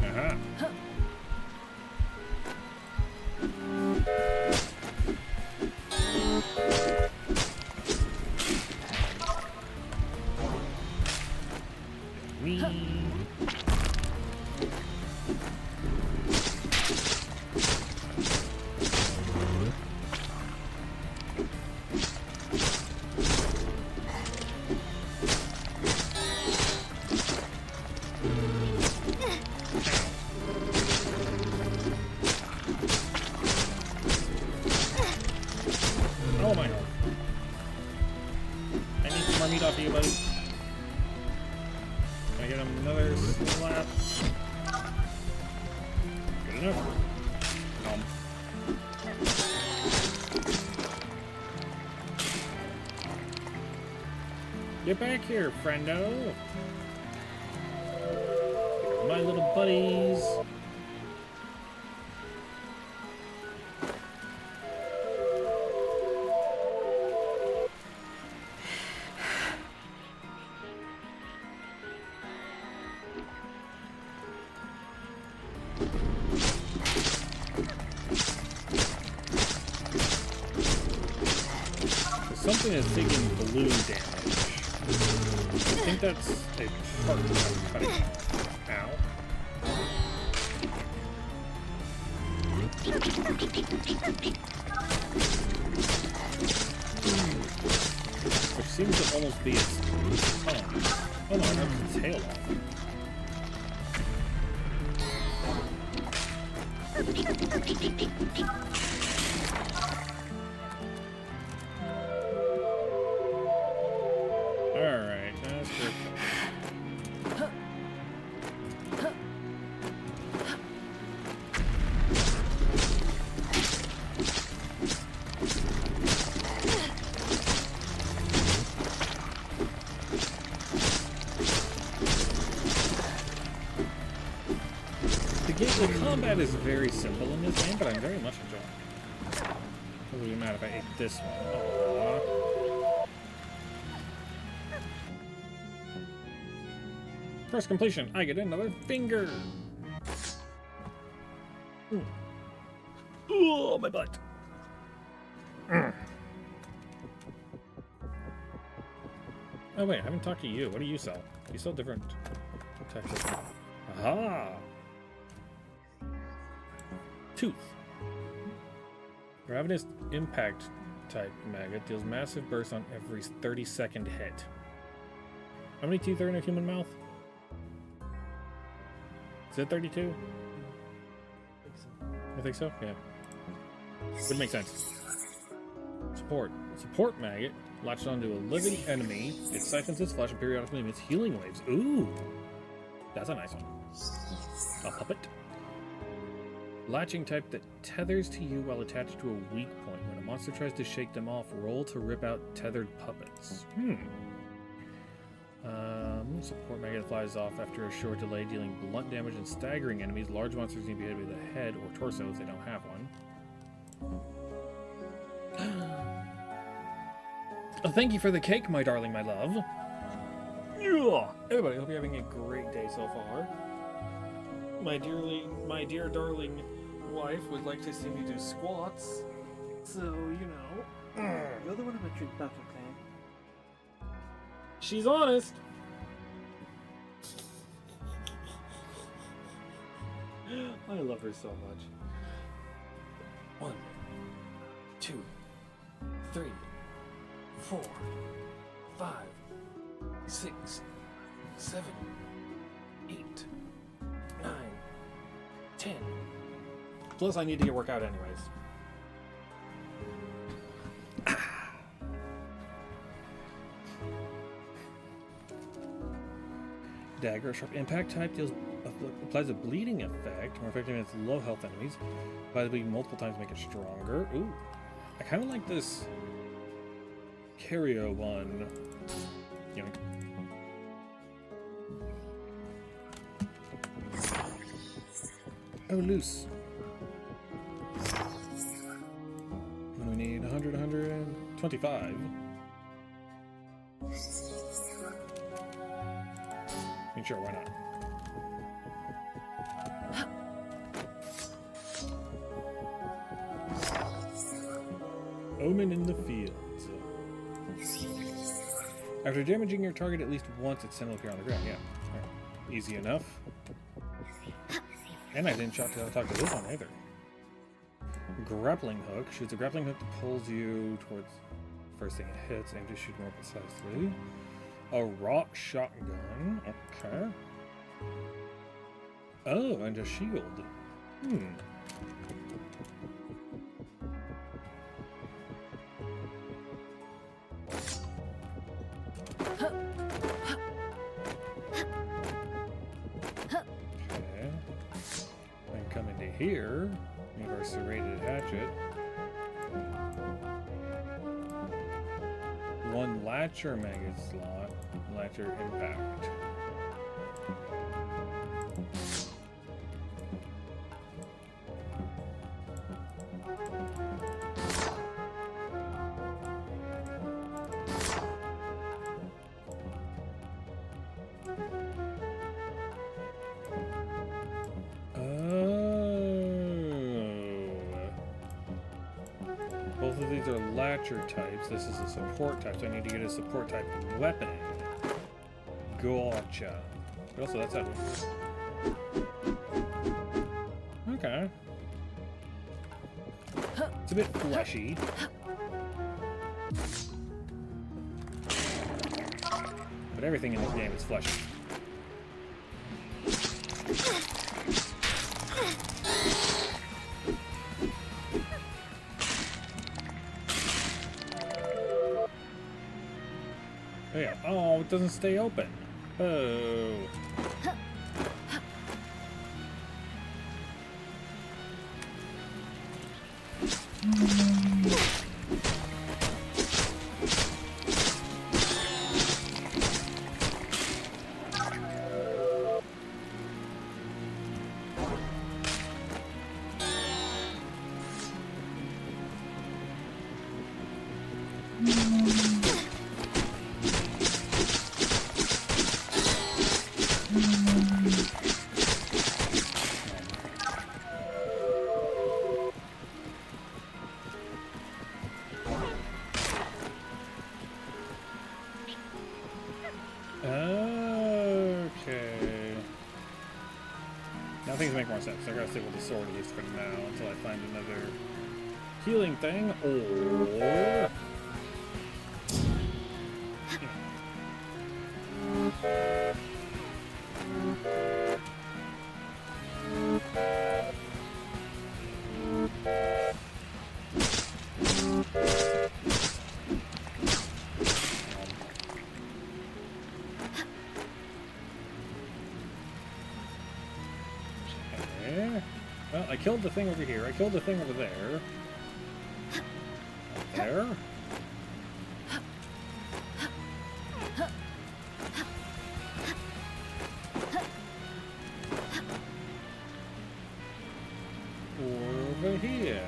Aha. Whee. Oh my god. I need some more meat off you, buddy. Can I get another slap? Good enough. Get back here, friendo. You're my little buddies. Something is taking balloon damage. I think that's a part I'm cutting off. Ow. Which seems to almost be its tongue. Oh no, I knocked its tail off. Alright, that's perfect. The combat is very simple in this game, but I'm very much enjoying it. What would be mad if I ate this one? Aww. First completion, I get another finger! Oh, my butt! Oh wait, I haven't talked to you. What do you sell? You sell different types of... Aha! Tooth. Ravenous impact type maggot deals massive bursts on every 30-second hit. How many teeth are in a human mouth? Is it 32? I think so, yeah. Would make sense. Support. Support maggot latched onto a living enemy. It siphons its flesh and periodically emits healing waves. Ooh! That's a nice one. A puppet. Latching type that tethers to you while attached to a weak point. When a monster tries to shake them off, roll to rip out tethered puppets. Support maggot flies off after a short delay, dealing blunt damage and staggering enemies. Large monsters need to be hit with a head or torso if they don't have one. Oh, thank you for the cake, my darling, my love. Yeah. Everybody, hope you're having a great day so far. My dear darling wife would like to see me do squats, so you know. You're the one who treat that, okay? She's honest. I love her so much. 2, 3, 4, 5, 6, 7, 8, 9, 10. Plus, I need to get work out anyways. Dagger, sharp impact type deals applies a bleeding effect, more effective against low health enemies. Applies bleed multiple times, make it stronger. Ooh, I kind of like this Cario one. Yoink. Oh, loose. What do we need? 100, 125. I mean, sure, why not? Omen in the fields. After damaging your target at least once, its symbol appear on the ground. Yeah, right. Easy enough. And I didn't talk to this one either. Grappling hook shoots a grappling hook that pulls you towards the first thing it hits. Aim to shoot more precisely. A rock shotgun. Okay. Oh, and a shield. Okay. Then come into here. We have our serrated hatchet. One latcher maggot slot. Latcher impact. Both of these are latcher types. This is a support type, so I need to get a support type weapon. Gotcha. But also, that's that one. Okay. It's a bit fleshy. But everything in this game is fleshy. Oh, yeah. Oh, it doesn't stay open. Oh. Okay. Now things make more sense. I gotta stick with the sword at least for now until I find another healing thing, or... Well, I killed the thing over here. I killed the thing over there. There. Over here.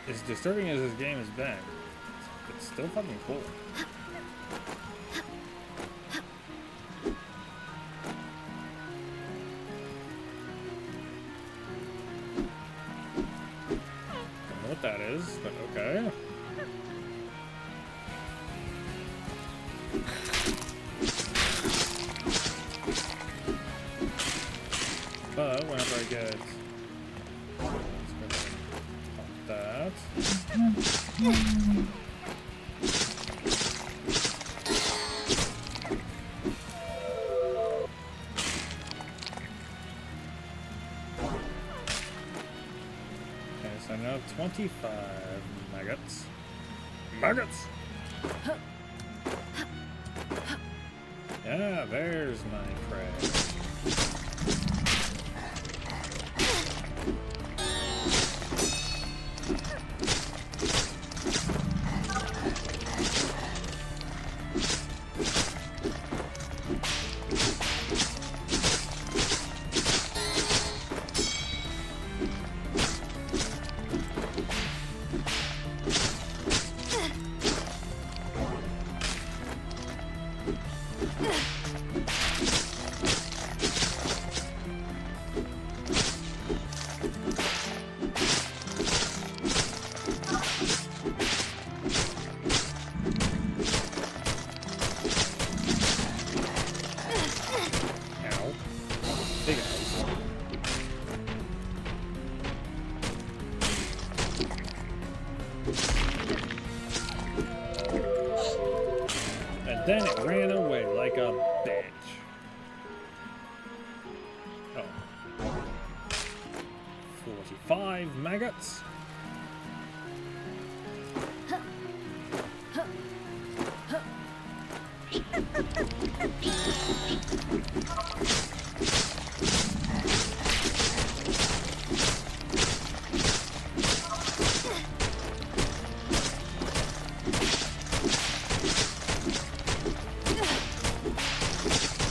As disturbing as this game has been, it's it's still fucking cool. Don't know what that is, but okay. But whenever I get that. Okay, so now 25 maggots. Maggots! Yeah, there's my prey. Then it ran away like a bitch. Oh. 45 maggots.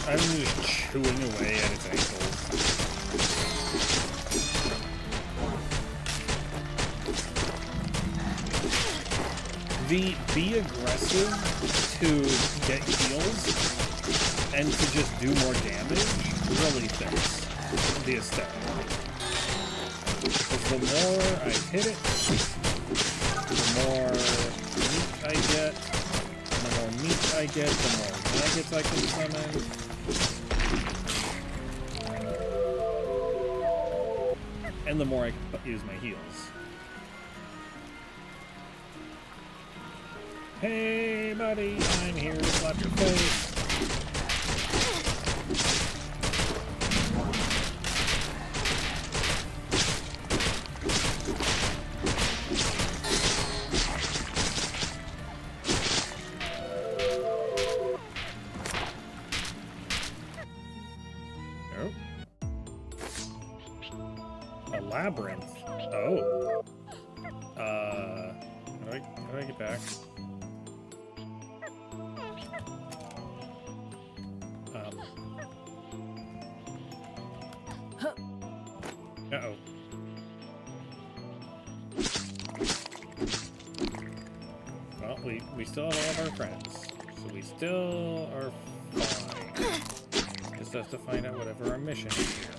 I'm just chewing away at its ankles. Be aggressive to get heals and to just do more damage really fits the aesthetic. Because the more I hit it, the more meat I get. And the more meat I get, the more maggots I can summon. And the more I can use my heals. Hey, buddy, I'm here to slap your face. A labyrinth. Oh. How do I get back? Uh-oh. Well, we still have all of our friends. So we still are fine. Just have to find out whatever our mission is here.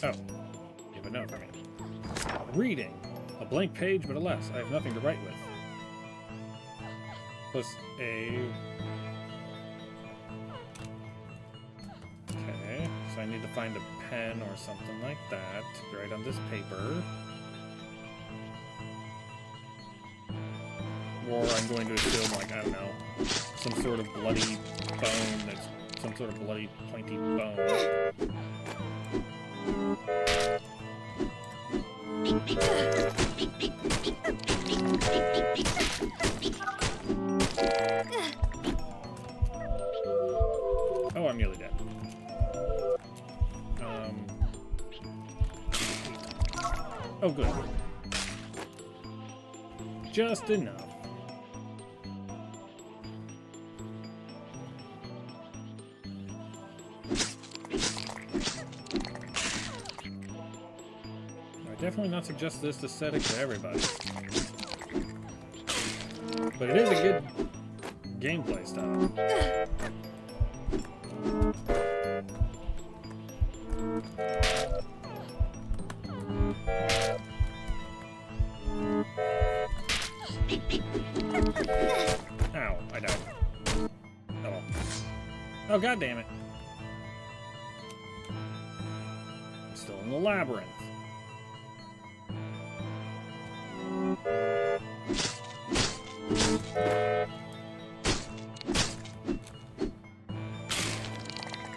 Oh. You have a note for me. Reading. A blank page, but alas, I have nothing to write with. Plus a... Okay, so I need to find a pen or something like that to write on this paper. Or I'm going to assume, like, I don't know, some sort of bloody bone that's some sort of bloody pointy bone. Oh, I'm nearly dead. Oh, good. Just enough. Definitely not suggest this aesthetic to everybody. But it is a good gameplay style. Ow, I died. Oh. Oh, god damn it. I'm still in the labyrinth.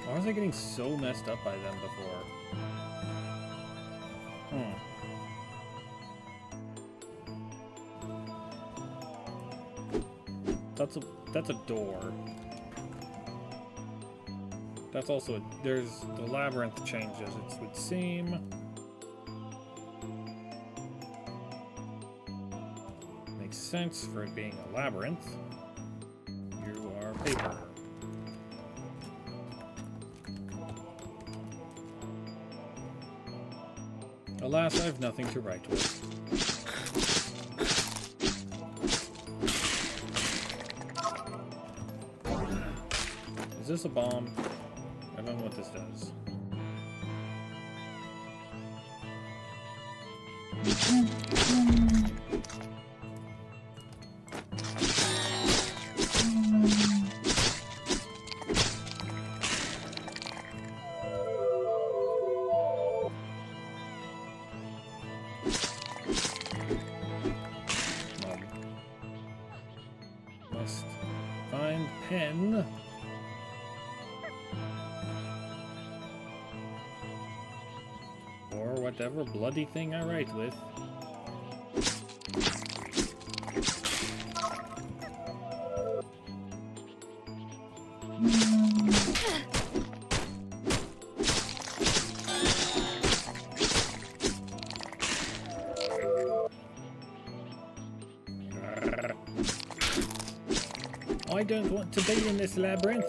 Why was I getting so messed up by them before? That's a door. That's also there's the labyrinth changes, it would seem. Makes sense for it being a labyrinth. You are paper. Alas, I have nothing to write with. Is this a bomb? I don't know what this does. Must find pen. Or whatever bloody thing I write with. I don't want to be in this labyrinth.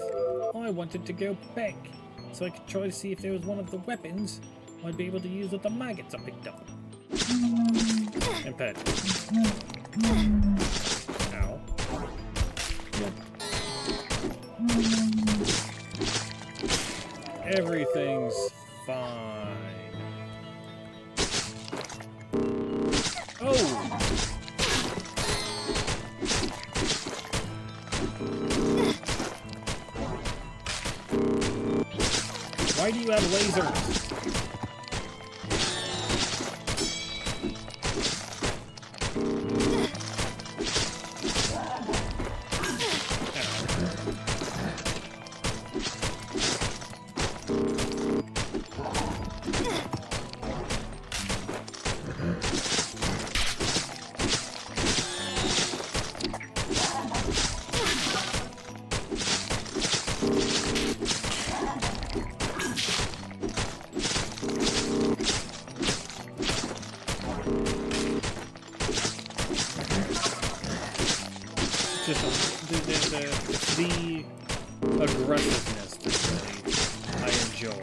I wanted to go back, so I could try to see if there was one of the weapons I'd be able to use with the maggots I picked up. And pet. Ow. Everything's fine. Oh! Why do you have lasers? Just the aggressiveness that I enjoy.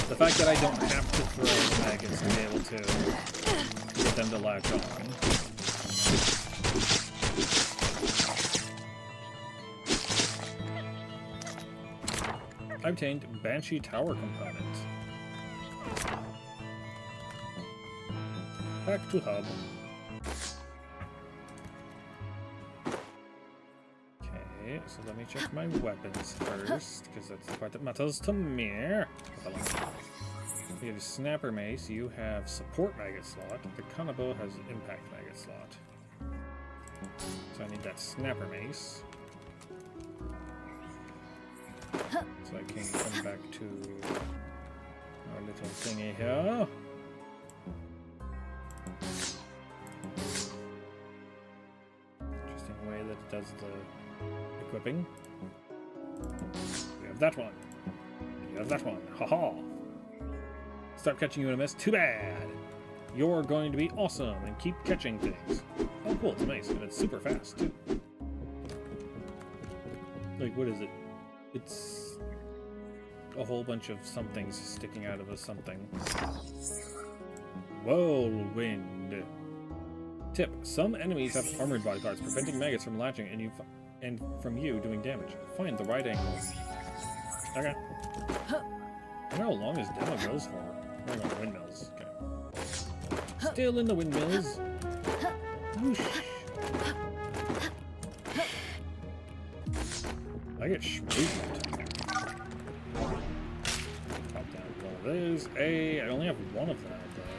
The fact that I don't have to throw the maggots to be able to get them to latch on. I obtained Banshee Tower component. Back to hub. Okay, so let me check my weapons first, because that's the part that matters to me. You have a Snapper Mace, you have Support Maggot slot, the Kanabo has Impact Maggot slot. So I need that Snapper Mace. So I can come back to our little thingy here. Interesting way that it does the equipping. We have that one. You have that one. Haha. Start catching you in a miss. Too bad. You're going to be awesome and keep catching things. Oh, cool. It's nice. And it's super fast, too. Like, what is it? It's a whole bunch of somethings sticking out of a something. Whirlwind. Tip: some enemies have armored body parts, preventing maggots from latching and from you doing damage. Find the right angle. Okay. I wonder how long this demo goes for. We're going to windmills. Okay. Still in the windmills. Whoosh. I get schmoozed. Pop down one of those. I only have one of that, though.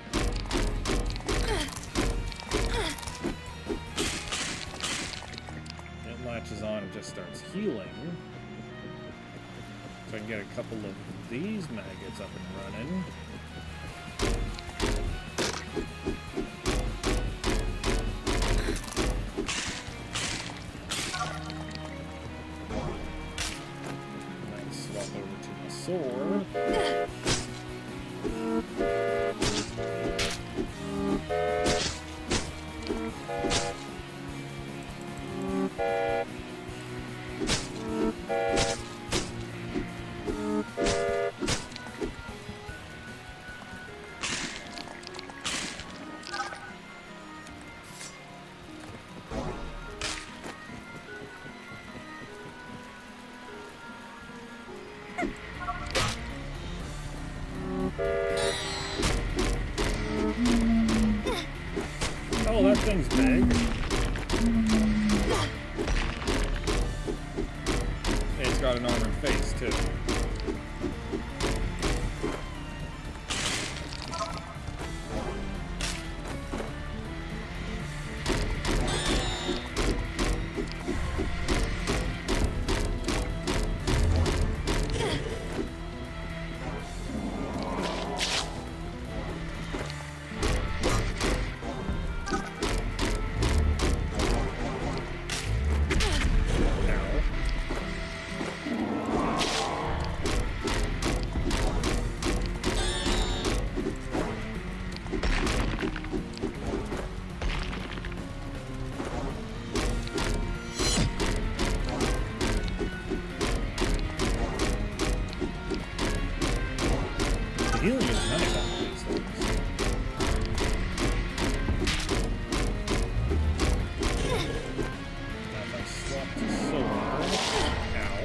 It latches on and just starts healing. So I can get a couple of these maggots up and running. Sword. Oh, that thing's big. It's got an armored face, too. Healing is nice on these things. Now if I swap to sword. Ow.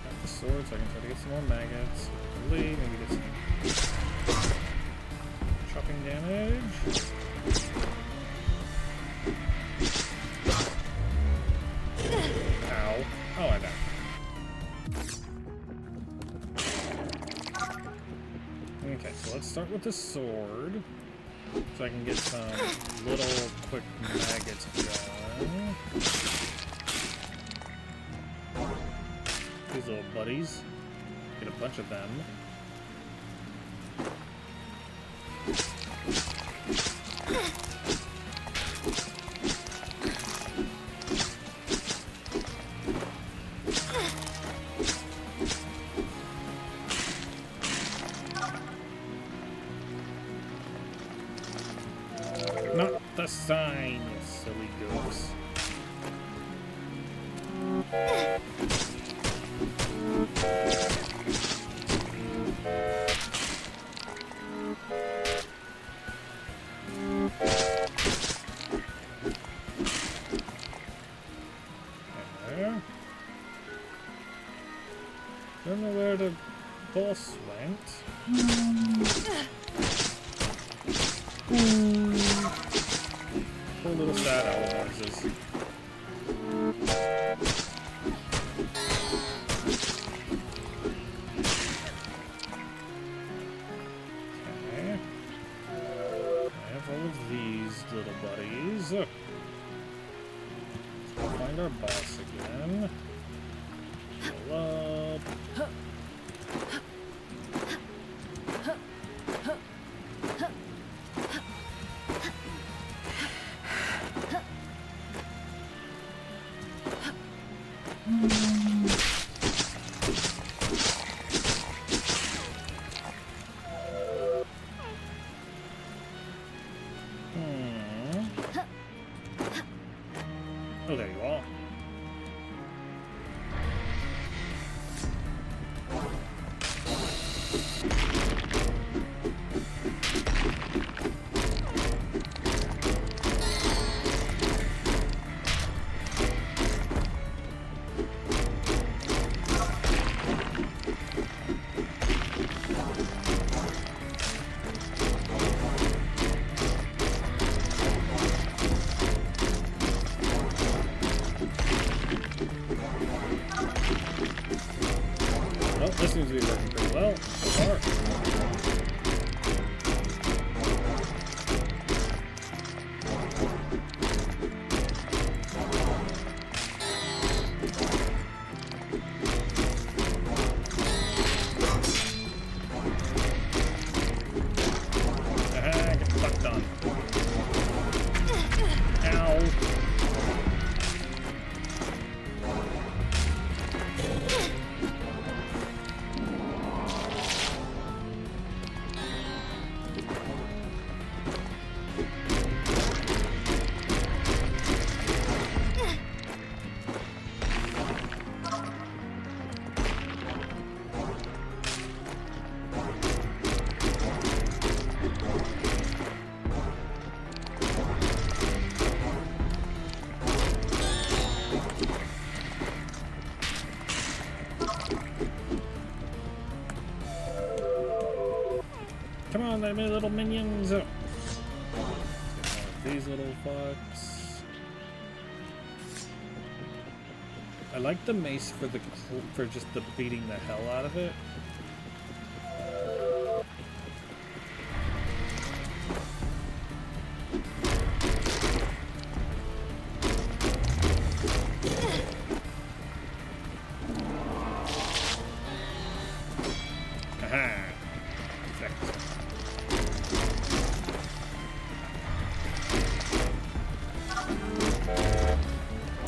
Got the sword so I can try to get some more maggots. Maybe get some chopping damage. Ow. Oh, I died. Okay, so let's start with the sword. So I can get some little quick maggots going. These little buddies. Get a bunch of them. Not the sign, you silly goose. There. Don't know where the boss went. Poor little sad owl noises. Okay. I have all of these little buddies. Let's go find our boss again. Heal up. Well, so far. Get fucked on. Ow. Come on, my little minions! These little fucks. I like the mace for just the beating the hell out of it. Aha! Perfect.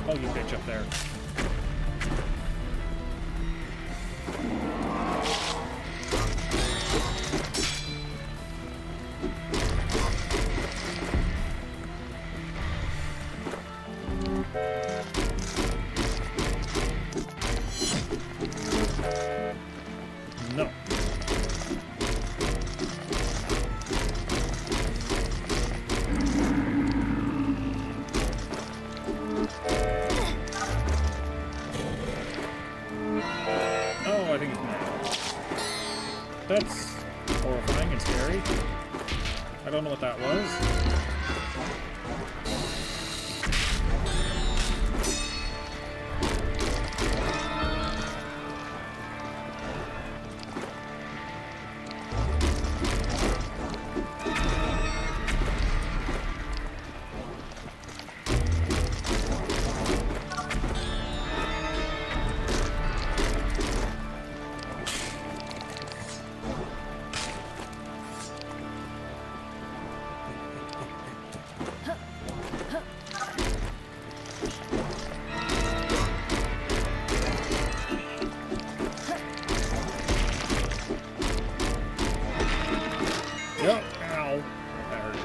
Oh, you bitch up there. No. Oh, I think it's mine. That's horrifying and scary. I don't know what that was. Yep. Ow. That hurt.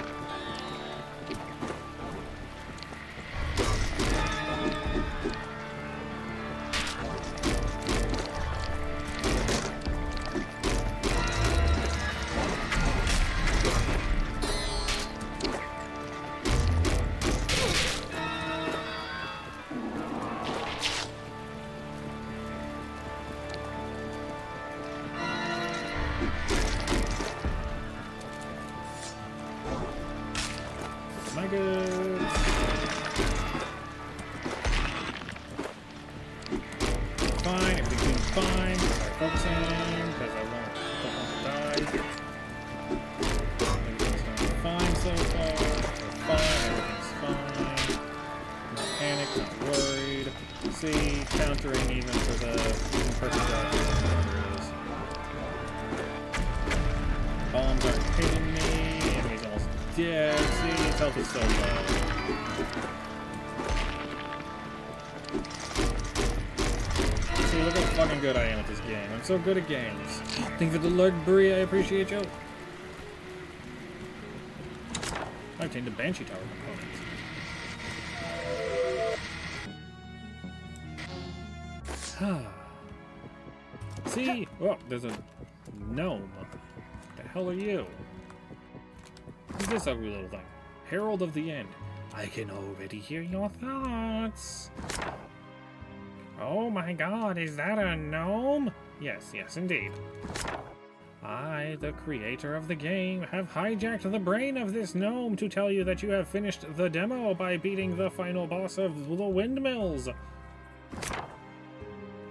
My goods. Fine, everything's fine. Start focusing because don't want to die. Everything's going fine so far. We're fine, everything's fine. Not panicked, not worried. See, countering even for the perfect whatever it is. Bombs aren't hitting me. Enemy's almost dead. See, his health is so low. See, look how fucking good I am at this game. I'm so good at games. Thank you for the lurk, Brie. I appreciate you. I obtained a Banshee Tower component. See? Oh, there's a gnome. What the hell are you? Who's this ugly little thing? Herald of the End. I can already hear your thoughts. Oh my god, is that a gnome? Yes, yes indeed. I, the creator of the game, have hijacked the brain of this gnome to tell you that you have finished the demo by beating the final boss of the windmills.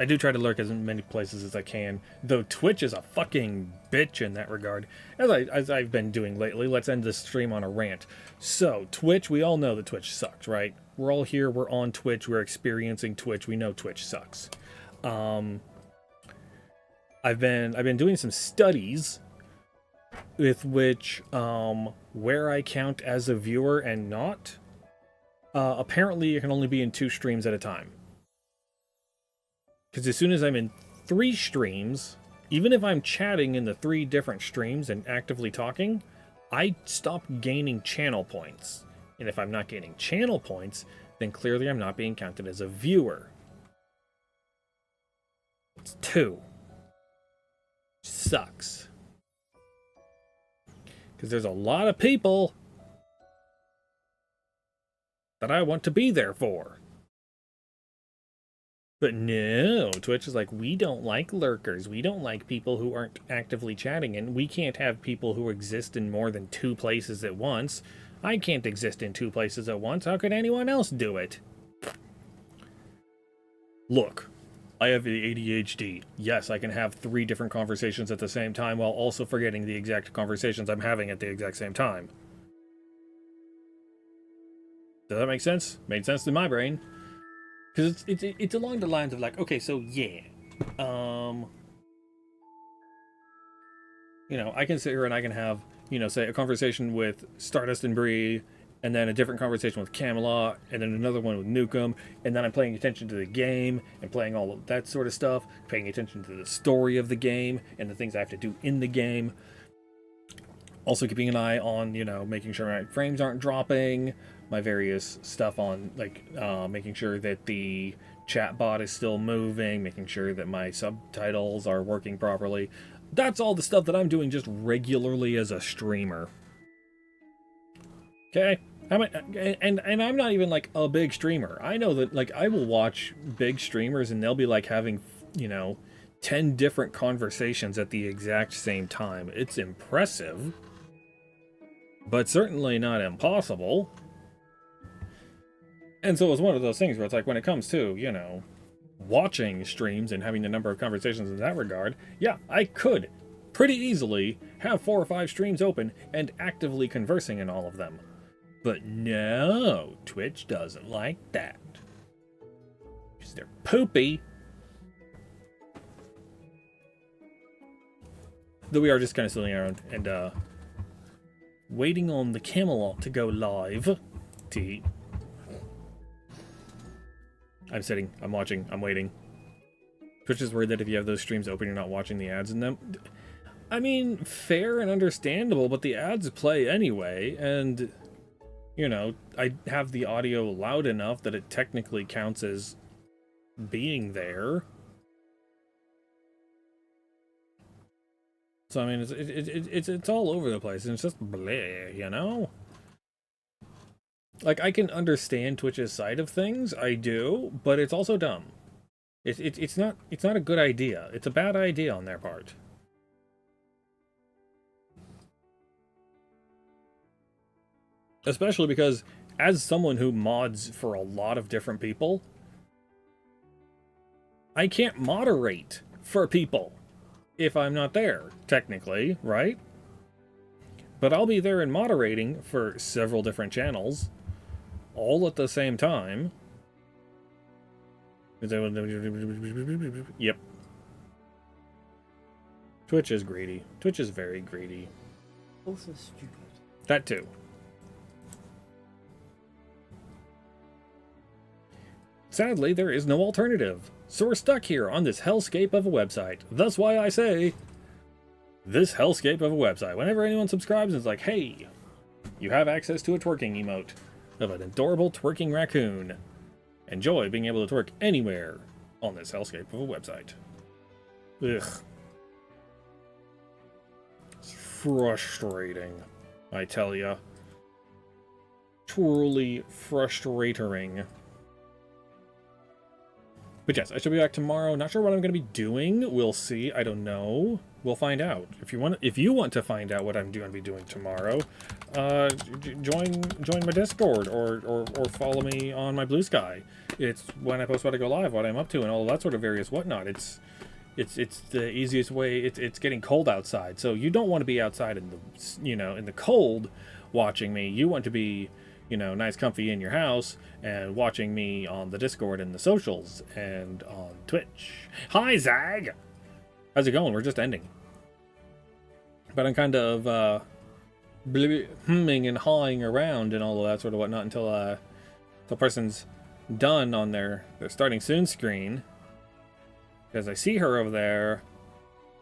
I do try to lurk as many places as I can, though Twitch is a fucking bitch in that regard, as I've been doing lately. Let's end this stream on a rant. So, Twitch, we all know that Twitch sucks, right? We're all here, we're on Twitch, we're experiencing Twitch, we know Twitch sucks. I've been doing some studies with which, where I count as a viewer and not. Apparently, it can only be in 2 streams at a time. Because as soon as I'm in 3 streams, even if I'm chatting in the 3 different streams and actively talking, I stop gaining channel points. And if I'm not gaining channel points, then clearly I'm not being counted as a viewer. It's 2. Sucks. Because there's a lot of people that I want to be there for. But no, Twitch is like, we don't like lurkers. We don't like people who aren't actively chatting, and we can't have people who exist in more than 2 places at once. I can't exist in 2 places at once. How could anyone else do it? Look, I have the ADHD. Yes, I can have 3 different conversations at the same time while also forgetting the exact conversations I'm having at the exact same time. Does that make sense? Made sense in my brain. Because it's along the lines of like, okay, so yeah, you know, I can sit here and I can have, you know, say a conversation with Stardust and Bree, and then a different conversation with Camelot, and then another one with Nukem, and then I'm paying attention to the game and playing all of that sort of stuff, paying attention to the story of the game and the things I have to do in the game. Also keeping an eye on, you know, making sure my frames aren't dropping, my various stuff on, like, making sure that the chat bot is still moving, making sure that my subtitles are working properly. That's all the stuff that I'm doing just regularly as a streamer. Okay? And I'm not even, like, a big streamer. I know that, like, I will watch big streamers and they'll be, like, having, you know, 10 different conversations at the exact same time. It's impressive, but certainly not impossible. And so it's one of those things where it's like, when it comes to, you know, watching streams and having a number of conversations in that regard, yeah, I could pretty easily have 4 or 5 streams open and actively conversing in all of them. But no, Twitch doesn't like that. Because they're poopy. Though we are just kind of sitting around and waiting on the Camelot to go live to eat. I'm sitting, I'm watching, I'm waiting. Twitch is worried that if you have those streams open, you're not watching the ads in them. I mean, fair and understandable, but the ads play anyway, and, you know, I have the audio loud enough that it technically counts as being there. So, I mean, it's all over the place, and it's just bleh, you know? Like, I can understand Twitch's side of things, I do, but it's also dumb. It's not a good idea. It's a bad idea on their part. Especially because, as someone who mods for a lot of different people, I can't moderate for people if I'm not there, technically, right? But I'll be there and moderating for several different channels, all at the same time. Yep. Twitch is greedy. Twitch is very greedy. Also stupid. That too. Sadly, there is no alternative. So we're stuck here on this hellscape of a website. That's why I say, this hellscape of a website. Whenever anyone subscribes, it's like, hey, you have access to a twerking emote of an adorable twerking raccoon. Enjoy being able to twerk anywhere on this hellscape of a website. Ugh. It's frustrating, I tell ya. Truly frustrating. But yes, I should be back tomorrow. Not sure what I'm going to be doing. We'll see. I don't know. We'll find out. If you want to find out what I'm going to be doing tomorrow, join my Discord or follow me on my Blue Sky. It's when I post what I go live, what I'm up to, and all that sort of various whatnot. It's the easiest way. It's getting cold outside, so you don't want to be outside in the cold watching me. You want to be nice comfy in your house and watching me on the Discord and the socials and on Twitch. Hi, Zag! How's it going? We're just ending. But I'm kind of humming and hawing around and all of that sort of whatnot until the person's done on their starting soon screen. Because I see her over there.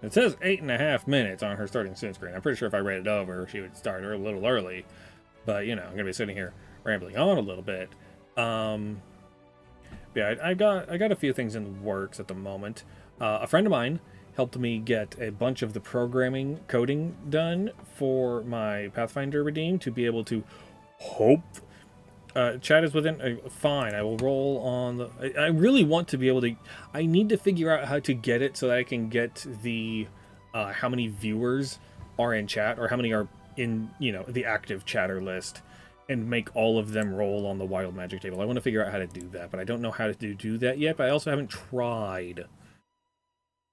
It says 8.5 minutes on her starting soon screen. I'm pretty sure if I read it over, she would start her a little early. But, I'm going to be sitting here rambling on a little bit. Yeah, I got a few things in the works at the moment. A friend of mine helped me get a bunch of the programming coding done for my Pathfinder Redeem to be able to hope. Chat is within. Fine, I will roll on the. I really want to be able to. I need to figure out how to get it so that I can get the how many viewers are in chat or how many are in the active chatter list, and make all of them roll on the wild magic table. I want to figure out how to do that, but I don't know how to do that yet. But I also haven't tried.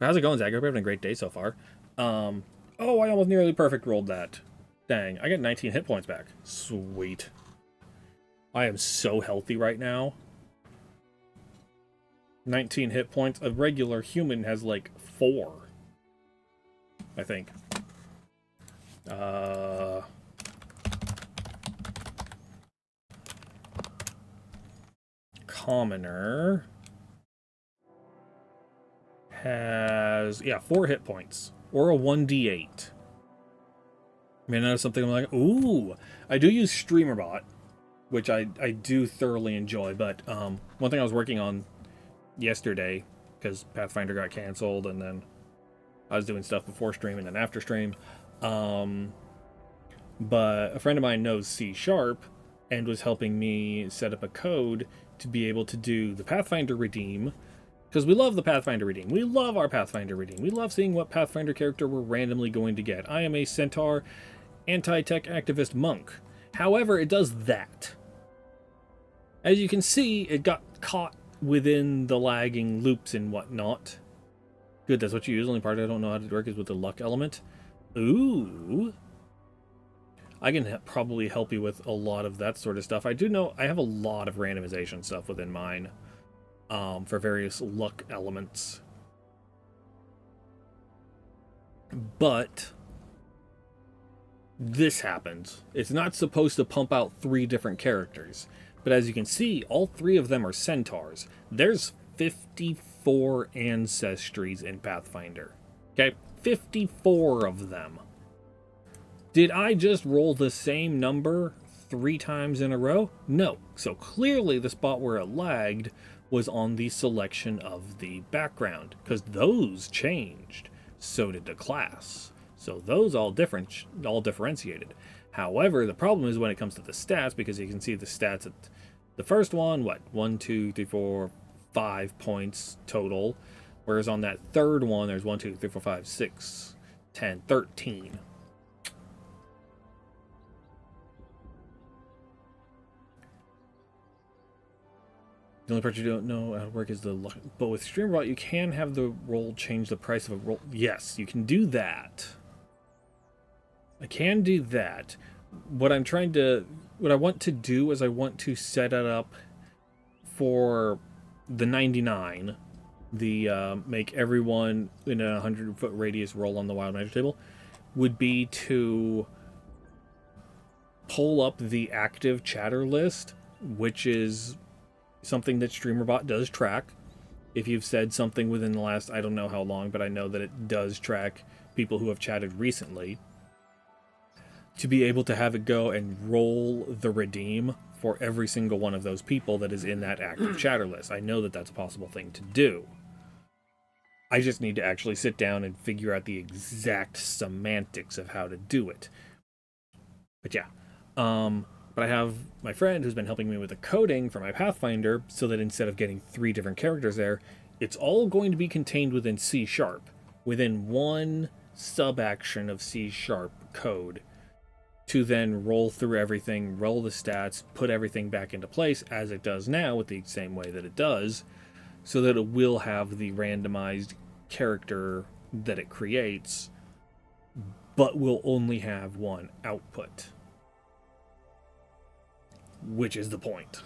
How's it going, Zach? I hope you're having a great day so far. Oh, I almost nearly perfect rolled that. Dang, I get 19 hit points back. Sweet. I am so healthy right now. 19 hit points. A regular human has like 4. I think. Commoner has 4 hit points or a 1d8. I mean, I know something I'm like, ooh, I do use StreamerBot, which I do thoroughly enjoy, but one thing I was working on yesterday, because Pathfinder got canceled, and then I was doing stuff before stream and then after stream, but a friend of mine knows C# and was helping me set up a code to be able to do the Pathfinder Redeem, because we love the Pathfinder Redeem. We love our Pathfinder Redeem. We love seeing what Pathfinder character we're randomly going to get. I am a Centaur anti-tech activist monk. However, it does that. As you can see, it got caught within the lagging loops and whatnot. Good, that's what you use. Only part I don't know how to work is with the luck element. Ooh. I can probably help you with a lot of that sort of stuff. I do know I have a lot of randomization stuff within mine for various luck elements. But this happens. It's not supposed to pump out 3 different characters. But as you can see, all 3 of them are centaurs. There's 54 ancestries in Pathfinder. Okay? 54 of them. Did I just roll the same number 3 times in a row? No. So clearly the spot where it lagged was on the selection of the background, because those changed. So did the class. So those all differentiated. However, the problem is when it comes to the stats, because you can see the stats at the first one, 1, 2, 3, 4, 5 points total. Whereas on that third one, there's 1, 2, 3, 4, 5, 6, 10, 13. The only part you don't know how to work is the luck. But with StreamBot, you can have the roll change the price of a roll. Yes, you can do that. I can do that. What I want to do is I want to set it up for the 99, the make everyone in a 100-foot radius roll on the wild magic table, would be to pull up the active chatter list, which is something that StreamerBot does track. If you've said something within the last, I don't know how long, but I know that it does track people who have chatted recently, to be able to have it go and roll the redeem for every single one of those people that is in that active chatter list. I know that that's a possible thing to do. I just need to actually sit down and figure out the exact semantics of how to do it. But yeah, But I have my friend who's been helping me with the coding for my Pathfinder, so that instead of getting 3 different characters there, it's all going to be contained within C#, within one sub-action of C# code, to then roll through everything, roll the stats, put everything back into place as it does now with the same way that it does, so that it will have the randomized character that it creates, but will only have one output. Which is the point.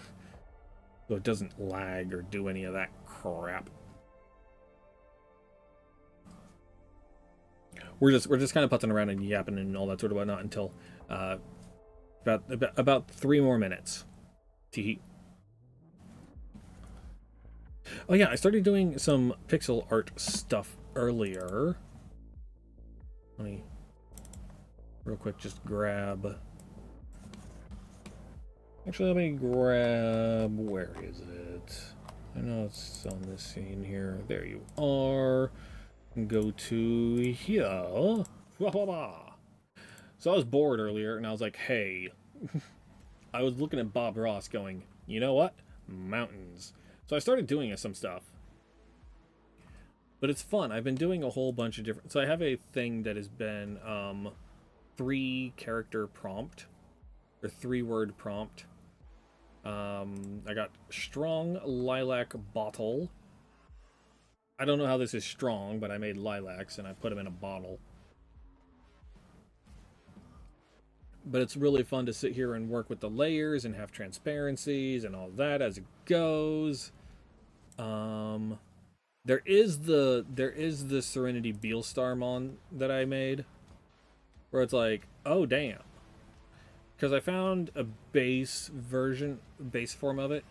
So it doesn't lag or do any of that crap. We're just kind of putzing around and yapping and all that sort of whatnot until about 3 more minutes. Teehee. Oh yeah, I started doing some pixel art stuff earlier. Let me real quick just grab. Actually, let me grab. Where is it? I know it's on this scene here. There you are. Go to here. So I was bored earlier, and I was like, hey. I was looking at Bob Ross going, you know what? Mountains. So I started doing some stuff. But it's fun. I've been doing a whole bunch of different... So I have a thing that has been 3-character prompt. Or 3-word prompt. I got strong lilac bottle. I don't know how this is strong, but I made lilacs and I put them in a bottle. But it's really fun to sit here and work with the layers and have transparencies and all that as it goes. There is the Serenity Beelstar mon that I made, where it's like, oh damn, because I found a base form of it,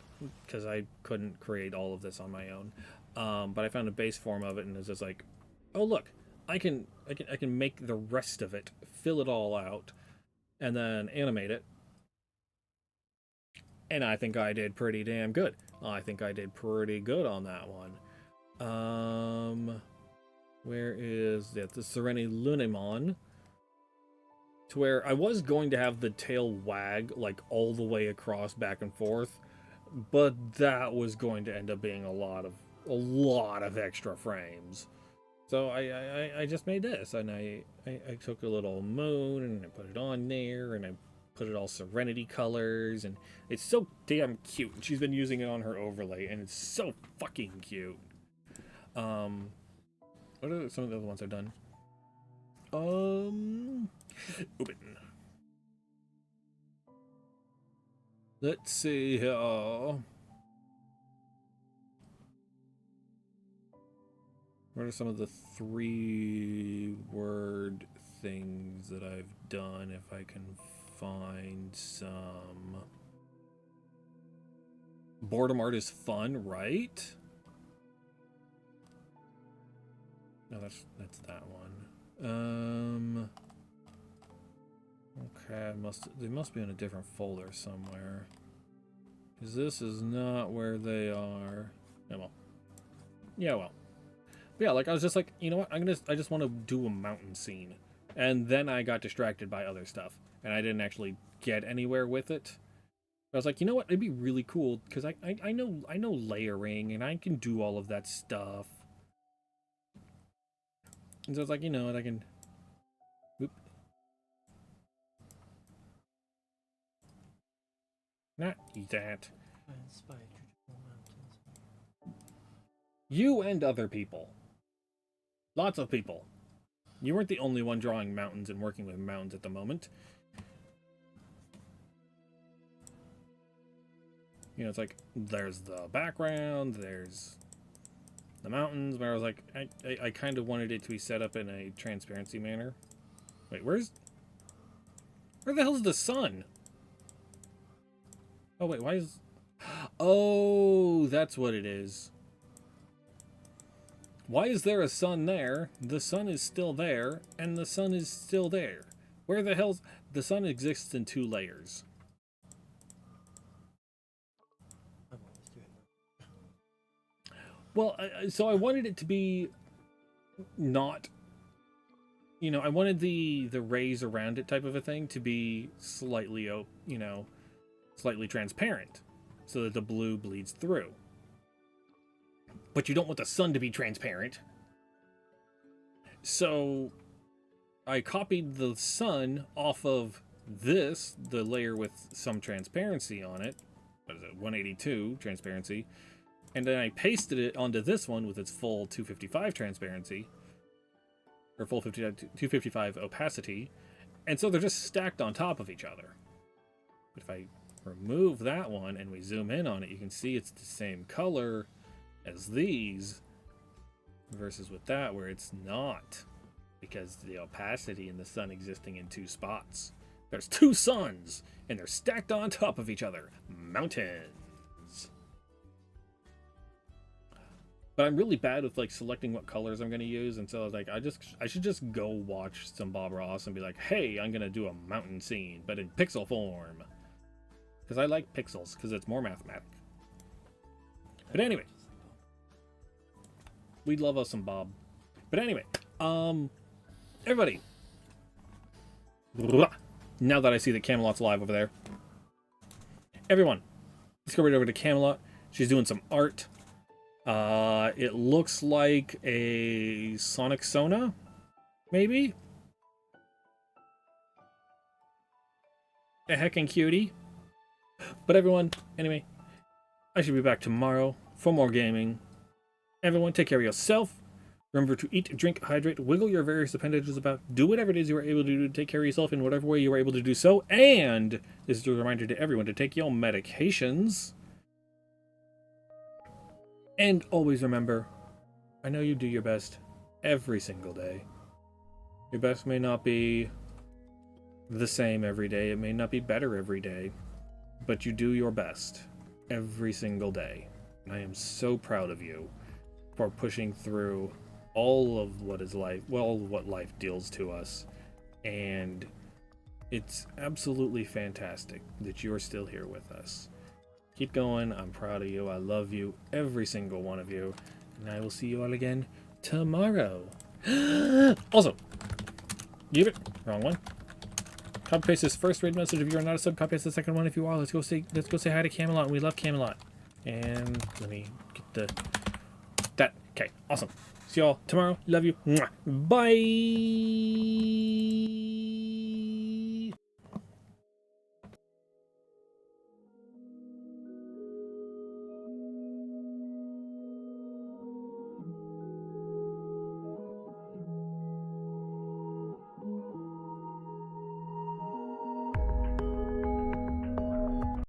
because I couldn't create all of this on my own. But I found a base form of it, and it's just like, oh look, I can make the rest of it, fill it all out, and then animate it. And I think I did pretty damn good. I think I did pretty good on that one. Where is that? The Serenity Lunamon. To where I was going to have the tail wag like all the way across back and forth, but that was going to end up being a lot of extra frames. So I just made this, and I took a little moon and I put it on there, and I put it all Serenity colors, and it's so damn cute. And she's been using it on her overlay, and it's so fucking cute. What are some of the other ones I've done? Open. Let's see here. What are some of the 3-word things that I've done, if I can find some? Boredom art is fun, right? No, that's that one. Okay, they must be in a different folder somewhere. Because this is not where they are. Yeah, well. Yeah, well. But yeah, like I was just like, you know what? I just want to do a mountain scene. And then I got distracted by other stuff, and I didn't actually get anywhere with it. I was like, you know what? It'd be really cool because I know layering, and I can do all of that stuff. And so it's like, you know what, I can... Whoop. Not eat that. You and other people. Lots of people. You weren't the only one drawing mountains and working with mountains at the moment. You know, it's like, there's the background, there's the mountains, but I was like, I kind of wanted it to be set up in a transparency manner. Wait, where the hell's the sun? Oh, wait, why is... Oh, that's what it is. Why is there a sun there? The sun is still there, and the sun is still there. Where the hell's... The sun exists in 2 layers. Well, so I wanted it to be not... You know, I wanted the rays around it type of a thing to be slightly, you know, slightly transparent so that the blue bleeds through. But you don't want the sun to be transparent. So I copied the sun off of this, the layer with some transparency on it. What is it? 182 transparency. And then I pasted it onto this one with its full 255 transparency. Or full 255 opacity. And so they're just stacked on top of each other. But if I remove that one and we zoom in on it, you can see it's the same color as these. Versus with that where it's not. Because the opacity and the sun existing in two spots. There's two suns, and they're stacked on top of each other. Mountains. But I'm really bad with like selecting what colors I'm going to use, and so I was like, I should just go watch some Bob Ross and be like, hey, I'm going to do a mountain scene, but in pixel form. Because I like pixels, because it's more mathematic. But anyway. We'd love us some Bob. But anyway, everybody. Now that I see that Camelot's live over there. Everyone, let's go right over to Camelot. She's doing some art. It looks like a Sonic Sona, maybe? A heckin' cutie. But everyone, anyway, I should be back tomorrow for more gaming. Everyone, take care of yourself. Remember to eat, drink, hydrate, wiggle your various appendages about, do whatever it is you are able to do to take care of yourself in whatever way you are able to do so. And this is a reminder to everyone to take your medications. And always remember, I know you do your best every single day. Your best may not be the same every day. It may not be better every day. But you do your best every single day. And I am so proud of you for pushing through all of what is life, well, what life deals to us. And it's absolutely fantastic that you are still here with us. Keep going. I'm proud of you. I love you, every single one of you. And I will see you all again tomorrow. Also, give it. Wrong one. Copy paste this first raid message if you are not a sub. Copy paste the second one if you are. Let's go say hi to Camelot. We love Camelot. And let me get that. Okay, awesome. See y'all tomorrow. Love you. Mwah. Bye.